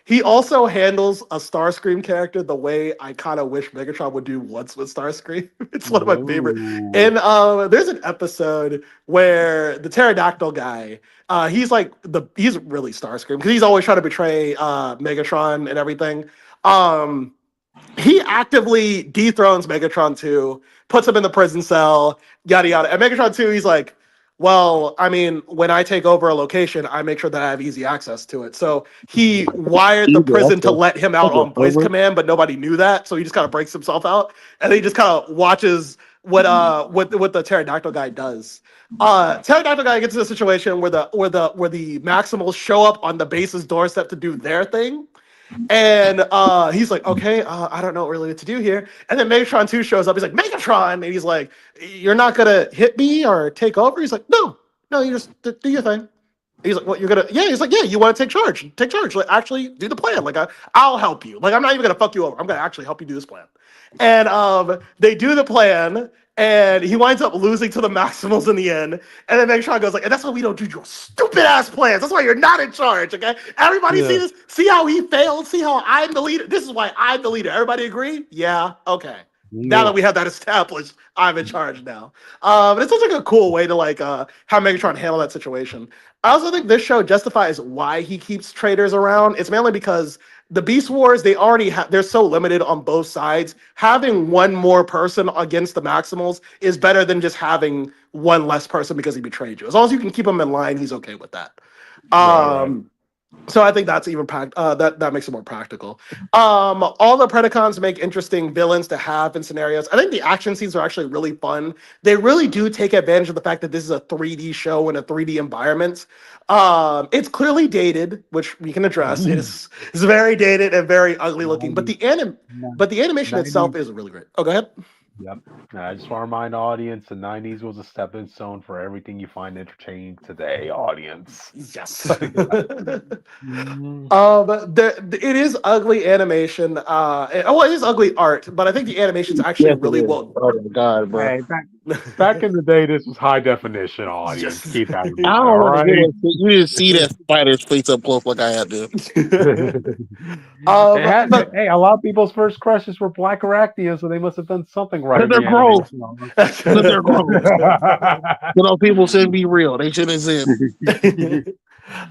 He also handles a Starscream character the way I kind of wish Megatron would do once with Starscream. It's one of my favorite. And there's an episode where the pterodactyl guy, he's really Starscream because he's always trying to betray Megatron and everything. He actively dethrones Megatron 2, puts him in the prison cell, yada yada. And Megatron 2, he's like, well, I mean, when I take over a location, I make sure that I have easy access to it. So he wired the prison to let him out on voice command, but nobody knew that. So he just kind of breaks himself out, and then he just kind of watches what the pterodactyl guy does. Pterodactyl guy gets in a situation where the Maximals show up on the base's doorstep to do their thing. And he's like, okay, I don't know really what to do here. And then Megatron 2 shows up. He's like, Megatron! And he's like, you're not going to hit me or take over? He's like, no, you just do your thing. He's like, what, you're going to, yeah. He's like, yeah, you want to take charge. Take charge. Like, actually do the plan. Like, I'll help you. Like, I'm not even going to fuck you over. I'm going to actually help you do this plan. And they do the plan. And he winds up losing to the Maximals in the end. And then Megatron goes like, and that's why we don't do your stupid ass plans. That's why you're not in charge, okay? Everybody see this? See how he failed? See how I'm the leader? This is why I'm the leader. Everybody agree? Yeah, okay. Now that we have that established, I'm in charge now. But it sounds like a cool way to like have Megatron handle that situation. I also think this show justifies why he keeps traitors around. It's mainly because the Beast Wars, they're so limited on both sides. Having one more person against the Maximals is better than just having one less person because he betrayed you. As long as you can keep him in line, he's okay with that. So I think that's even that makes it more practical. All the Predacons make interesting villains to have in scenarios. I think the action scenes are actually really fun. They really do take advantage of the fact that this is a 3D show in a 3D environment. It's clearly dated, which we can address. It's very dated and very ugly looking, but 90s, the animation 90s. itself is really great. Oh, go ahead. Yep. I just want to remind the audience the 90s was a stepping stone for everything you find entertaining today, audience. Yes. Mhm. It is ugly animation. Well, it is ugly art, but I think the animation's actually Yes, it really is. well. Oh my god, bro. Hey, back in the day, this was high definition, audience. Yes. Keep that in I mind, don't all want to hear right? that shit. You didn't see that spider's face up close like I had to. But Hey, a lot of people's first crushes were black arachnias, so they must have done something right Because in they're the gross. animation. Because they're gross. People shouldn't be real. They shouldn't exist.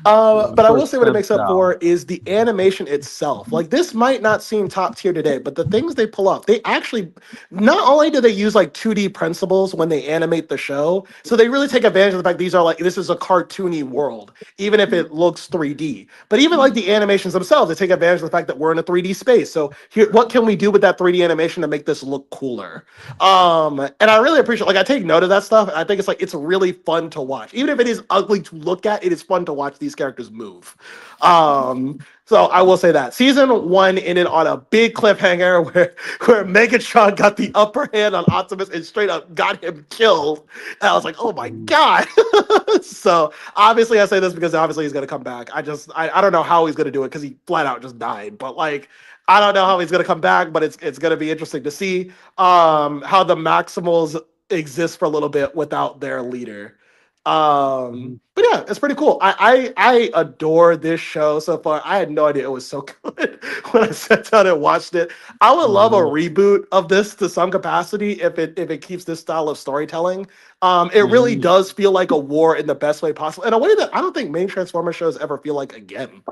but I will Push say what it them makes up down. for is the animation itself. Like this might not seem top tier today, but the things they pull off, they actually not only do they use like 2D principles when they animate the show, so they really take advantage of the fact these are like this is a cartoony world, even if it looks 3D. But even like the animations themselves, they take advantage of the fact that we're in a 3D space. So here, what can we do with that 3D animation to make this look cooler? And I really appreciate, like, I take note of that stuff. I think it's like it's really fun to watch, even if it is ugly to look at. It is fun to watch these characters move. So I will say that season one ended on a big cliffhanger where Megatron got the upper hand on Optimus and straight up got him killed. And I was like, oh my god. So obviously I say this because obviously he's gonna come back. I don't know how he's gonna do it because he flat out just died. But like I don't know how he's gonna come back, but it's gonna be interesting to see how the Maximals exist for a little bit without their leader. But yeah, it's pretty cool. I adore this show so far. I had no idea it was so good when I sat down and watched it. I would love a reboot of this to some capacity if it keeps this style of storytelling. It really does feel like a war in the best way possible, in a way that I don't think main Transformer shows ever feel like again.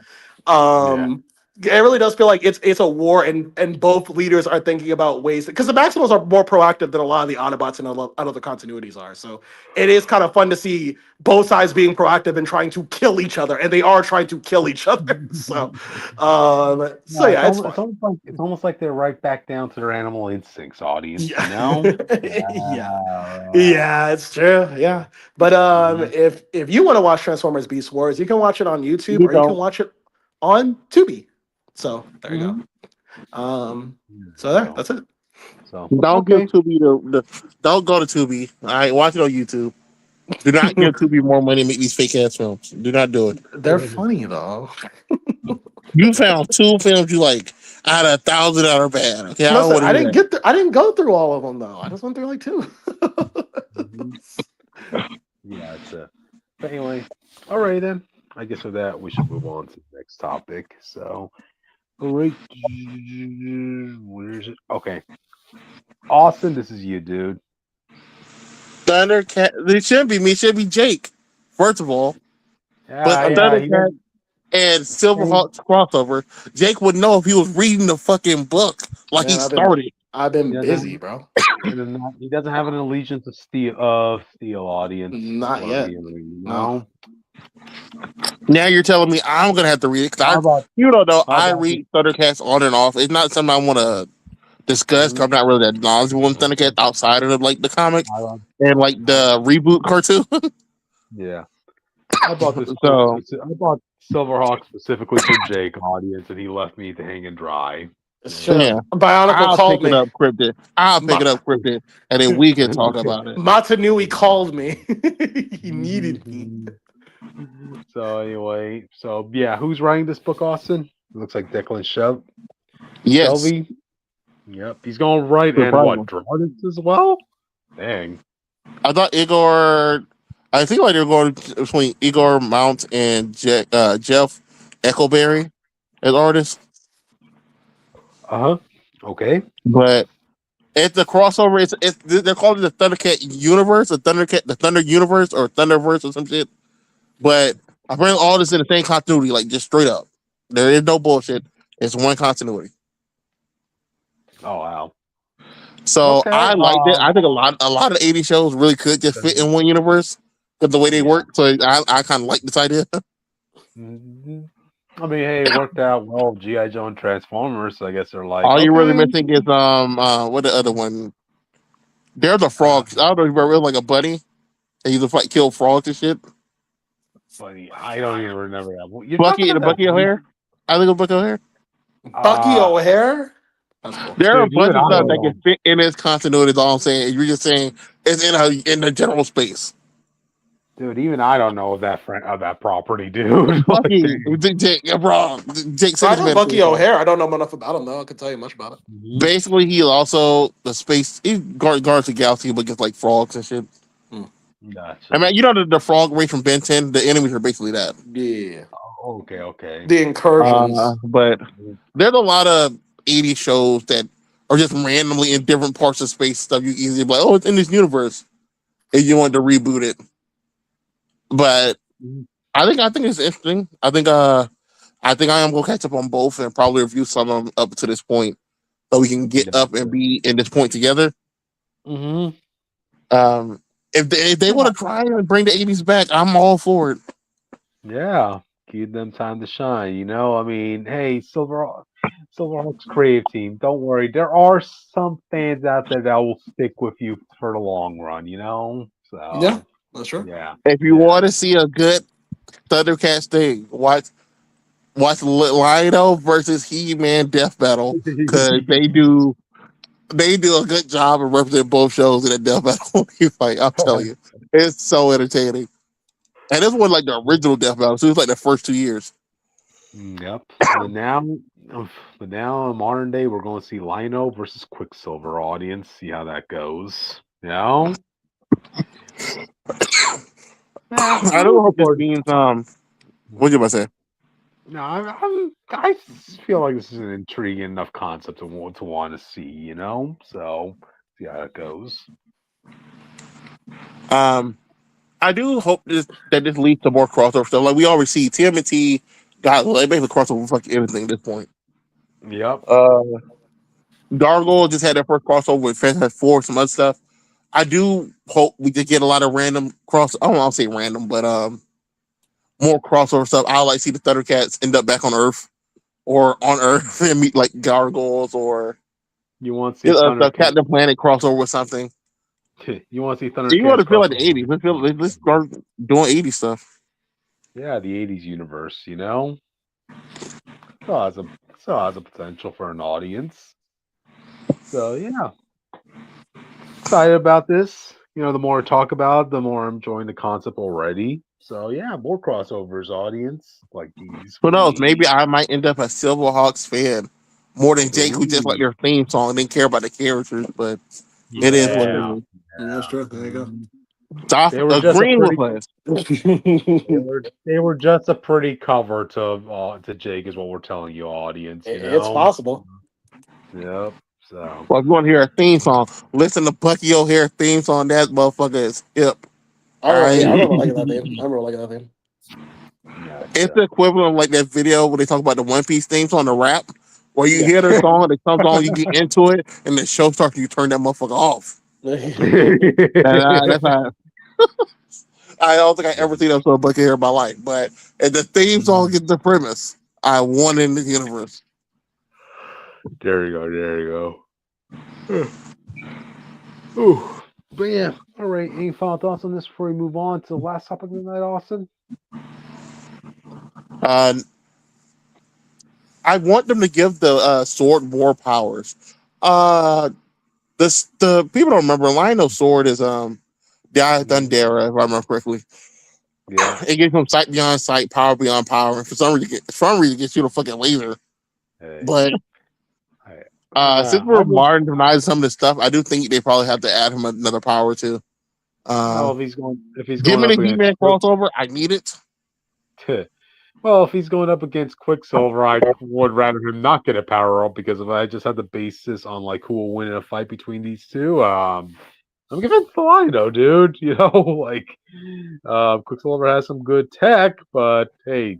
Yeah. It really does feel like it's a war, and both leaders are thinking about ways because the Maximals are more proactive than a lot of the Autobots and a lot of the continuities are. So it is kind of fun to see both sides being proactive and trying to kill each other, and they are trying to kill each other. So No, yeah, it's fun. it's almost like they're right back down to their animal instincts, audience. Yeah. You know? Yeah. Yeah. Yeah, it's true. Yeah. But Mhm. if you want to watch Transformers Beast Wars, you can watch it on YouTube You or you can don't. watch it on Tubi. So there you go. Mhm. So there, that's it. So Don't give okay. Tubi don't go to Tubi. All right, watch it on YouTube. Do not give Tubi more money to make these fake ass films. Do not do it. They're funny though. You found two films you like out of 1,000 that are bad. Okay, I don't Listen, want to hear that. I didn't go through all of them though. I just went through like two. Mhm. Yeah, it's a. But anyway, all right then. I guess with that, we should move on to the next topic. So, all right, where is it? Okay, Austin, this is you, dude. Thundercat. It shouldn't be me. It should be Jake. First of all, but Yeah, a yeah, he Thundercat doesn't. and He, Silverhawks crossover, Jake would know if he was reading the fucking book like he Man, started. I've he been busy, doesn't. bro. He doesn't have an allegiance of steel audience. Is Not what I'm yet. hearing. You No. know. Now you're telling me I'm gonna have to read it because How about you don't know, how I about this? read Thundercats on and off. It's not something I want to discuss because Mhm. I'm not really that knowledgeable in Thundercats outside of like the comic How about, and like how the reboot cartoon. Yeah. I bought this book. So I bought Silverhawk specifically for Jake audience, and he left me to hang and dry. It's yeah, true. Bionicle I'll pick called it me. up, cryptid. I'll pick Ma- it up, cryptid, and then we can talk about it. Matanui called me. He needed me. So anyway, so yeah, who's writing this book, Austin? It looks like Declan Yes, Shelby. Yep, he's gonna write and what surprising. draw this as well. Dang. I thought Igor. I think like they're going between Igor Mount and Jeff Echoberry as artists, Uh huh. Okay. but it's a crossover. It's they're calling it the Thundercat universe, the Thunder universe, or Thunderverse or some shit. But I bring all this in the same continuity, like just straight up. There is no bullshit. It's one continuity. Oh wow. So Okay. I liked it. I think a lot of 80 shows really could just fit in one universe because the way they Yeah. work. So I kind of like this idea. Mhm. I mean, hey, it worked out well. GI Joe and Transformers. So I guess they're like, All you're really okay. missing is what the other one? They're the Uh, frogs. I don't know if you remember like a bunny. And he's a fight kill frogs and shit. Funny, I don't even remember that. Well, you're talking Bucky about the that. Bucky O'Hare. I think it was Bucky O'Hare. Bucky Uh, O'Hare. That's cool. There are a dude, bunch even of I stuff don't that can know. fit in its continuity. Is all I'm saying. You're just saying it's in the general space. Dude, even I don't know of that friend of that property, dude. Like, Bucky, dang. Jake, bro, Jake, So send I this know man a Bucky screenshot. O'Hare. I don't know enough about him though. I can tell you much about it. Mhm. Basically, he also the space. He guards the galaxy, but gets like frogs and shit. Hmm. I Gotcha. mean, you know the frog race from Ben 10. The enemies are basically that. Yeah, Oh, okay, okay. the incursions. But there's a lot of 80 shows that are just randomly in different parts of space stuff. You easily be like, oh, it's in this universe, and you want to reboot it. But Mhm. I think it's interesting. I think I am gonna catch up on both and probably review some of them up to this point, so we can get up and Gotcha. be in this point together. Mhm. Um, if they want Yeah. to try and bring the 80s back, I'm all for it. Yeah. Give them time to shine. I mean, hey, Silverhawks creative team. Don't worry. There are some fans out there that will stick with you for the long run. Yeah, So that's true. yeah, If you yeah. want to see a good Thundercats thing, watch Lion-O versus He-Man Death Battle because they do a good job of representing both shows in a death battle. He's like, I'm telling you, it's so entertaining. And this was like the original death battle, so it was like the first 2 years. Yep. But now in modern day, we're going to see Lino versus Quicksilver. Audience, see how that goes. Yeah, I I'm don't looking hope this forward. means what you about to say? No, I just feel like this is an intriguing enough concept to want to see. So see how it goes. Um, I do hope that this leads to more crossover stuff. Like we already see TMNT got like basically crossover for fucking everything at this point. Yep. Uh, Gargoyle just had their first crossover with Fantastic Four, some other stuff. I do hope we just get a lot of random cross. I don't want to say random, but more crossover stuff. I like to see the Thundercats end up back on Earth or on Earth and meet like Gargoyles or You want to see the Thundercat? Captain Planet crossover with something. You want to see You want Thundercats to feel like the crossover? '80s. Let's start doing '80s stuff. Yeah, the '80s universe. Still has a still has a potential for an audience. So yeah, excited about this. The more I talk about it, the more I'm enjoying the concept already. So yeah, more crossovers, audience like these Who we knows? Maybe need. I might end up a Silverhawks fan more than Jake, who just like Ooh, their theme song, didn't care about the characters, but it is what it yeah, is. That's yeah. true. There you go. Stop They were just a agreeing with pretty. us. They were just a pretty cover to Jake, is what we're telling you, audience. It's possible. Yep. So Well, if you want to hear a theme song, listen to Bucky O'Hare theme song. That motherfucker is hip. All Yeah, I right. remember liking that theme. I remember liking that theme. It's gotcha. the equivalent of like that video where they talk about the One Piece theme song, the rap, where you Yeah. hear their song, it comes on, you get into it, and the show starts, you turn that motherfucker off. That's how I don't think I ever seen that song Bucky O'Hare in my life. But if the theme song gets the premise, I won in the universe. There you go. There you go. Ooh. But yeah, all right. Any final thoughts on this before we move on to the last topic of the night, Austin? Uh, I want them to give the sword more powers. Uh, the people don't remember. Lionel's sword is the Eye of Thundera, if I remember correctly. Yeah. It gives him sight beyond sight, power beyond power. And for some reason, it gets you a fucking laser. Hey. But since we're I would. modernizing some of this stuff, I do think they probably have to add him another power too. Well, if he's Give going me up the against He-Man crossover. I need it. well, if he's going up against Quicksilver, I would rather him not get a power up, because if I just had the basis on like who will win in a fight between these two, I'm giving it to Lino, dude. Like Quicksilver has some good tech, but hey,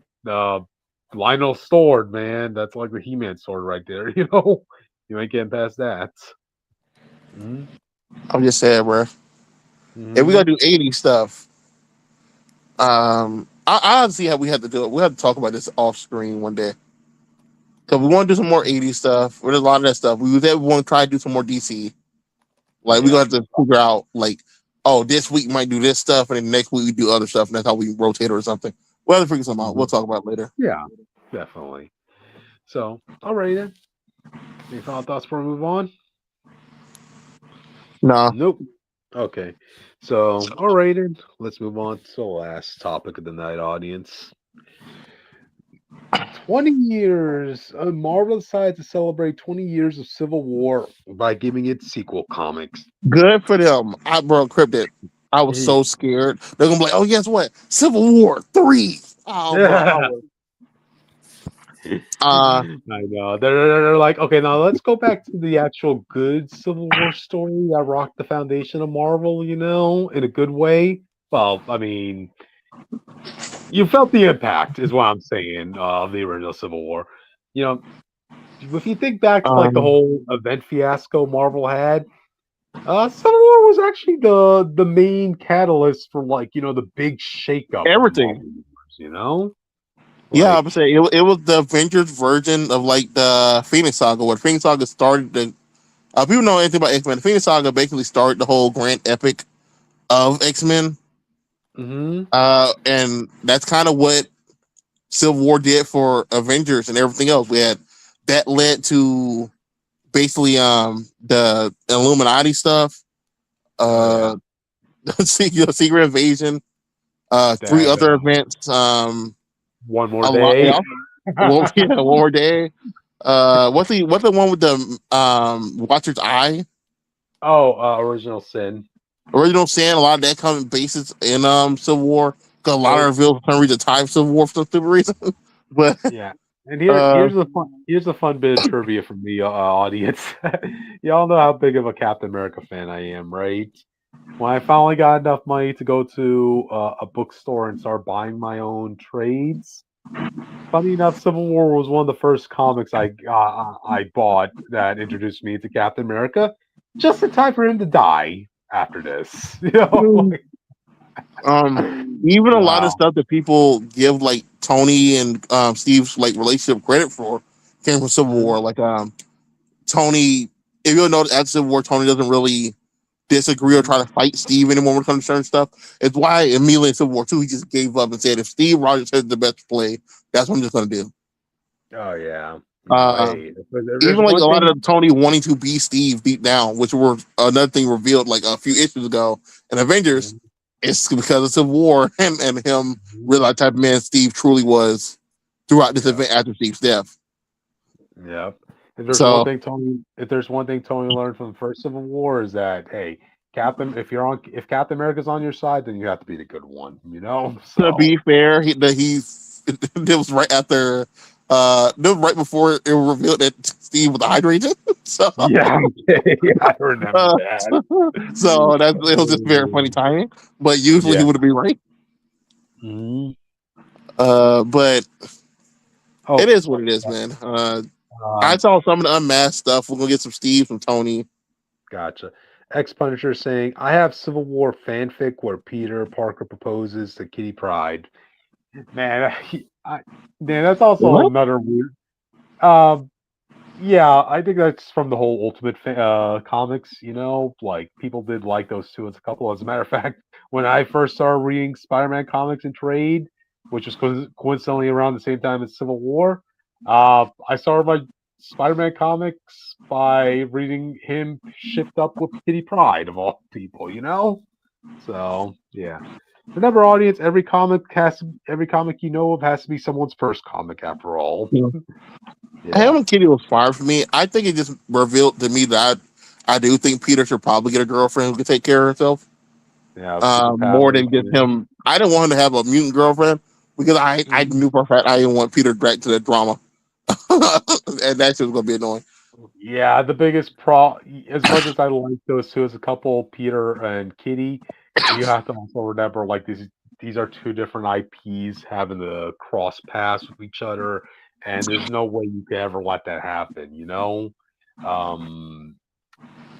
Lionel's sword, man, that's like the He-Man sword right there. You ain't getting past that. Hmm. I'm just saying, bro. If we Hmm. gotta do 80 stuff, I see how we had to do it. We had to talk about this off screen one day because we want to do some more 80s stuff. There's a lot of that stuff. We want to try to do some more DC. Like we Yeah. got to figure out like, oh, this week we might do this stuff, and then next week we do other stuff, and that's how we rotate or something. We'll have to figure something out. We'll talk about it later. Yeah, definitely. So, alrighty then. Any final thoughts before we move on? Nah. Nope. Okay. So, alright then. Let's move on to the last topic of the night, audience. 20 years. Marvel decided to celebrate 20 years of Civil War by giving it sequel comics. Good for them. I bro cryptid. I was so scared. They're gonna be like, oh, guess what? Civil War 3. Oh, bro. I know. They're like, okay, now let's go back to the actual good Civil War story that rocked the foundation of Marvel, in a good way. Well, I mean, you felt the impact, is what I'm saying, of the original Civil War. If you think back to like the whole event fiasco Marvel had, Civil War was actually the main catalyst for the big shakeup of the everything. Marvel universe, Yeah, I Like, would say it was the Avengers version of like the Phoenix Saga, where Phoenix Saga started the. People know anything about X-Men. The Phoenix Saga basically started the whole grand epic of X-Men. mhm. And that's kind of what Civil War did for Avengers and everything else. We had that led to basically the Illuminati stuff, Oh, Secret Invasion, three that other events, one more a lot. day. One more day. What's the one with the Watcher's Eye? Oh, Original Sin. Original Sin. A lot of that comes basis in Civil War. Cause a lot of Oh, reveals for some reason time Civil War for some stupid reason. But yeah. And here's a fun bit of trivia from the audience. Y'all know how big of a Captain America fan I am, right? When I finally got enough money to go to a bookstore and start buying my own trades, funny enough, Civil War was one of the first comics I bought that introduced me to Captain America, just in time for him to die after this. even a lot of Wow. stuff that people give like Tony and Steve's like relationship credit for came from Civil Mhm. War. Like Tony, if you'll notice at Civil War, Tony doesn't really disagree or try to fight Steve anymore when it comes to certain stuff. It's why immediately in Civil War 2, he just gave up and said, if Steve Rogers has the best play, that's what I'm just gonna do. Oh yeah. Uh, Hey, there's even like a one lot thing. of Tony wanting to be Steve deep down, which were another thing revealed like a few issues ago in Avengers, it's because of Civil War and him realized type of man Steve truly was throughout this Yeah. event after Steve's death. Yep. So If there's one thing Tony learned from the first Civil War is that, hey, if Captain America's on your side, then you have to be the good one, to So be fair, he's it was right after it was right before it was revealed that Steve was a hydrated. So yeah, okay, I remember uh, that. so that it was just very funny timing. But usually he Yeah. would be right. Mhm. But Oh, it is what it is, man. I um, saw some of the unmasked stuff. We're gonna get some Steve, some Tony. gotcha. Ex Punisher saying, "I have Civil War fanfic where Peter Parker proposes to Kitty Pryde." Man, man, that's also What? another weird. Um, Yeah, I think that's from the whole Ultimate comics. Like people did like those two as a couple. As a matter of fact, when I first started reading Spider-Man comics in trade, which was coincidentally around the same time as Civil War, I started my Spider-Man comics by reading him shipped up with Kitty Pryde of all people. So yeah. Remember, audience, every comic you know of has to be someone's first comic after all. Yeah. Yeah. Having Kitty was fine for me. I think it just revealed to me that I do think Peter should probably get a girlfriend who can take care of herself. Yeah, More superpowers. than just him. I didn't want him to have a mutant girlfriend because I Mhm. knew for a fact I didn't want Peter dragged to the drama, and that shit was gonna be annoying. Yeah, the biggest pro. As much as I like those two as a couple, Peter and Kitty, you have to also remember like these are two different IPs having to cross paths with each other, and there's no way you could ever let that happen. Um,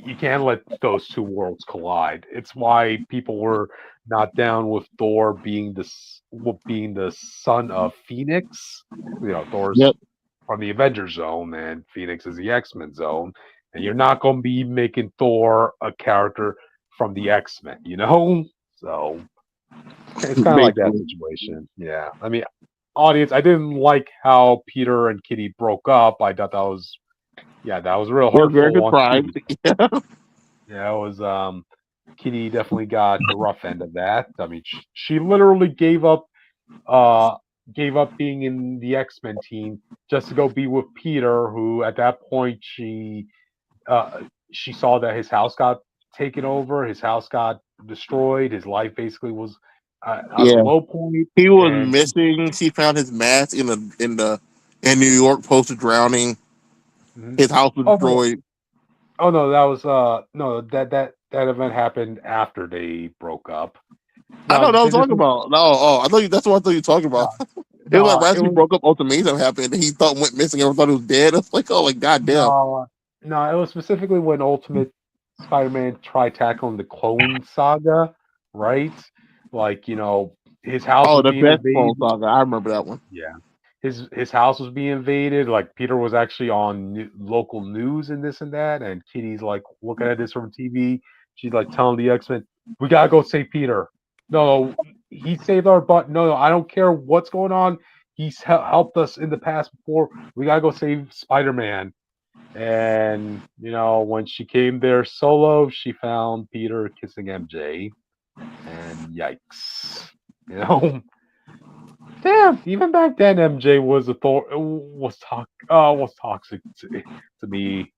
you can't let those two worlds collide. It's why people were not down with Thor being the son of Phoenix. Thor's Yep. from the Avengers zone, and Phoenix is the X-Men zone. And you're not going to be making Thor a character from the X-Men, So it's kind of like that Basically. situation. Yeah. I mean, audience, I didn't like how Peter and Kitty broke up. I thought that was real Yeah, very hurtful good on pride. Kitty. Yeah, it was Kitty definitely got the rough end of that. I mean, she literally uh gave up being in the X-Men team just to go be with Peter, who at that point she saw that his house got taken over, his house got destroyed, his life basically was at a Yeah. low point, He was and missing. She found his mask in New York post drowning. Mhm. His house was oh no, destroyed. oh no, that was no that event happened after they broke up. I No, know that I was this talking was about. No, oh, I thought that's what I thought you were talking no, about. It was like no, right it after he was broke up, Ultimatum happened. And he thought went missing. Everyone thought he was dead. I was like, oh my goddamn. no, no. It was specifically when Ultimate Spider-Man tried tackling the Clone Saga, right? Like his house Oh, was the being best phone invaded. saga. I remember that one. Yeah, his house was being invaded. Like Peter was actually on local news and this and that, and Kitty's like looking at this from TV. She's like telling the X-Men, "We gotta go save Peter." No, he saved our butt. No, no, I don't care what's going on. He's helped us in the past before. We gotta go save Spider-Man. And when she came there solo, she found Peter kissing MJ, and yikes! You know, damn. Even back then, MJ was was toxic to me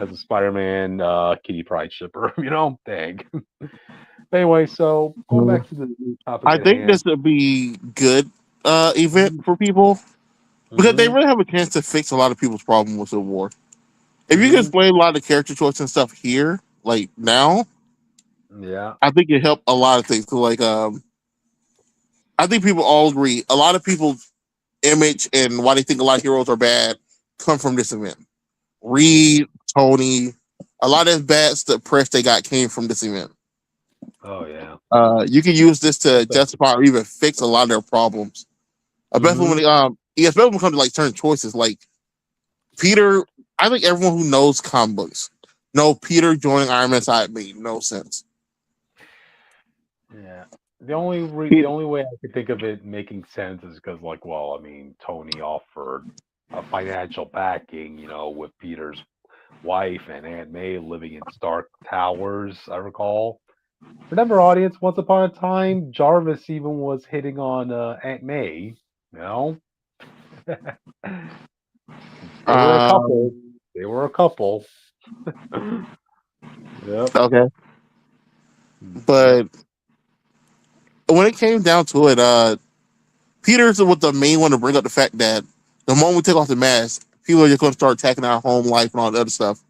as a Spider-Man Kitty Pryde shipper. Dang. But anyway, so going Mhm. back to the new topic I at think hand. this would be good event Mm-hmm. for people because they Mm-hmm. really have a chance to fix a lot of people's problem with Civil War. If you can Mm-hmm. explain a lot of the character choice and stuff here, like now, Yeah. I think it helped a lot of things. So like, I think people all agree. A lot of people's image and why they think a lot of heroes are bad come from this event. Mm-hmm. Reed, Tony, a lot of bad stuff press they got came from this event. Oh yeah. You can use this to So, justify or even fix a lot of their problems. Especially mm-hmm. when especially when it comes to like certain choices. Like Peter, I think everyone who knows comic books know Peter joining Iron Man's side made no sense. Yeah. The only way I could think of it making sense is because, like, well, I mean, Tony offered a financial backing, with Peter's wife and Aunt May living in Stark Towers. I recall. Remember, audience, once upon a time, Jarvis even was hitting on Aunt May. You know, they were a couple. Um, They were a couple. Yep. okay, Yep. but when it came down to it, Peter's was the main one to bring up the fact that the moment we take off the mask, people are just going to start attacking our home life and all the other stuff.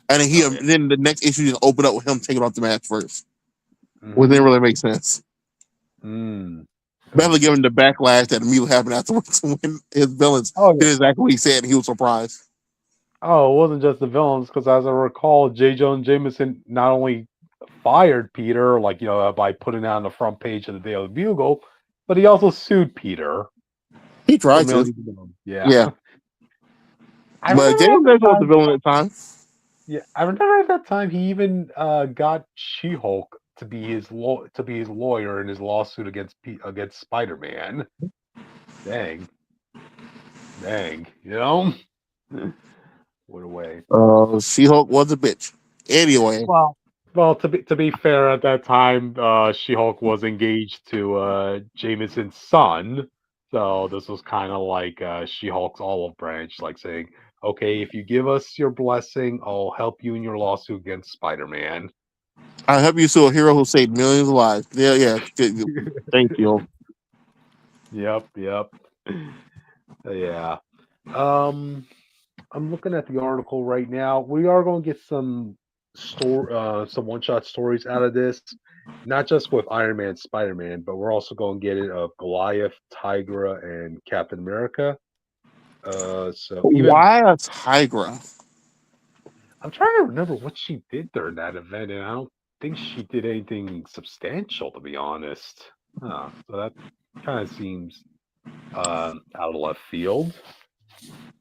And Oh yeah. then the next issue just opened up with him taking off the mask first, which didn't Mm-hmm. really make sense. Mm. Especially given the backlash that immediately happened afterwards when his villains Oh did yeah. exactly what he said, and he was surprised. Oh, it wasn't just the villains, because as I recall, J. Jonah Jameson not only fired Peter, like by putting that on the front page of the Daily Bugle, but he also sued Peter He for tried to, millions of dollars. Yeah, yeah. I But remember James at the Gunn was the time. villain at the time. Yeah, I remember at that time he even got She-Hulk to be his lawyer in his lawsuit against Spider-Man. Dang, dang, what a way. She-Hulk was a bitch. Anyway, Well, well, to be fair, at that time, She-Hulk was engaged to Jameson's son, so this was kind of like She-Hulk's olive branch, like saying, "Okay, if you give us your blessing, I'll help you in your lawsuit against Spider-Man." I hope you saw a hero who saved millions of lives. Yeah, yeah. Thank you. Yep, yep, yeah. Um, I'm looking at the article right now. We are going to get some one-shot stories out of this, not just with Iron Man, Spider-Man, but we're also going to get it of Goliath, Tigra, and Captain America. So even Why a Tigra? I'm trying to remember what she did during that event, and I don't think she did anything substantial, to be honest. So that kind of seems out of left field.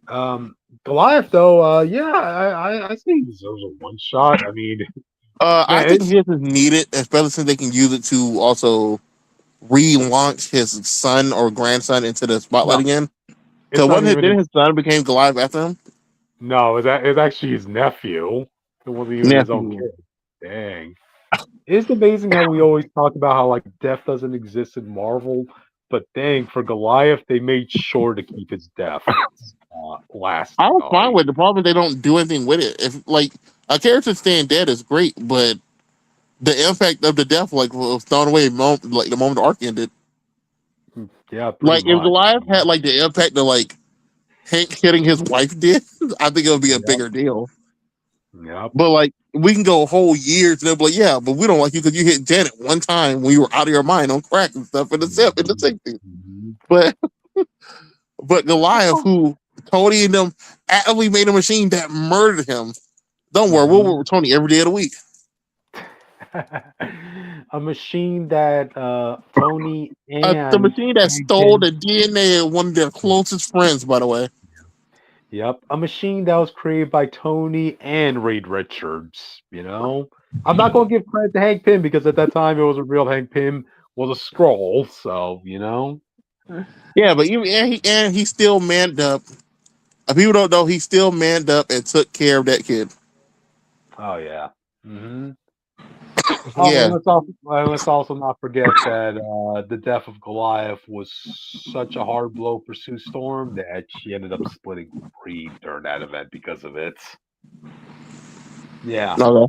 Um, Goliath, though, yeah, I think he deserves a one shot. I mean, I man, think his is needed, especially since they can use it to also relaunch his son or grandson into the spotlight no, again. it's Because not wasn't even didn't his. his son became Goliath after him? No, it's actually his nephew. It wasn't even his own Nephew. kid. Dang. It's amazing how we always talk about how like death doesn't exist in Marvel, but dang, for Goliath, they made sure to keep his death I lasting. was Oh, fine with it. The problem is they don't do anything with it. If like a character staying dead is great, but the impact of the death was thrown away like the moment the arc ended. yeah, pretty Like if much. Goliath had like the impact of like Hank hitting his wife did, I think it would be a Yep, bigger deal. yep. But like we can go whole years and they'll be like, yeah, but we don't like you because you hit Janet one time when you were out of your mind on crack and stuff in the Mhm, 60s. mhm. But Goliath, who Tony and them actively made a machine that murdered him. Don't worry, we'll work Mhm. with Tony every day of the week. A machine that Tony The and machine that Hank stole Pym. the DNA of one of their closest friends, by the way. Yep, a machine that was created by Tony and Reed Richards. You know, I'm not gonna give credit to Hank Pym because at that time it was a real Hank Pym was a scroll. So you know. Yeah, but even and he still manned up. People don't know he still manned up and took care of that kid. Oh yeah. Hmm. Oh, Yeah, and let's also not forget that the death of Goliath was such a hard blow for Sue Storm that she ended up splitting with Reed during that event because of it. Yeah. no, no.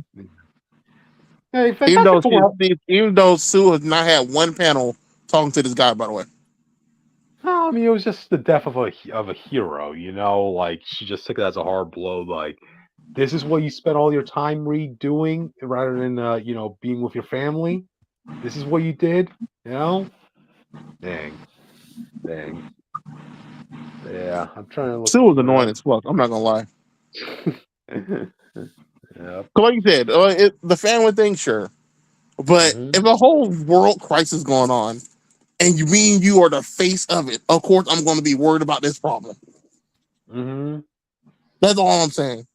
Hey, Fantastic Four. Even though Sue has not had one panel talking to this guy, by the way. No, I mean it was just the death of a hero. You know, like she just took it as a hard blow. Like this is what you spent all your time redoing rather than being with your family. This is what you did. You know, dang, dang. Yeah, I'm trying to look Sue was for it annoying up. as fuck. I'm not gonna lie. Yep. So like you said, the family thing, sure, but Hmm. if a whole world crisis going on and you mean you are the face of it, of course I'm going to be worried about this problem. Hmm. That's all I'm saying.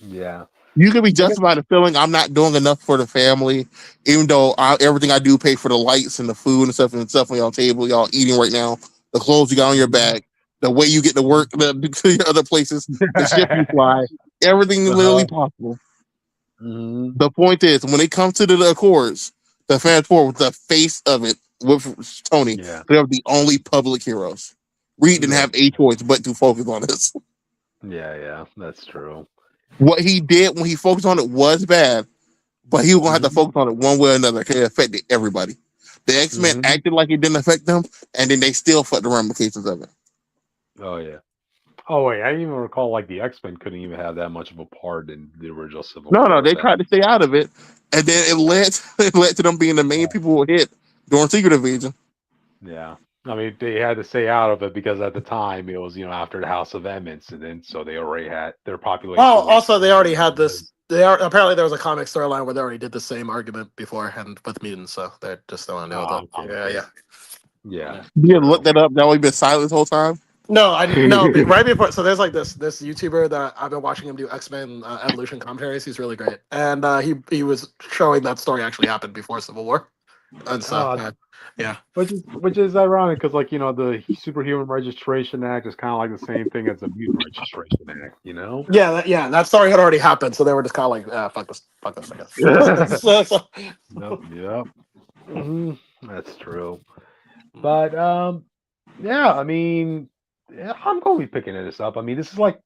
Yeah. You can be I guess. justified in feeling I'm not doing enough for the family, even though everything I do pay for the lights and the food and stuff on y'all table, y'all eating right now, the clothes you got on your Mhm. back, the way you get to work, to your other places, the ship you fly, everything literally Uh-huh. possible. Hmm. The point is, when it comes to the Accords, the Fan Four was the face of it with Tony. Yeah. They were the only public heroes. Reed didn't Yeah. have a choice but to focus on this. Yeah. Yeah. That's true. What he did when he focused on it was bad, but he was gonna have to Hmm. focus on it one way or another because it affected everybody. The X-Men Hmm. acted like it didn't affect them, and then they still felt the ramifications of it. Oh yeah. Oh wait, I even recall like the X Men couldn't even have that much of a part in the original Civil No, no, War they event. tried to stay out of it, and then it led to them being the main people who were hit during Secret Invasion. Yeah. I mean, they had to stay out of it because at the time it was, after the House of M incident, so they already had their Well, population was. also they already had this. They are apparently there was a comic storyline where they already did the same argument beforehand with mutants, so they just don't want to deal with Oh, it. Yeah, okay. yeah. Yeah. Yeah. You had True. looked that up. That way, been silent this whole time. No, I no. Right before, so there's like this YouTuber that I've been watching him do X-Men Evolution commentaries. He's really great, and he was showing that story actually happened before Civil War, and so uh, yeah. which is ironic because the Superhuman Registration Act is kind of like the same thing as the Mutant Registration Act, you know? Yeah, that story had already happened, so they were just kind of like, fuck this, I guess. Yep. Yep. That's true. But yeah, I mean, yeah, I'm going to be picking this up. I mean, this is like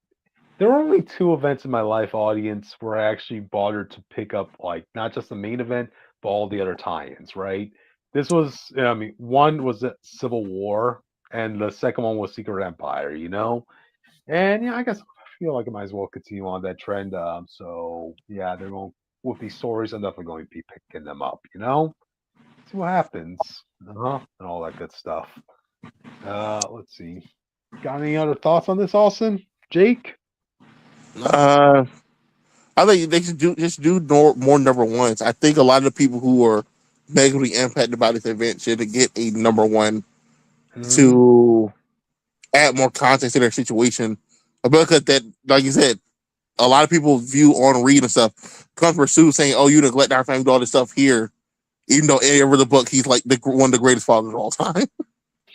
there were only two events in my life audience where I actually bothered to pick up like not just the main event, but all the other tie-ins. Right? This was, I mean, one was the Civil War, and the second one was Secret Empire. And yeah, I guess I feel like I might as well continue on that trend. So yeah, they're going with these stories. I'm definitely going to be picking them up. See what happens. And all that good stuff. Let's see. Got any other thoughts on this, Austin? Jake? No. Uh, I think they should do more number ones. I think a lot of the people who are negatively impacted by this event should get a number one to add more context to their situation. Because that, like you said, a lot of people view on read and stuff comes pursue saying, "Oh, you neglect our family, do all this stuff here," even though over the book he's like one of the greatest fathers of all time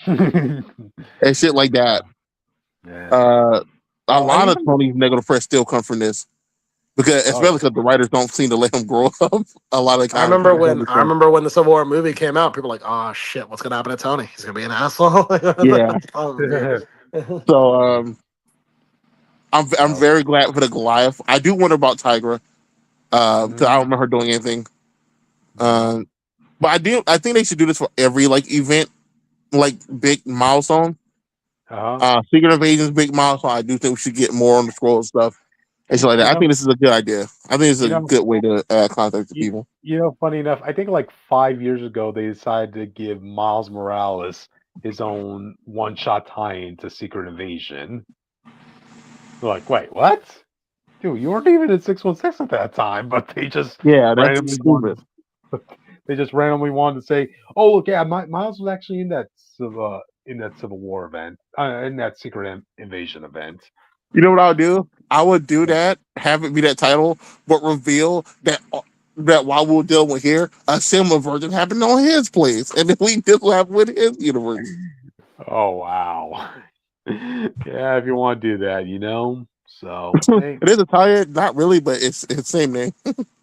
and shit like that. Yeah. A lot of even- Tony's negative press still come from this because, especially because the writers don't seem to let him grow up. A lot of I times, remember when the Civil War movie came out, people were like, "Oh shit, what's gonna happen to Tony? He's gonna be an asshole." Yeah. Oh, So I'm very glad for the Goliath. I do wonder about Tigra because I don't remember her doing anything. But I think they should do this for every like event, like big milestone. Secret Invasion's big milestone. I do think we should get more on the scroll and stuff and shit like that. I think this is a good idea. I think it's a good way to contact the people. Funny enough, I think like 5 years ago they decided to give Miles Morales his own one-shot tie-in to Secret Invasion. They're like, wait, what? Dude, you weren't even in 616 at that time, but they just That's stupid. wanted to say, "Oh, look, yeah, Miles was actually in that Civil War event, in that Secret Invasion event." You know what I would do? I would do that, have it be that title, but reveal that while we're dealing with here, a similar version happened on his place, and then we deal with his universe. Oh wow! Yeah, if you want to do that, So it is Italian, not really, but it's the same name.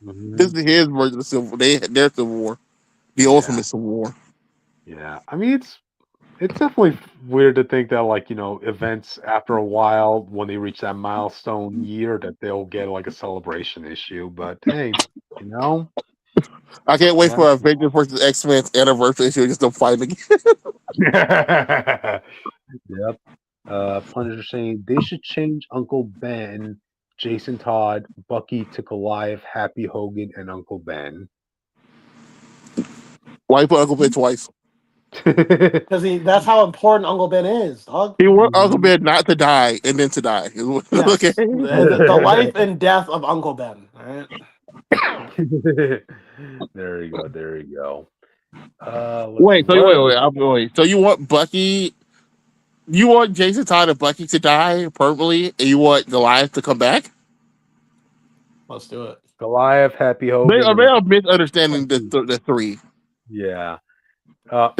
This is his version of Civil War. Their Civil War, the ultimate Civil War. Yeah, I mean it's definitely weird to think that events after a while when they reach that milestone year that they'll get like a celebration issue. But hey, I can't wait for Avengers vs X-Men's anniversary issue just to fight again. Yep. Punisher saying they should change Uncle Ben, Jason Todd, Bucky to Goliath, Happy Hogan, and Uncle Ben. Why you put Uncle Ben twice? Because that's how important Uncle Ben is, dog. He want Uncle Ben not to die and then to die. Yes. Okay. The life and death of Uncle Ben. All right. There you go. Wait. So you want Bucky? You want Jason Todd and Bucky to die permanently, and you want Goliath to come back? Let's do it. Goliath, Happy Hogan. They are misunderstanding the three. Yeah. Yeah.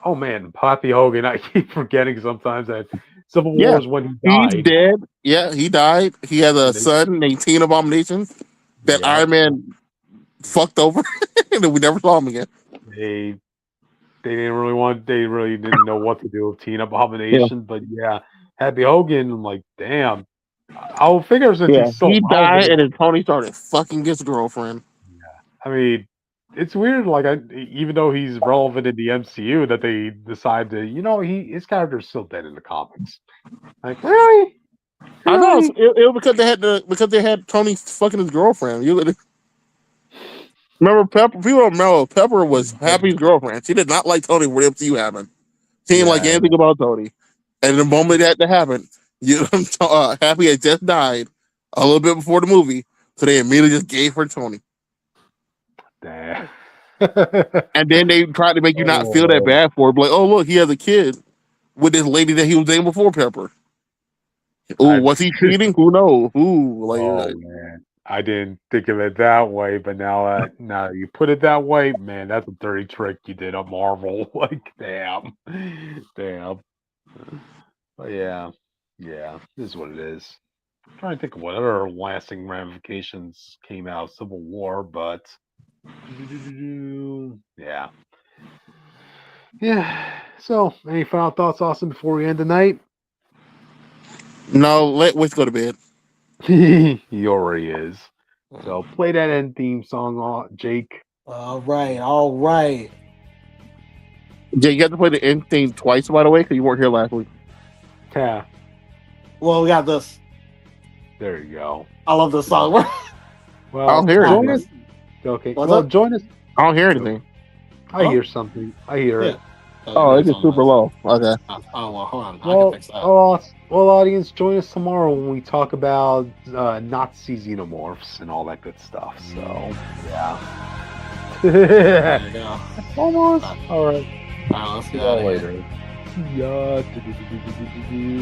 Oh man, Happy Hogan. I keep forgetting sometimes that Civil War is when he died. He's dead. Yeah, he died. He has a son named Teen Abomination that Iron Man fucked over, and we never saw him again. They really didn't know what to do with Teen Abomination, but Happy Hogan. I'm like, damn. I'll figure since he died, and then Tony started fucking his girlfriend. Yeah, I mean, it's weird. Like, even though he's relevant in the MCU, that they decide to, his character's still dead in the comics. Like, really? I know it was because they had Tony fucking his girlfriend. Remember Pepper? People don't know Pepper was Happy's girlfriend. She did not like Tony for the MCU happened. She didn't like anything about Tony. And the moment that happened, Happy had just died a little bit before the movie, so they immediately just gave her Tony. Damn. And then they tried to make you not feel that bad for her. Like, oh look, he has a kid with this lady that he was dating before Pepper. Oh, was he cheating? Who knows? Man. I didn't think of it that way, but now you put it that way, man, that's a dirty trick you did on Marvel. Like, damn. But yeah, this is what it is. I'm trying to think of what other lasting ramifications came out of Civil War, but yeah. So, any final thoughts, Austin, before we end the night? No, let Wish go to bed. He already is. So play that end theme song, Jake. All right. Jake, you have to play the end theme twice, by the way, because you weren't here last week. Yeah. Well, we got this. There you go. I love this song. Well, I don't hear anything. Okay. Join us. I don't hear anything. I hear something. I hear it. Oh, it gets super low. Okay. Oh well, hold on. I can fix that. Well, audience, join us tomorrow when we talk about Nazi xenomorphs and all that good stuff. So, yeah. There you go. Almost. All right. All right, let's See get y'all out of here. later. Yeah.